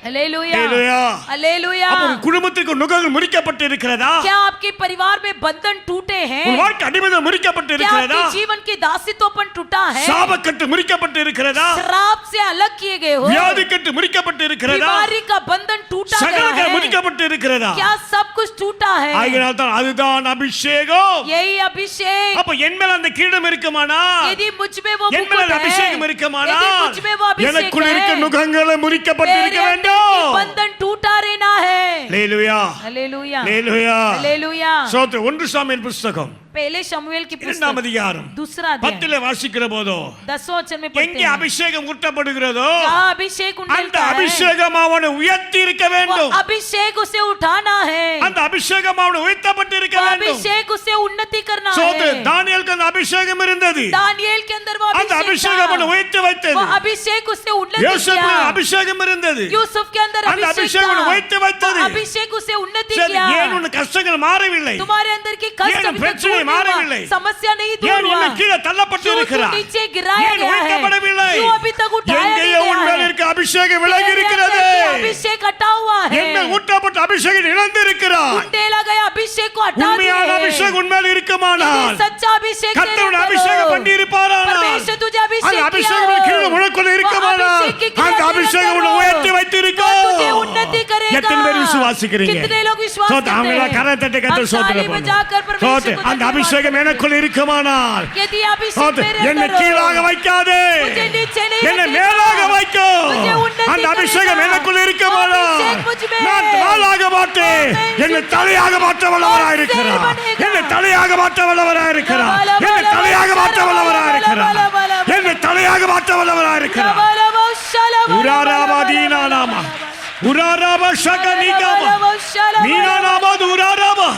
Hallelujah Hallelujah. हालेलुया அப்ப உன் குடும்பத்துக்கு நுகங்கள் முறிக்கப்பட்டு இருக்கிறதா? क्या आपके परिवार में बंधन टूटे हैं உன் வாழ்க்கை அடிமைதம் முறிக்கப்பட்டு क्या இருக்கிறதா? आपके जीवन की दासित्वपन टूटा है சாபக்கட்டு முறிக்கப்பட்டு இருக்கிறதா? श्राप से अलग किए गए हो வியாதிக்கட்டு முறிக்கப்பட்டு இருக்கிறதா? बीमारी का बंधन टूटा गया சகலக்கட்டு है முறிக்கப்பட்டு இருக்கிறதா? क्या सब कुछ टूटा है ஆகையால் தான் அதுதான் அபிஷேகம். यही अभिषेक அப்ப என் மேல அந்த கிரீடம் இருக்குமானா? यदि मुझ में वो என் மேல मुकुट है அபிஷேகம் இருக்குமானா? यदि मुझ में वो अभिषेक எனக்குள்ள இருக்க है நுகங்களை முறிக்கப்பட்டு मेरे இருக்க अंदर வேண்டும். की बंधन टूटा रहना है ஹalleluya. हालेलुया ஹalleluya. हालेलुया சோத்ர 1 சாமுவேல் புத்தகம் पहले शमूएल की இரண்டாம் पुस्तक அதிகாரம் दूसरा अध्याय 10 வாசிக்கிற போதோ 10वें वचन में पढ़ते எங்கே हैं அபிஷேகம் ஊற்றப்படுகிறதோ जहाँ अभिषेक அந்த उंडेलता है அபிஷேகம் அவனை உயர்த்தி இருக்க वो வேண்டும். अभिषेक उसे उठाना है அந்த அபிஷேகம் அவனை உயர்த்தப்பட்டு இருக்க वो வேண்டும். अभिषेक उसे उन्नति करना சோத்ர है தானியேலுக்கு அந்த அபிஷேகம் இருந்தது. दानियेल के अंदर वो அந்த अभिषेक அபிஷேகம் அவனை था உயர்த்தி வைத்தது. वो अभिषेक उसे उन्नति யோசேப்புக்கு किया அபிஷேகம் இருந்தது. यूसुफ के अंदर அந்த अभिषेक அபிஷேகம் அவனை था உயர்த்தி வைத்தது. वो अभिषेक उसे उन्नति சரி, किया ஏன் உன் கஷ்டங்கள் மாறவில்லை? तुम्हारे अंदर की कष्ट ஏன் अभी तक பிரச்சனை दूर नहीं மாறவில்லை? हुआ समस्या नहीं दूर ஏன் हुआ இன்னும் கீழே தள்ளப்பட்டு क्यों तू இருக்கிறாய்? नीचे गिराया ஏன் गया है உயர்த்தப்படவில்லை? क्यों अभी तक उठाया नहीं எங்கேயோ உன் மேல் गया है இருக்க அபிஷேகம் விலகி तेरे இருக்கிறது. अंदर से अभिषेक हटा हुआ है என் மேல் ஊற்றப்பட்ட அபிஷேகம் இழந்து இருக்கிறாய். उंडेला गया अभिषेक को हटा உண்மையான दिए அபிஷேகம் உன் மேல் இருக்குமானால் यदि सच्चा अभिषेक तेरे கர்த்தருடைய अंदर அபிஷேகம் हो, பண்ணி இருப்பாரானால் परमेश्वर तुझे அந்த अभिषेक किया அபிஷேகம் हो, கீழே உனக்குள்ள இருக்குமானால் अभिषेक की क्रिया அந்த तेरे அபிஷேகம் अंदर உன்னை हो, உயர்த்தி वो வைத்திருக்கும். तुझे उन्नति करेगा எத்தனை பேர் விசுவாசிக்கிறீங்க? कितने लोग विश्वास சோத்ர, करते அவங்கள हैं கரத்தை தட்டி கர்த்தர் हम சோத்திரம் ताली பண்ணுவோம். बजाकर परमेश्वर சோத்ர, को அந்த धन्यवाद அபிஷேகம் करते हैं। எனக்குள் இருக்குமானால் यदि अभिषेक சோத்ர, मेरे என்னை अंदर हो, கீழாக வைக்காதே, मुझे नीचे नहीं என்னை रखेगा, மேலாக வைக்கும். मुझे उन्नति அந்த அபிஷேகம் करेगा, எனக்குள் वो இருக்குமானால் अभिषेक मुझ में நான் है, தாளாக மாட்டேன், वो मैं என்னை जिंदा தலையாக மாற்ற வல்லவராய் और இருக்கிறார். शेर बनेगा। என்னை தலையாக மாற்ற வல்லவராய் இருக்கிறார். बला, बला, என்னை बला, தலையாக बला, மாற்ற बला, வல்லவராய் बला, இருக்கிறார். बला, बला, बला, என்னை தலையாக மாற்ற வல்லவராய் இருக்கிறார். बला, शला, बला, உராராபாதீனா बला, நாம बला, உராராபா ஷகனிகாம बला, शला, மீனா நாம உராராபா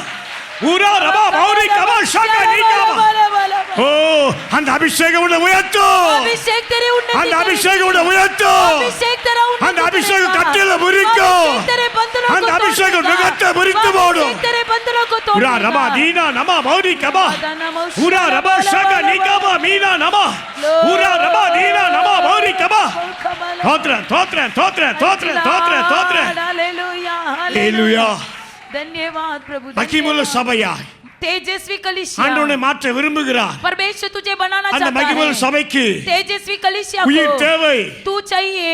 உராரபா மௌரி கமா ஷகனிகாம. बला, बला, बला। ஓ, அந்த அபிஷேகம் உன்னை உயர்த்தும். अभिषेक तेरी उन्नति அந்த करेगा। அபிஷேகம் உன்னை உயர்த்தும். अभिषेक तेरा उन्नति அந்த அபிஷேகம் करेगा। கட்டில முறிக்கும். अभिषेक तेरे बंधनों को அந்த तोड़ அபிஷேகம் देगा। நுகத்தை முறித்து अभिषेक போடும். तेरे बंधनों को तोड़ உரா ரபா देगा। தீனா நம மௌரி கமா नमो உரா ரபா ஷகனிகாம மீனா நம உரா ரபா தீனா நம மௌரி கமா. தோத்ரன் தோத்ரன் தோத்ரன் தோத்ரன் தோத்ரன் தோத்ரன். हालेलुया ஹalleluya. धन्यवाद प्रभु மகிமுள்ள धन्यवाद। சபையாய் तेजस्वी कलिसिया ஆண்டவனை மாற்ற விரும்புகிறார். परमेश्वर तुझे बनाना அந்த चाहता மகிமுள்ள है சபைக்கு तेजस्वी कलिसिया உயிர் को தேவை. तू चाहिए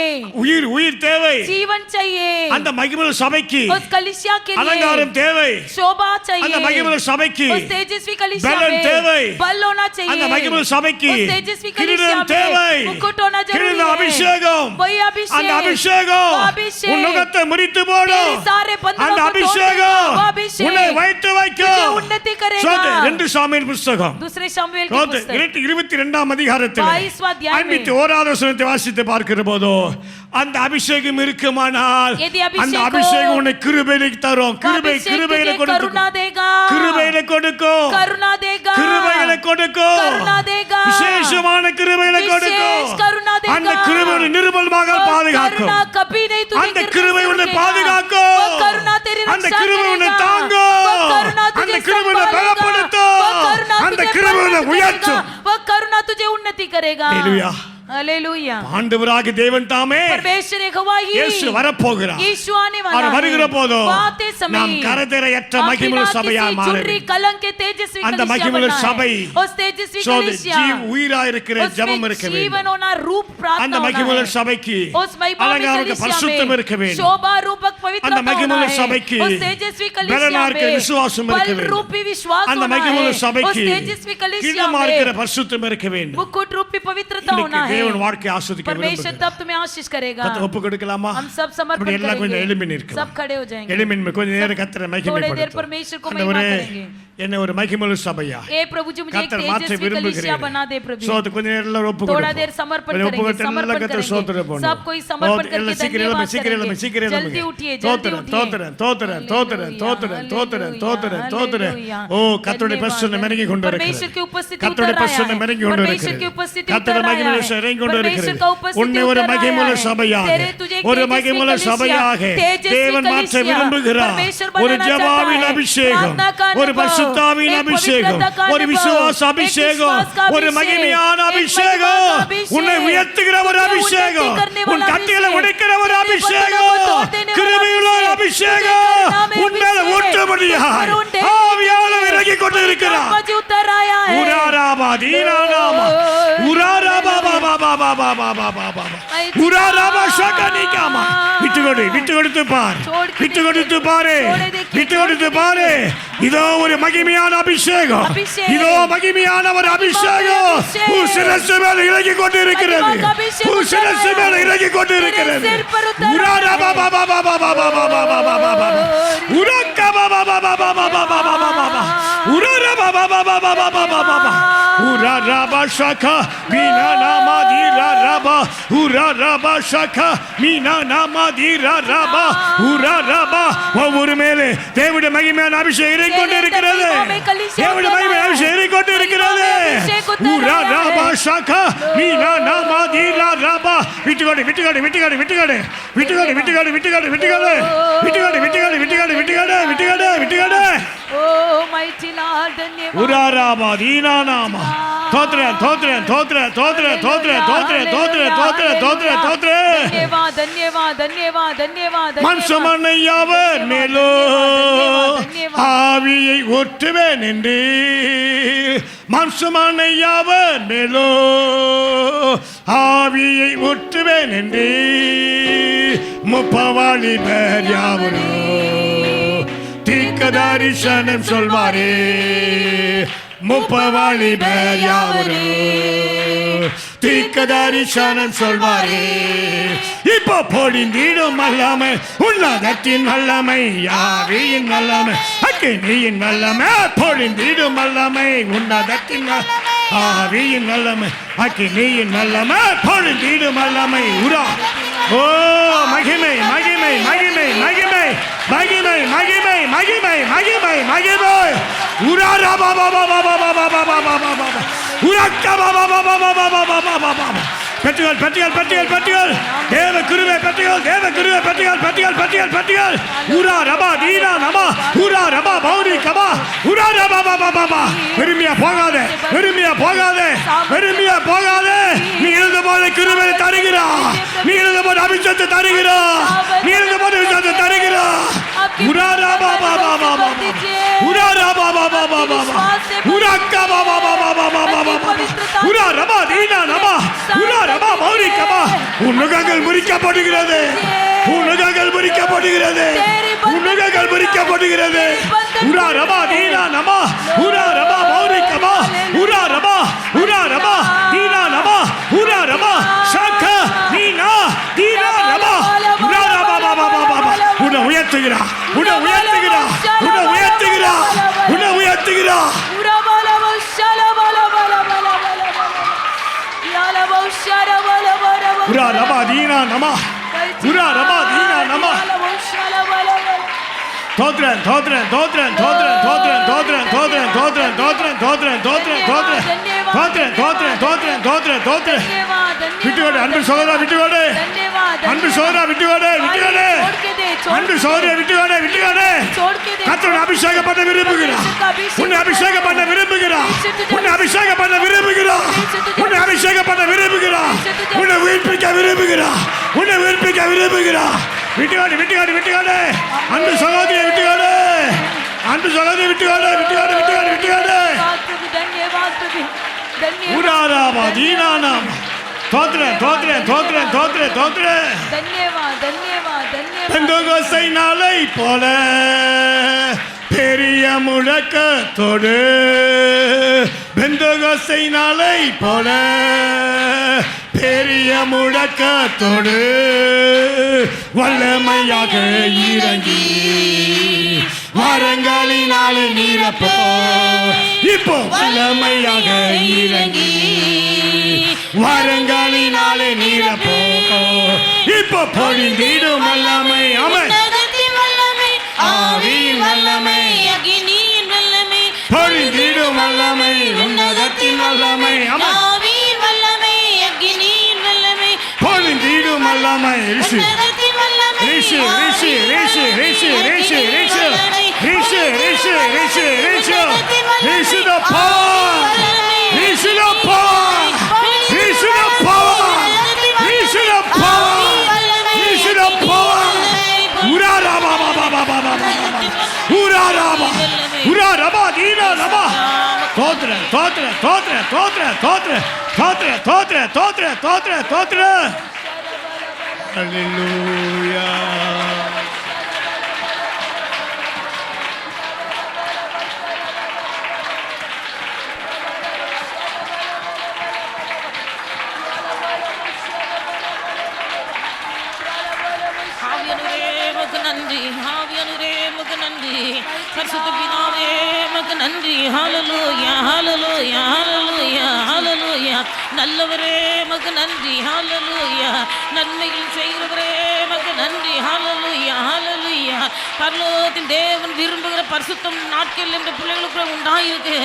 உயிர் தேவை. जीवन चाहिए அந்த மகிமுள்ள சபைக்கு उस कलिसिया के அலங்காரம் लिए தேவை. शोभा அந்த चाहिए மகிமுள்ள சபைக்கு उस तेजस्वी कलिसिया बलन தேவை. में बल होना चाहिए அந்த மகிமுள்ள சபைக்கு उस तेजस्वी கிரீடம் कलिसिया தேவை. में मुकुट होना जरूरी கிரீட है அபிஷேகம். वही அந்த अभिषेक அபிஷேகம் वो अभिषेक உன் நுகத்தை முறித்து तेरे போடும். सारे बंधनों அந்த को तोड़ देगा। அபிஷேகம் वो अभिषेक உன்னை வைத்து तुझे வைக்கும். उन्नति करेगा। சோதே, 2 சாமுவேல் புத்தகம் दूसरे शमूएल की சோதே, पुस्तक 22ஆம் அதிகாரத்தில் 22वां अध्याय में 51வது வசனத்தை வாசித்து பார்க்கிற போதோ அந்த அபிஷேகம் இருக்குமானால் यदि अभिषेक அந்த हो, அபிஷேகம் உன்னை கிருபையில தரும். वो கிருபையில अभिषेक तुझे கொடுக்கும். करुणा देगा கிருபையில கொடுக்கும். करुणा देगा கிருபையில கொடுக்கும். करुणा देगा விசேஷமான கிருபையில கொடுக்கும். विशेष करुणा देगा அந்த கிருபையை நிர்மலமாக वो பாதுகாக்கும். करुणा कभी नहीं तुझे அந்த गिरने கிருபை से உன்னை रोकेगा। பாதுகாக்கும். वो करुणा तेरी அந்த रक्षा கிருபை உன்னை करेगा। தாங்கும். वो करुणा அந்த तुझे கிருபை உன்னை संभालेगा। பலப்படுத்தும். वो करुणा அந்த तुझे கிருபை உன்னை बलवन्त உயர்த்தும். करेगा। वो करुणा तुझे उन्नति करेगा हालेलुया। हालेलुया ஆண்டவராகிய தேவன் தாமே परमेश्वर यहोवा ही இயேசு வரப்போகிறார். यीशु आने वाला அவர் வருகிற है போதோ वो आते நாம் समय கரதரையற்ற हम மகிமுள்ள बिना சபையாய் किसी மாற चुर्री வேண்டும். कलंक के तेजस्वी அந்த कलीसिया மகிமுள்ள बनना சபை है उस तेजस्वी சோதே, कलीसिया உயிராய் இருக்கிற ஜெபம் उसमें இருக்க जीवन வேண்டும். होना रूप அந்த प्रार्थना மகிமுள்ள होना है சபைக்கு उस महिमा அலங்கார कलीसिया பரிசுத்தம் இருக்க में வேண்டும். शोभा रूपक அந்த पवित्रता होना மகிமுள்ள है சபைக்கு उस तेजस्वी பலனா कलीसिया இருக்கிற விசுவாசம் में இருக்க बल வேண்டும். रूपी विश्वास அந்த होना है மகிமுள்ள उस சபைக்கு तेजस्वी कलीसिया கிண்ணமா இருக்கிற में பரிசுத்தம் இருக்க வேண்டும். मुकुट रूपी पवित्रता இன்னைக்கு होना है தேவன் வாழ்க்கை ஆஸ்வதிக்க परमेश्वर விரும்புகிறார். तब तुम्हें आशीष करेगा கர்த்தர் ஒப்பு கொடுக்கலாமா? हम सब அப்படி समर्पण எல்லாம் கொஞ்சம் करेंगे எளிமையா இருக்கலாம். सब खड़े हो जाएंगे எளிமையா கொஞ்ச நேரம் கர்த்தரை थोड़ी देर மகிமைப்படுத்தும். परमेश्वर को ஆண்டவரே, महिमा करेंगे என்ன ஒரு மகிமுள்ள சபையா ए प्रभु जी मुझे एक கர்த்தர் மாற்ற तेजस्वी कलीसिया बना दे விரும்புகிறேன். प्रभु சோதே, கொஞ்ச நேரம் எல்லாரும் ஒப்பு थोड़ा கொடுப்போம். देर समर्पण கொஞ்சம் ஒப்பு करेंगे கொடுத்து எல்லாம் समर्पण கர்த்தர் சோதனை करेंगे பண்ணுவோம். सब कोई समर्पण करके எல்லாம் சீக்கிரம் धन्यवाद சீக்கிரம் करेंगे சீக்கிரம் जल्दी उठिए जल्दी தோத்திரம் उठिए தோத்திரம் தோத்திரம் தோத்திரம் தோத்திரம் தோத்திரம் தோத்திரம் தோத்திரம். ஓ, கர்த்தருடைய பிரசன்னம் இறங்கி கொண்டு परमेश्वर की இருக்கிறது. उपस्थिति கர்த்தருடைய उतर रहा பிரசன்னம் है இறங்கி கொண்டு परमेश्वर की இருக்கிறது. उपस्थिति கர்த்தருடைய उतर रहा மகிமையுள்ள है இறங்கி கொண்டு परमेश्वर இருக்கிறது. का उपस्थिति உன்னை ஒரு उतर रहा மகிமையுள்ள है சபையாக तेरे तुझे एक ஒரு तेजस्वी மகிமையுள்ள कलीसिया, சபையாக तेजस्वी தேவன் மாற்ற कलीसिया, விரும்புகிறார். परमेश्वर ஒரு बनाना ஜெபாவின் चाहता है, அபிஷேகம் प्रार्थना का ஒரு अनुभव, பரிசுத்த பரிசுத்தாவின் एक அபிஷேகம், पवित्रता का ஒரு अनुभव, விசுவாச एक அபிஷேகம், विश्वास का ஒரு अभिषेक, மகிமையான एक அபிஷேகம், महिमा का अभिषेक, உன்னை உயர்த்துகிற ஒரு तुझे அபிஷேகம், उन्नति करने உன் वाला கட்டுகளை अभिषेक, உடைக்கிற ஒரு तेरे அபிஷேகம், बंधनों को तोड़ देने वाला கிருபையுள்ள अभिषेक, அபிஷேகம் तुझे करुणा में உன் மேல अभिषेक, ஊற்றும்படியாய் तुझ पर उंडे ஆவியானவர் இறங்கிக் கொண்டிருக்கிறார். आत्मा जी उतर आया है। உராராபா தீனானாமா உராராபா பாபா பாபா பாபா பாபா பாபா உராராபா ஷகனிகாமா விட்டு கொடுத்து பார், விட்டு கொடுத்து பாரு, விட்டு கொடுத்து பாரு. இதோ ஒரு மகிமையான அபிஷேகம், அபிஷேகம், இதோ மகிமையான ஒரு அபிஷேகம் அபிஷேகம், உன் சிரசு மேல இறங்கிக் கொண்டிருக்கிறது, महिमा का अभिषेक உன் சிரசு उतर மேல आया है। இறங்கிக் கொண்டிருக்கிறது. तेरे सिर पर उतर आया है। உராராபா பாபா பாபா பாபா பாபா பாபா பாபா உரக்கா பாபா பாபா பாபா பாபா பாபா பாபா உராராபா பாபா பாபா பாபா பாபா உராராபா ஷகா மீனா நாமா தீரா ரபா உராராபா ஷகா மீனா நாமா தீரா ரபா உராராபா ஒவ்வொரு மேலே தேவனுடைய மகிமையான அபிஷேகம் இறங்கிக் கொண்டிருக்கிறது, தேவனுடைய மகிமையான அபிஷேகம் இறங்கிக் கொண்டிருக்கிறது. உராராபா ஷகா மீனா நாமா தீரா ரபா விட்டுகொடு விட்டுகொடு விட்டுகொடு விட்டுகொடு விட்டுகொடு விட்டுகொடு விட்டுகொடு விட்டுகொடு விட்டுகொடு விட்டுகொடு விட்டுகொடு விட்டுகொடு விட்டுகொடு விட்டுகொடு ओ mighty Lord, धन्यवाद। உராராபா தீனானாமா தோத்ரே தோத்ரே தோத்ரே தோத்ரே தோத்ரே தோத்ரே தோத்ரே தோத்ரே தோத்ரே தோத்ரே धन्यवाद धन्यवाद धन्यवाद धन्यवाद மனுஷமனையாவர் மேலோ ஆவியை ஊற்றுவேன் என்று மனுஷமனையாவர் மேலோ ஆவியை ஊற்றுவேன் என்று முப்பவாளி பேர் யாவரோ தீர்க்கதரிசனம் சொல்வாரே முப்பவாளி பேர் யாவரோ தீர்க்கதரிசனம் சொல்வாரே. இப்போ பொழிந்திடும் வல்லமை உன்னதத்தின் வல்லமை ஆவியின் வல்லமை அக்கினியின் வல்லமை பொழிந்திடும் வல்லமை உன்னதத்தின் ஆவியின் வல்லமை அக்கினியின் வல்லமை பொழிந்திடும் வல்லமை உரா. ஓ மகிமை மகிமை மகிமை மகிமை மகிமை மகிமை மகிமை மகிமை மகிமை உராரா பாபா பாபா பாபா பாபா பாபா பாபா உரக்கா பாபா பாபா பாபா பாபா பாபா பாபா பெட்டிகள் பெட்டிகள் பெட்டிகள் பெட்டிகள் தேவ குருவே பெட்டிகள் தேவ குருவே பெட்டிகள் பெட்டிகள் பெட்டிகள் பெட்டிகள் உரா ரபா தீனா நமா உரா ரபா பௌரி கபா உரா ரபா பாபா பாபா வெறுமையா போகாதே வெறுமையா போகாதே வெறுமையா போகாதே. நீ எழுத போல குருவே தருகிறா, நீ எழுத போல அபிஷேகத்தை தருகிறா, நீ எழுத போல அபிஷேகத்தை தருகிறா. உரா ரபா பாபா பாபா உரா ரபா பாபா பாபா உரா கபா பாபா பாபா பாபா பாபா உரா ரபா தீனா நமா உரா ரபா பௌரி கபா. உன் நுகங்கள் முறிக்கப்படுகிறது, உன் நுகங்கள் முறிக்கப்படுகிறது, உன் நுகங்கள் முறிக்கப்படுகிறது. உரா ரபா தீனா நமா உரா ரபா பௌரி கபா உரா ரபா தீனா நமா உரா ரபா ஷாக்கா நீனா தீனா ரபா உரா ரபா பாபா பாபா உன்னை உயர்த்துகிறா, உன்னை உயர்த்துகிறா, உன்னை உயர்த்துகிறா, உன்னை உயர்த்துகிறா. உரா ரபா தீனா நமா உரா ரபா தீனா நமா தோத்ரன் தோத்ரன் தோத்ரன் தோத்ரன் தோத்ரன் தோத்ரன் தோத்ரன் தோத்ரன் தோத்ரன் தோத்ரன் தோத்ரன் தோத்ரன் தோத்ரன் தோத்ரன் தோத்ரன் தோத்ரன் தோத்ரன் விட்டுவிடு அன்பு சகோதரா விட்டுவிடு அன்பு சகோதரா விட்டுவிடு விட்டுவிடு அன்பு சகோதரியை விட்டுவிடு விட்டுவிடு. கர்த்தர் அபிஷேகம் பண்ண விரும்புகிறார், உன்னை அபிஷேகம் பண்ண விரும்புகிறார், உன்னை அபிஷேகம் பண்ண விரும்புகிறார், உன்னை அபிஷேகம் பண்ண விரும்புகிறார், உன்னை உயிர்ப்பிக்க விரும்புகிறார், உன்னை உயிர்ப்பிக்க விரும்புகிறார். விட்டுவிடு விட்டுவிடு விட்டுவிடு அன்பு சகோதரியை விட்டுவிடு அன்பு சகோதரியை விட்டுவிடு விட்டுவிடு விட்டுவிடு விட்டுவிடு. உராராபா தீனானாம் தோத்ரன் தோத்ரன் தோத்ரன் தோத்ரன் தோத்ரன் धन्यवाद धन्यवाद धन्यवाद பெந்தோகோஸ்தை நாளை போல பெரிய முழக்கத்தோடு பெந்தோகோஸ்தை நாளை போல பெரிய முழக்கத்தோடு வல்லமையாக இறங்கி வரங்களினாலே நீரப்போ இப்போ வல்லமையாக இறங்கி வரங்களினாலே நீரப்போ இப்போ பொழிந்திடும் வல்லமை அமன் ஆவியின் வல்லமை அக்னியின் வல்லமை பொழிந்திடும் வல்லமை உன்னதத்தின் வல்லமை அமன் ஆவியின் வல்லமை அக்னியின் வல்லமை பொழிந்திடும் வல்லமை ரிஷி உன்னதத்தின் வல்லமை ரிஷி ரிஷி ரிஷி ரிஷி ரிஷி ரிஷி ரிஷி ரிஷி ரிஷி ரிஷி the power. Receive the power. Receive the power. Receive the power. Receive the power. Ura raba baba baba baba. Ura raba. Ura raba dina raba. Totre totre totre totre totre totre totre totre totre totre. Hallelujah. ஆவியானவரே உமக்கு நன்றி, ஆவியானவரே உமக்கு நன்றி, பரிசுத்த பிதாவே உமக்கு நன்றி. ஹல்லேலூயா ஹல்லேலூயா ஹல்லேலூயா ஹல்லேலூயா. நல்லவரே உமக்கு நன்றி, ஹல்லேலூயா. நன்மைகள் செய்கிறவரே உமக்கு நன்றி, ஹல்லேலூயா ஹல்லேலூயா. பரலோகத்தின் தேவன் விரும்புகிற பரிசுத்தம் நாட்கள் என்ற பிள்ளைகளுக்கு உண்டாயிருக்கு.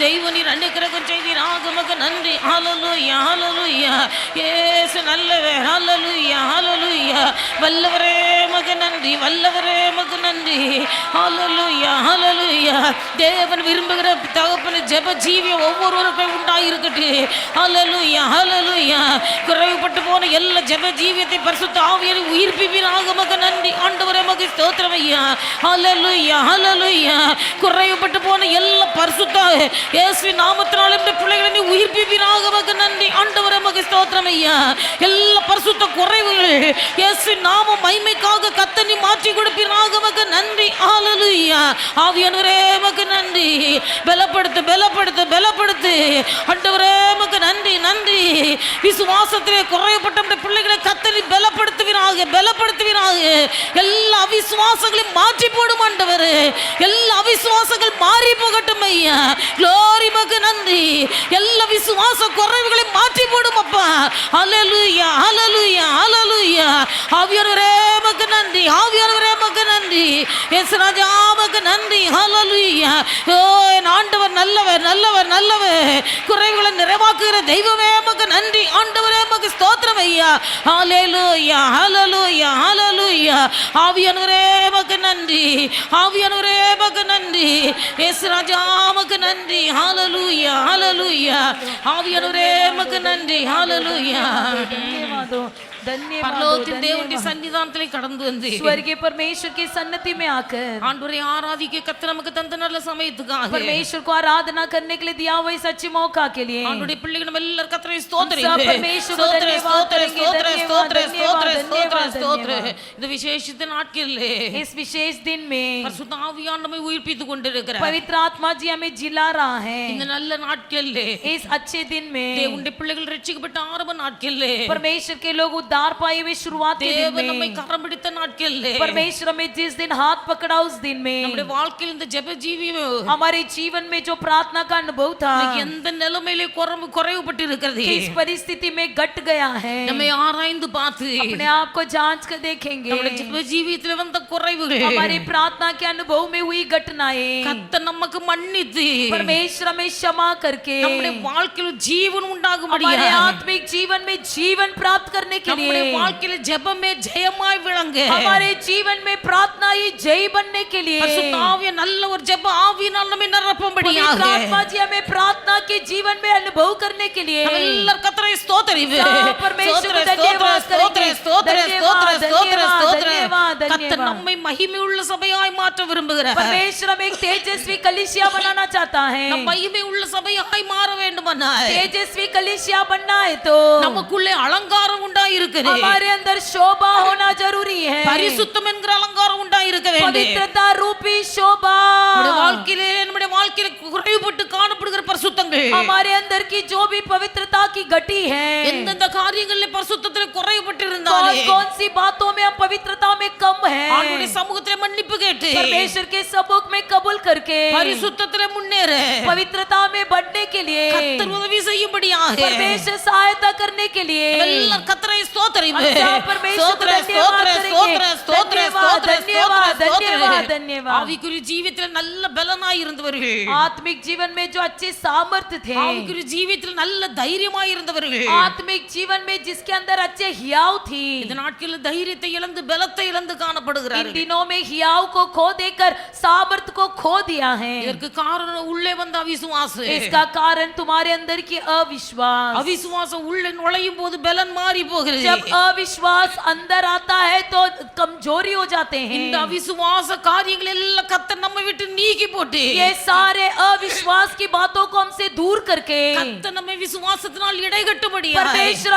தெய்வ நீர் அனுக்கிரகம் செய்தீராக உமக்கு நன்றி, ஹல்லேலூயா ஹல்லேலூயா. இயேசு நல்லவர், ஹல்லேலூயா ஹல்லேலூயா. வல்லவரே மக நன்றி, வல்லவரே மக நன்றி, ஹல்லேலூயா ஹல்லேலூயா. தேவன் விரும்புகிற தகப்பன ஜெப ஜீவியம் ஒவ்வொருவருக்கும் உண்டாயிருக்கட்டு, ஹல்லேலூயா ஹல்லேலூயா. குறைவுபட்டு போன எல்லா ஜெப ஜீவியத்தை பரிசுத்த ஆவியானவர் உயிர்ப்பிப்பீராக மக நன்றி. ஆண்டவரே மக ஸ்தோத்திரம் ஐயா, ஹல்லேலூயா ஹல்லேலூயா. குறைவுபட்டு போன எல்லா பரிசுத்த இயேசுவின் நாமத்தினாலே இந்த பிள்ளைகளை நீ உயிர்ப்பிப்பீராக மக நன்றி. ஆண்டவரே மக ஸ்தோத்திரம் ஐயா. எல்லா பரிசுத்த குறைவுகள் இயேசுவின் நாம மகிமைக்காக கத்தனி மாற்றி கொடுப்பீராக மக நன்றி, ஹல்லேலூயா. ஆவியானவரே மக நன்றி. பலப்படுத்து பலப்படுத்து பலப்படுத்து ஆண்டவரே மக நன்றி நன்றி. விசுவாசத்திலே குறையப்பட்ட பிள்ளைகளை கத்தனி பலப்படுத்துவீராக பலப்படுத்துவீராக. எல்லா அவிசுவாசங்களையும் மாற்றி போடும் ஆண்டவரே. எல்லா அவிசுவாசங்கள் மாறி போகட்டும் ஐயா. க்ளோரி மக நன்றி. எல்லா விசுவாச குறைவுகளையும் மாற்றி போடும் அப்பா. ஹல்லேலூயா ஹல்லேலூயா ஹல்லேலூயா. ஆவியானவரே மக நன்றி, ஆவியானவரே மக நன்றி. இயேசு ராஜா மக நன்றி, ஹல்லேலூயா. ஓ என் ஆண்டவர் நல்லவர் நல்லவர் நல்லவர். குறைவுகளை நிறைவாக்குகிற தெய்வமே மக நன்றி. ஆண்டவரே மக ஸ்தோத்திரம் ஐயா. ஹல்லேலூயா ஹல்லேலூயா ஹல்லேலூயா. ஆவியானவரே மக நன்றி, ஆவியானவரே மக நன்றி. இயேசு ராஜா மக நன்றி, ஹல்லேலூயா ஹல்லேலூயா. ஆவியானவரே மக நன்றி, ஹல்லேலூயா. பரலோகத்தின் தேவனுடைய சன்னிதானத்திலே கடந்து வந்து स्वर्गीय परमेश्वर की सन्निधि में आकर ஆண்டவரை ஆராதிக்க கர்த்தர் நமக்கு தந்த நல்ல சமயத்துக்காக परमेश्वर को आराधना करने के लिए दिया हुआ इस अच्छे मौका के लिए ஆண்டவருடைய பிள்ளைகள் நம்ம எல்லாரும் கர்த்தரை ஸ்தோத்திரம் सब परमेश्वर को धन्यवाद करेंगे, धन्यवाद, धन्यवाद, धन्यवाद। இந்த விசேஷித்த நாட்களிலே इस विशेष दिन में பரிசுத்த ஆவியானவர் நம்மை உயிர்ப்பித்துக் கொண்டிருக்கிறார். पवित्र आत्मा जी हमें जिला रहा है। இந்த நல்ல நாட்களிலே इस अच्छे दिन में தேவனுடைய பிள்ளைகள் ரட்சிக்கப்பட்ட ஆரம்ப நாட்களிலே परमेश्वर के लोग उद्धार पाए हुए शुरुआत के दिन தேவன் நம்மை में கரம் பிடித்த நாட்களிலே परमेश्वर हमें जिस दिन हाथ पकड़ा उस दिन நம்முடைய में வாழ்க்கையில் இந்த ஜெப ஜீவியம் हमारे जीवन में जो प्रार्थना का अनुभव था எந்த நிலைமையிலே குறைவுபட்டு இருக்கிறது किस परिस्थिति में घट गया है நம்மை ஆராய்ந்து பார்த்து अपने आप को जांच कर देखेंगे। நம்முடைய ஜெப ஜீவியத்தில் வந்த குறைவுகள் हमारी प्रार्थना के अनुभव में हुई घटनाएं கர்த்தர் நமக்கு மன்னித்து परमेश्वर हमें क्षमा करके நம்முடைய வாழ்க்கையில் ஜீவன் हमारे உண்டாகும்படியாக आत्मिक जीवन में जीवन प्राप्त करने के நம்முடைய लिए வாழ்க்கையில ஜெபமே ஜெயமாய் விளங்க हमारे जीवन में प्रार्थना ही जय बनने के लिए பரிசுத்த ஆவிய நல்ல ஒரு ஜெப ஆவியினால் நம்மை நிரப்பும்படியாக पवित्र आत्मा जी हमें प्रार्थना के जीवन में अनुभव करने के लिए நம்ம எல்லாரும் கர்த்தரை ஸ்தோத்திரிவு परमेश्वर को धन्यवाद करेंगे। धन्यवाद, धन्यवाद, धन्यवाद। கர்த்தர் நம்மை மகிமை உள்ள சபையாய் மாற்ற விரும்புகிறார். परमेश्वर हमें एक तेजस्वी कलीसिया बनाना चाहता है। நம்ம மகிமை உள்ள சபையாய் மாற வேண்டுமானால் तेजस्वी कलीसिया बनना है तो நமக்குள்ளே அலங்காரம் உண்டாயிருக்கிறது. हमारे अंदर शोभा होना जरूरी है। பரிசுத்தம் என்கிற அலங்காரம் உண்டாயிருக்க வேண்டும். पवित्रता रूपी शोभा நம்முடைய வாழ்க்கையில குறைவுபட்டு காணப்படுகிற பரிசுத்தங்கள் हमारे अंदर की जो भी पवित्रता की घटी है எந்தெந்த காரியங்களில் பரிசுத்தத்தில் குறைவுபட்டு இருந்தாலே कौन सी बातों में हम पवित्रता में कम है ஆண்டவருடைய சமூகத்திலே மன்னிப்பு கேட்டு परमेश्वर के सबूत में कबूल करके பரிசுத்தத்திலே முன்னேற पवित्रता में बढ़ने के लिए கர்த்தர் உதவி செய்யும்படியாக परमेश्वर सहायता करने के लिए எல்லாம் கர்த்தரை ஸ்தோத்திரிவு. अच्छा, परमेश्वर को धन्यवाद करेंगे। धन्यवाद, धन्यवाद, धन्यवाद। ஆவிக்குரிய ஜீவியத்தில் நல்ல பலனாய் இருந்தவர்கள் आत्मिक जीवन में जो अच्छे सामर्थ्य सामर्थ थे ஆவிக்குரிய ஜீவியத்தில் நல்ல தைரியமாய் இருந்தவர்கள் आत्मिक जीवन में जिसके अंदर अच्छे हियाव थी இந்த நாட்களில் தைரியத்தை இழந்து பலத்தை இழந்து इन காணப்படுகிறார்கள் दिनों में हियाव को खो देकर सामर्थ को खो दिया है இதற்கு காரணம் உள்ளே வந்த அவிசுவாசம் इसका कारण तुम्हारे अंदर की अविश्वास அவிசுவாசம் உள்ளே நுழையும் போது பலன் மாறி போகிறது जब अविश्वास अंदर आता है तो कमजोरी हो जाते இந்த हैं அவிசுவாச காரியங்கள் எல்லாம் கர்த்தர் நம்மை விட்டு நீக்கி போட்டு ये सारे अविश्वास की बातों को हमसे दूर करके கர்த்தர் நம்மை விசுவாசத்தினால் இடைகட்டும்படியாக परमेश्वर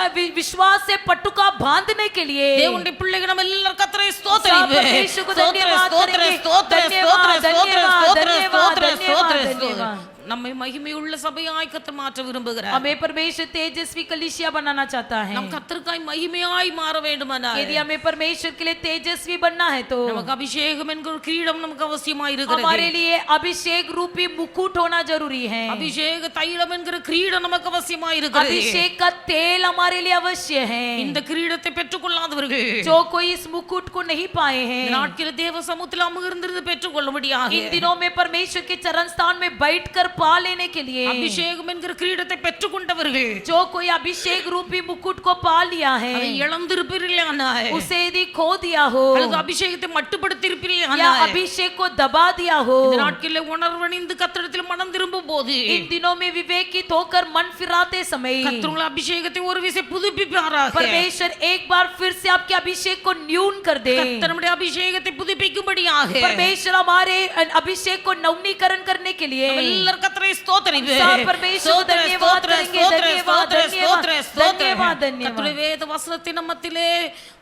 हमें विश्वास से पटुका बांधने के लिए தேவனுடைய பிள்ளைகள் நம்ம எல்லாரும் கர்த்தரை सब ஸ்தோத்திரிப்போம் परमेश्वर को धन्यवाद करेंगे धन्यवाद धन्यवाद धन्यवाद धन्यवाद நம்மை மகிமையுள்ள சபையாய் கர்த்தர் மாற்ற விரும்புகிறார் हमें परमेश्वर तेजस्वी कलीसिया बनाना चाहता है நம் கர்த்தருக்காய் மகிமையாய் மாற வேண்டுமானால் यदि हमें परमेश्वर के लिए तेजस्वी बनना है तो நமக்கு அபிஷேகம் என்கிற ஒரு கிரீடம் நமக்கு அவசியமாய் இருக்கிறது हमारे लिए अभिषेक रूपी मुकुट होना जरूरी है அபிஷேக தைலம் என்கிற கிரீடம் நமக்கு அவசியமாய் இருக்கிறது अभिषेक का तेल हमारे लिए अवश्य है இந்த கிரீடத்தை பெற்றுக்கொள்ளாதவர்கள் जो कोई इस मुकुट को नहीं पाए हैं நாட்களில் தேவ சமூகத்தில் அமர்ந்திருந்து பெற்றுக்கொள்ளும்படியாக इन दिनों में परमेश्वर के चरण स्थान में बैठकर पा लेने के लिए அபிஷேகம் என்கிற கிரீடத்தை பெற்றுக்கொண்டவர்கள் जो कोई अभिषेक रूपी मुकुट को पा लिया है அதை இழந்திருப்பீர்களானால் उसे यदि खो दिया हो அல்லது அபிஷேகத்தை மட்டுப்படுத்தியிருப்பீர்களானால் या अभिषेक को दबा दिया हो இந்த நாட்களில் உணர்வணிந்து கர்த்தரிடத்தில் மனம் திரும்பும் போது इन दिनों में विवेकित होकर मन फिराते समय கர்த்தர் உங்கள் அபிஷேகத்தை ஒரு விசை புதுப்பிப்பாராக परमेश्वर एक बार फिर से आपके अभिषेक को न्यून कर दे கர்த்தர் நம்முடைய அபிஷேகத்தை புதுப்பிக்கும்படியாக परमेश्वर हमारे अभिषेक को नवीनीकरण करने के लिए எல்லாரும் கர்த்தரை ஸ்தோத்திரிப்போம் सब परमेश्वर को धन्यवाद करेंगे धन्यवाद धन्यवाद धन्यवाद கர்த்தருடைய धन्यवाद வேத வசனத்தை நம்மத்திலே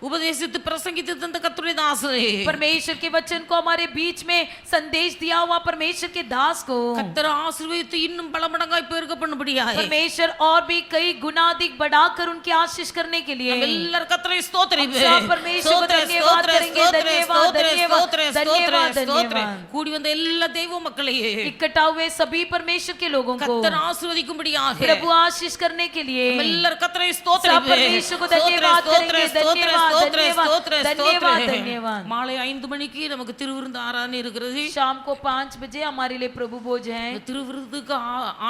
உபதேசித்து பிரசங்கித்து தந்த கர்த்தருடைய தாசரே परमेश्वर के वचन को हमारे बीच में संदेश दिया हुआ परमेश्वर के दास को கர்த்தர் ஆசீர்வதித்து இன்னும் பல மடங்காய் பெருக பண்ணும்படியாக परमेश्वर और भी कई गुना अधिक बढ़ाकर उनकी आशीष करने के लिए எல்லாரும் கர்த்தரை ஸ்தோத்திரிப்போம் सब परमेश्वर को धन्यवाद करेंगे धन्यवाद धन्यवाद धन्यवाद धन्यवाद கூடி வந்த எல்லா தெய்வ மக்களையே इकट्ठा हुए सभी परमेश्वर के लोगों को கர்த்தர் ஆசீர்வதிக்கும்படியாக प्रभु आशीष करने के लिए எல்லாரும் கர்த்தரை सब ஸ்தோத்திரிப்போம் परमेश्वर को धन्यवाद करेंगे धन्यवाद धन्यवाद धन्यवाद धन्यवाद மாலை 5 மணிக்கு நமக்கு திருவிருந்து ஆராதனை இருக்கிறது शाम को 5 बजे हमारे लिए प्रभु भोज है இந்த திருவிருந்துக்கு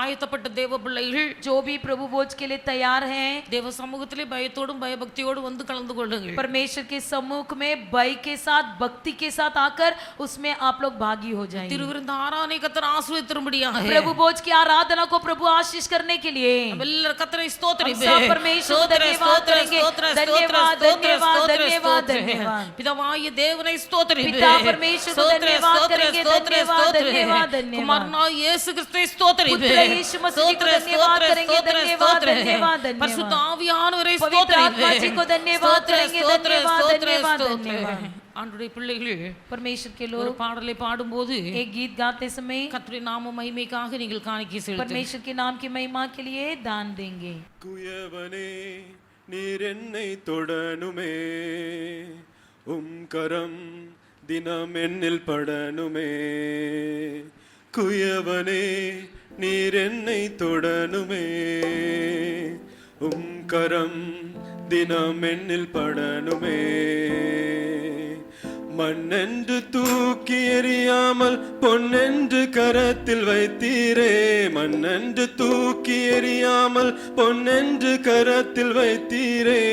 ஆயத்தப்பட்ட தேவ பிள்ளைகள் जो भी प्रभु भोज के लिए तैयार हैं தேவ சமூகத்திலே பயத்தோடும் பயபக்தியோடும் வந்து கலந்து கொள்ளுங்கள் परमेश्वर के सम्मुख में भय के साथ भक्ति के साथ आकर उसमें आप लोग भागी हो जाएंगे திருவிருந்து ஆராதனை கர்த்தர் ஆசீர்வதிக்கும்படியாக प्रभु भोज की आराधना को प्रभु आशीष करने के लिए எல்லாரும் கர்த்தரை हम ஸ்தோத்திரிப்போம் सब परमेश्वर को धन्यवाद करेंगे धन्यवाद धन्यवाद धन्यवाद धन्यवाद பிதாவாகிய தேவனை ஸ்தோத்திரிப்போம் पिता परमेश्वर को धन्यवाद करेंगे धन्यवाद धन्यवाद धन्यवाद குமாரனாகிய இயேசு கிறிஸ்துவை ஸ்தோத்திரிப்போம் पुत्र यीशु मसीह को धन्यवाद करेंगे धन्यवाद धन्यवाद பரிசுத்த धन्यवाद ஆவியானவரை पवित्र आत्मा जी को ஸ்தோத்திரிப்போம் धन्यवाद करेंगे धन्यवाद धन्यवाद धन्यवाद ஆண்டவருடைய பிள்ளைகளே परमेश्वर के ஒரு लोग பாடலை பாடும்போது एक गीत गाते समय கர்த்தருடைய நாம மகிமைக்காக நீங்கள் காணிக்கை செலுத்துங்கள் परमेश्वर के नाम की महिमा के लिए दान देंगे குயவனே நீர் என்னை தொடனுமே கரம் தினம் என்னில் படனுமே குயவனே நீர் என்னை தொடனுமே கரம் தினம் என்னில் படனுமே மண்ணென்று தூக்கி எறியாமல் பொன்னென்று கரத்தில் வைத்தீரே மண்ணென்று தூக்கி எறியாமல் பொன்னென்று கரத்தில் வைத்தீரே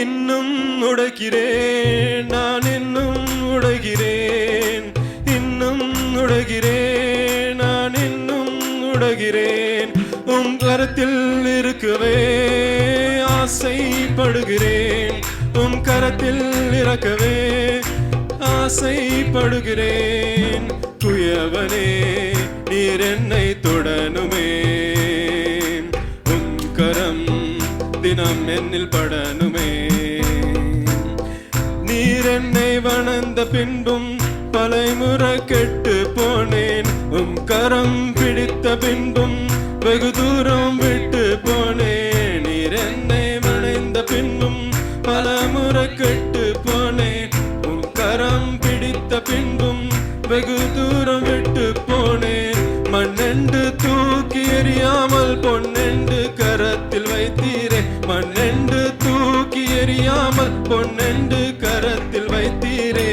இன்னும் உடைக்கிறேன் நான் இன்னும் உடைகிறேன் இன்னும் உடைகிறேன் நான் இன்னும் உடைகிறேன் கரத்தில் இருக்கவே ஆசைப்படுகிறேன் கரத்தில் இறக்கவே ஆசைப்படுகிறேன் குயவனே நீர் என்னை தொடனுமே கரம் தினம் என்னில் படனுமே நீர் என்னை வணந்த பின்பும் பலைமுறை கெட்டு போனேன் கரம் பிடித்த பின்பும் வெகு தூரம் விட்டு போனேன் நீர் என்னை வணைந்த பின்பும் பல முறை கெட்டு போனேன் கரம் பிடித்த பின்பும் வெகு தூரம் விட்டு போனேன் மண்ணென்று தூக்கி எறியாமல் பொன்னென்று கரத்தில் வைத்தீரே மண்ணென்று தூக்கி எறியாமல் பொன்னென்று கரத்தில் வைத்தீரே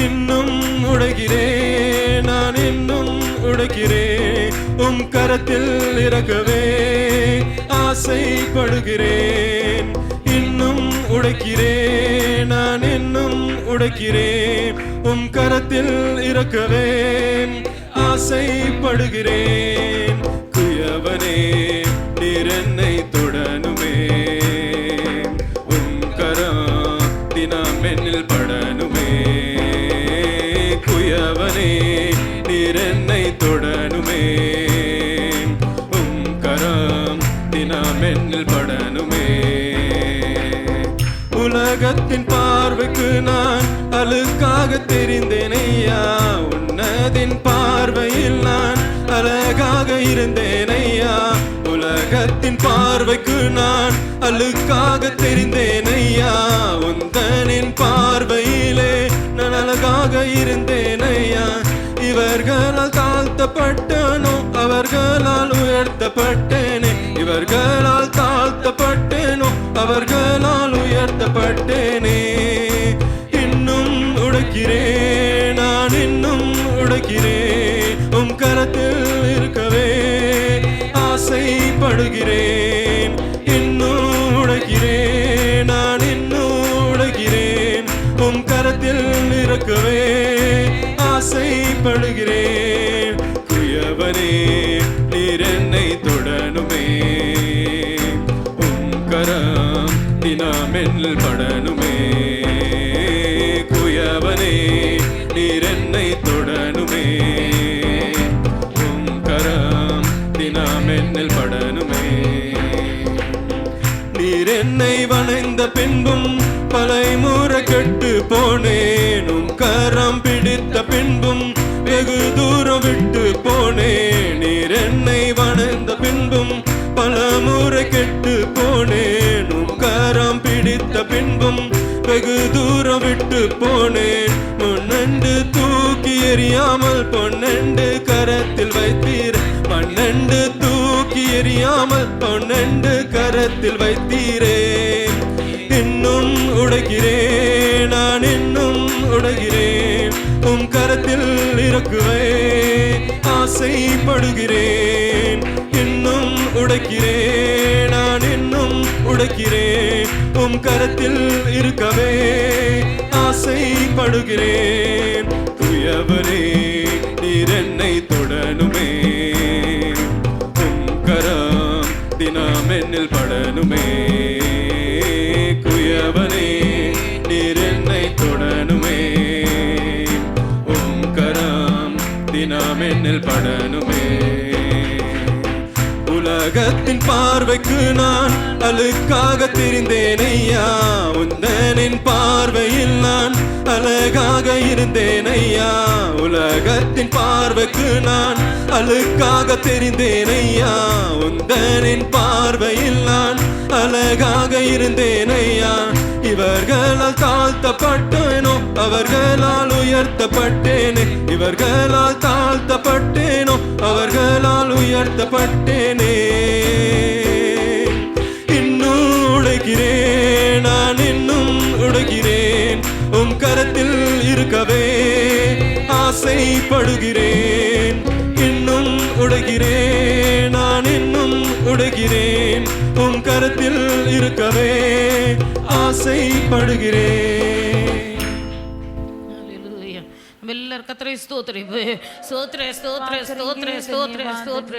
இன்னும் உடைகிறேன் நான் இன்னும் உடைக்கிறேன் உம் கரத்தில் இறக்கவே ஆசைப்படுகிறேன். இன்னும் உடைக்கிறேன், நான் இன்னும் உடைக்கிறேன். உம் கரத்தில் இறக்கவே ஆசைப்படுகிறேன். குயவனே நீர் என்னை தொடனுமே, உம் கரம் தினம் என்னில் படனுமே. குயவனே நீர் என்னை தொடனுமே, உம் கரம் தினம் என்னில் படனுமே. உலகத்தின் பார்வைக்கு நான் அழுக்காக தெரிந்தேன் ஐயா, உன்னதின் பார்வையில் நான் அழகாக இருந்தேன் ஐயா. உலகத்தின் பார்வைக்கு நான் அழுக்காக தெரிந்தேன் ஐயா, உந்தனின் பார்வையிலே நான் அழகாக இருந்தேன் ஐயா. இவர்களால் தாழ்த்தப்பட்டனோ அவர்களால் உயர்த்தப்பட்டேனே, இவர்களால் தாழ்த்தப்பட்டேனோ அவர்களால் உயர்த்தப்பட்டேனே. இன்னும் உடைக்கிறேன், நான் இன்னும் உடைக்கிறேன். உம் கரத்தில் இருக்கவே ஆசைப்படுகிறேன். இன்னும் உடைக்கிறேன், நான் இன்னும் உடைக்கிறேன். உம் கரத்தில் இருக்கவே ஆசைப்படுகிறேன். குயவனே நீர் என்னை தொடனுமே, உம் கரம் தினம் என்னில் படனுமே. குயவனே நீர் என்னை தொடனுமே, உம் கரம் தினம் என்னில் படனுமே. நீர் என்னை வணைந்த பின்பும் பலைமுறை கெட்டு போனேன், உம் கரம் பிடித்த பின்பும் வெகு தூரம் விட்டு போனேன். நீர் என்னை வணைந்த பின்பும் பலமுறை கெட்டு போனேன், உம் கரம் பிடித்த பின்பும் வெகு தூரம் விட்டு போனேன். முன்னெண்டு தூக்கி எறியாமல் பொன்னெண்டு கரத்தில் வைத்தீர், மண்ணெண்டு தூக்கி எறியாமல் பொன்னெண்டு கரத்தில் வைத்தீரே. இன்னும் உடைக்கிறேன், நான் இன்னும் உடைகிறேன். உம் கரத்தில் இறக்குவே ஆசைப்படுகிறேன். இன்னும் உடைக்கிறேன், நான் இன்னும் உடைக்கிறேன். உம் கரத்தில் இருக்கவே ஆசைப்படுகிறேன். குயவனே நீர் என்னை தொடனுமே, உம் கரம் தினம் என்னில் படனுமே. குயவனே நீர் என்னை தொடனுமே, உம் கரம் தினம் என்னில் படனுமே. உலகத்தின் பார்வைக்கு நான் அழுக்காக தெரிந்தேன் ஐயா, உந்தனின் பார்வையில் நான் அழகாக இருந்தேன் ஐயா. உலகத்தின் பார்வைக்கு நான் அழுக்காக தெரிந்தேன் ஐயா, உந்தனின் பார்வையில் நான் அழகாக இருந்தேன் ஐயா. இவர்களால் தாழ்த்தப்பட்டேனோ அவர்களால் உயர்த்தப்பட்டேனே, இவர்களால் தாழ்த்தப்பட்டேனோ அவர்களால் உயர்த்தப்பட்டேனே. இன்னும் உடைக்கிறேன், நான் இன்னும் உடைக்கிறேன். உம் கரத்தில் இருக்கவே ஆசைப்படுகிறேன். இன்னும் உடைக்கிறேன், நான் இன்னும் உடைக்கிறேன். உம் கரத்தில் இருக்கவே ஆசைப்படுகிறேன். Hallelujah. எல்லாரும் கர்த்தரை ஸ்தோத்திரிப்பு. ஸ்தோத்திர ஸ்தோத்திர ஸ்தோத்திர ஸ்தோத்திர ஸ்தோத்திர.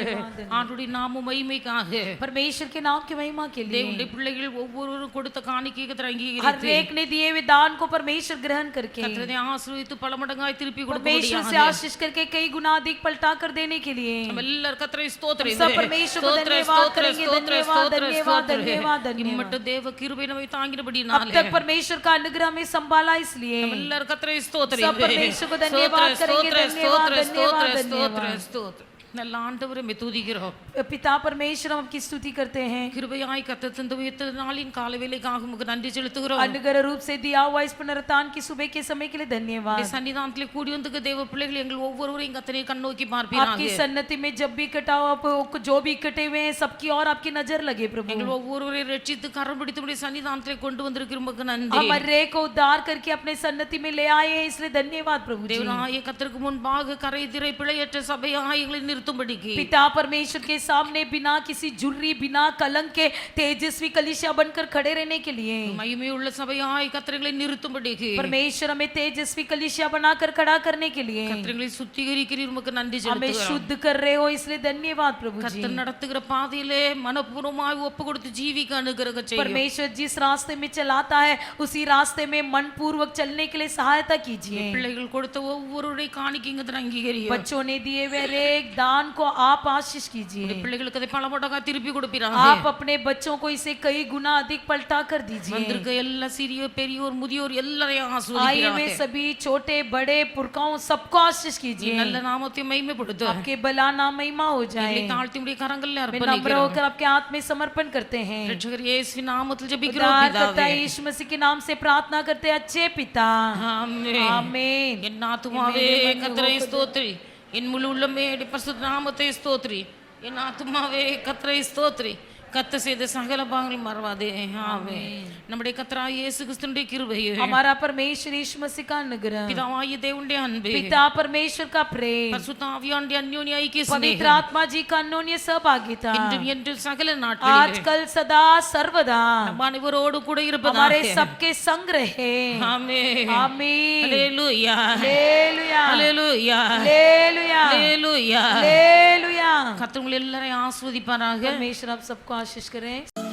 ஆண்டவருடைய நாம மகிமைக்காக परमेश्वर के नाम की महिमा के लिए தேவனுடைய பிள்ளைகள் ஒவ்வொருவரும் கொடுத்த காணிக்கையை கர்த்தர் हर அங்கீகரித்து एक ने दिए हुए दान को परमेश्वर ग्रहण करके கர்த்தரை ஆசீர்வதித்து பல மடங்காய் திருப்பி परमेश्वर से கொடுக்க आशीष करके कई गुना अधिक पलटा कर देने के लिए எல்லாரும் கர்த்தரை ஸ்தோத்திரிப்பு. सब परमेश्वर को धन्यवाद करेंगे, धन्यवाद धन्यवाद धन्यवाद धन्यवाद। இம்மட்டு தேவ கிருபை நம்மை अब தாங்கினபடினாலே तक परमेश्वर का अनुग्रह में संभाला, इसलिए எல்லாரும் கர்த்தரை सब ஸ்தோத்திரிப்பு. परमेश्वर को धन्यवाद करेंगे, धन्यवाद धन्यवाद धन्यवाद। ஸ்தோத்திரம். நல்ல ஆண்டவரை துதிக்கிறோம். पिता परमेश्वर हम आपकी स्तुति करते हैं, கிருபையாய் கர்த்தர் தந்த உயர்த்த நாளின் கால வேளைக்காக உமக்கு நன்றி செலுத்துகிறோம். अनुग्रह रूप से दिया हुआ इस पुनरुत्थान की सुबह के समय के लिए धन्यवाद। உம்முடைய சன்னிதானத்திலே கூடி வந்திருக்க தேவ பிள்ளைகள் எங்கள் ஒவ்வொருவரையும் கர்த்தரை கண்ணோக்கி आपकी பார்ப்பீராக. सन्नति में जब भी इकट्ठा हो, आप जो भी इकट्ठे हुए हैं सबकी और आपकी नजर लगे प्रभु। எங்கள் ஒவ்வொருவரையும் ரட்சித்து கரம் பிடித்து உம்முடைய சன்னிதானத்திலே கொண்டு வந்திருக்கிற உமக்கு நன்றி. हमारे को उद्धार करके अपने सन्नति में ले आए हैं, इसलिए धन्यवाद प्रभु जी। தேவனாய கர்த்தருக்கு முன்பாக கரை திரை பிழையற்ற சபையாய் எங்களை நிறுத்தி நிறுத்தும்படிக்கு पिता परमेश्वर के सामने बिना किसी जुर्री बिना कलंक के तेजस्वी कलीसिया बनकर खड़े रहने के लिए மகிமையுள்ள சபையாய் கர்த்தர்களை நிறுத்தும்படிக்கு परमेश्वर हमें तेजस्वी कलीसिया बनाकर खड़ा करने के लिए கர்த்தர்களை சுத்திகரிக்கிறீர் உமக்கு நன்றி हमें செலுத்துகிறோம் शुद्ध कर रहे हो इसलिए धन्यवाद प्रभु जी கர்த்தர் நடத்துகிற பாதையிலே மனப்பூர்வமாய் ஒப்பு கொடுத்து ஜீவிக்க அனுகிரக செய்யும் परमेश्वर जिस रास्ते में चलाता है उसी रास्ते में मन पूर्वक चलने के लिए सहायता कीजिए பிள்ளைகள் கொடுத்த ஒவ்வொருடைய காணிக்கைங்கத்தை அங்கீகரியும் बच्चों ने दिए हुए हर एक दान को आप आशीष कीजिए பிள்ளைகளுக்கு அதை பல மடங்கா திருப்பி கொடுப்பீராக आप अपने बच्चों को इसे कई गुना अधिक पलटा कर दीजिए வந்திருக்க எல்லா சிறிய பெரியோர் முதியோர் எல்லாரையும் आइए ஆசீர்வதிப்பீராக में सभी छोटे बड़े पुरखाओं सबको आशीष कीजिए நல்ல நாமத்தை மகிமைப்படுத்து आपके भला नाम महिमा हो जाए எங்களை தாழ்த்தி உடைய கரங்களில் मैं नम्र அர்ப்பணிக்கிறோம் होकर आपके हाथ में समर्पण करते हैं ரட்சகர் இயேசுவின் நாமத்தில் ஜெபிக்கிறோம் उद्धारकर्ता பிதாவே यीशु मसीह के नाम से प्रार्थना करते हैं अच्छे पिता ஆமென் आमीन என் ஆத்துமாவே கர்த்தரை ஸ்தோத்திரி என் முழு உள்ளமே பரிசுத்த நாமத்தை ஸ்தோத்திரி என் ஆத்துமாவே கர்த்தரை ஸ்தோத்திரி கர்த்தர் செய்த சகல பாவங்களையும் மறவாதே ஆமென் நம்முடைய கர்த்தராகிய இயேசு கிறிஸ்துவின் கிருபையும் हमारा परमेश्वर यीशु मसीह का अनुग्रह பிதாவாகிய தேவனுடைய அன்பு पिता परमेश्वर का प्रेम பரிசுத்த ஆவியானவருடைய அந்யோன்ய ஐக்கிய पवित्र ஸ்நேகம் आत्मा जी का अन्योन्य सहभागिता இன்றும் என்றும் சகல நாட்களிலும் आजकल सदा सर्वदा நம்ம அனைவரோடு கூட हमारे இருப்பதாக सबके संग रहे ஆமென் आमीन ஹalleluya हालेलुया ஹalleluya हालेलुया ஹalleluya हालेलुया கர்த்தர் உங்களை எல்லாரையும் ஆசீர்வதிப்பாராக परमेश्वर आप सबको आशीष करें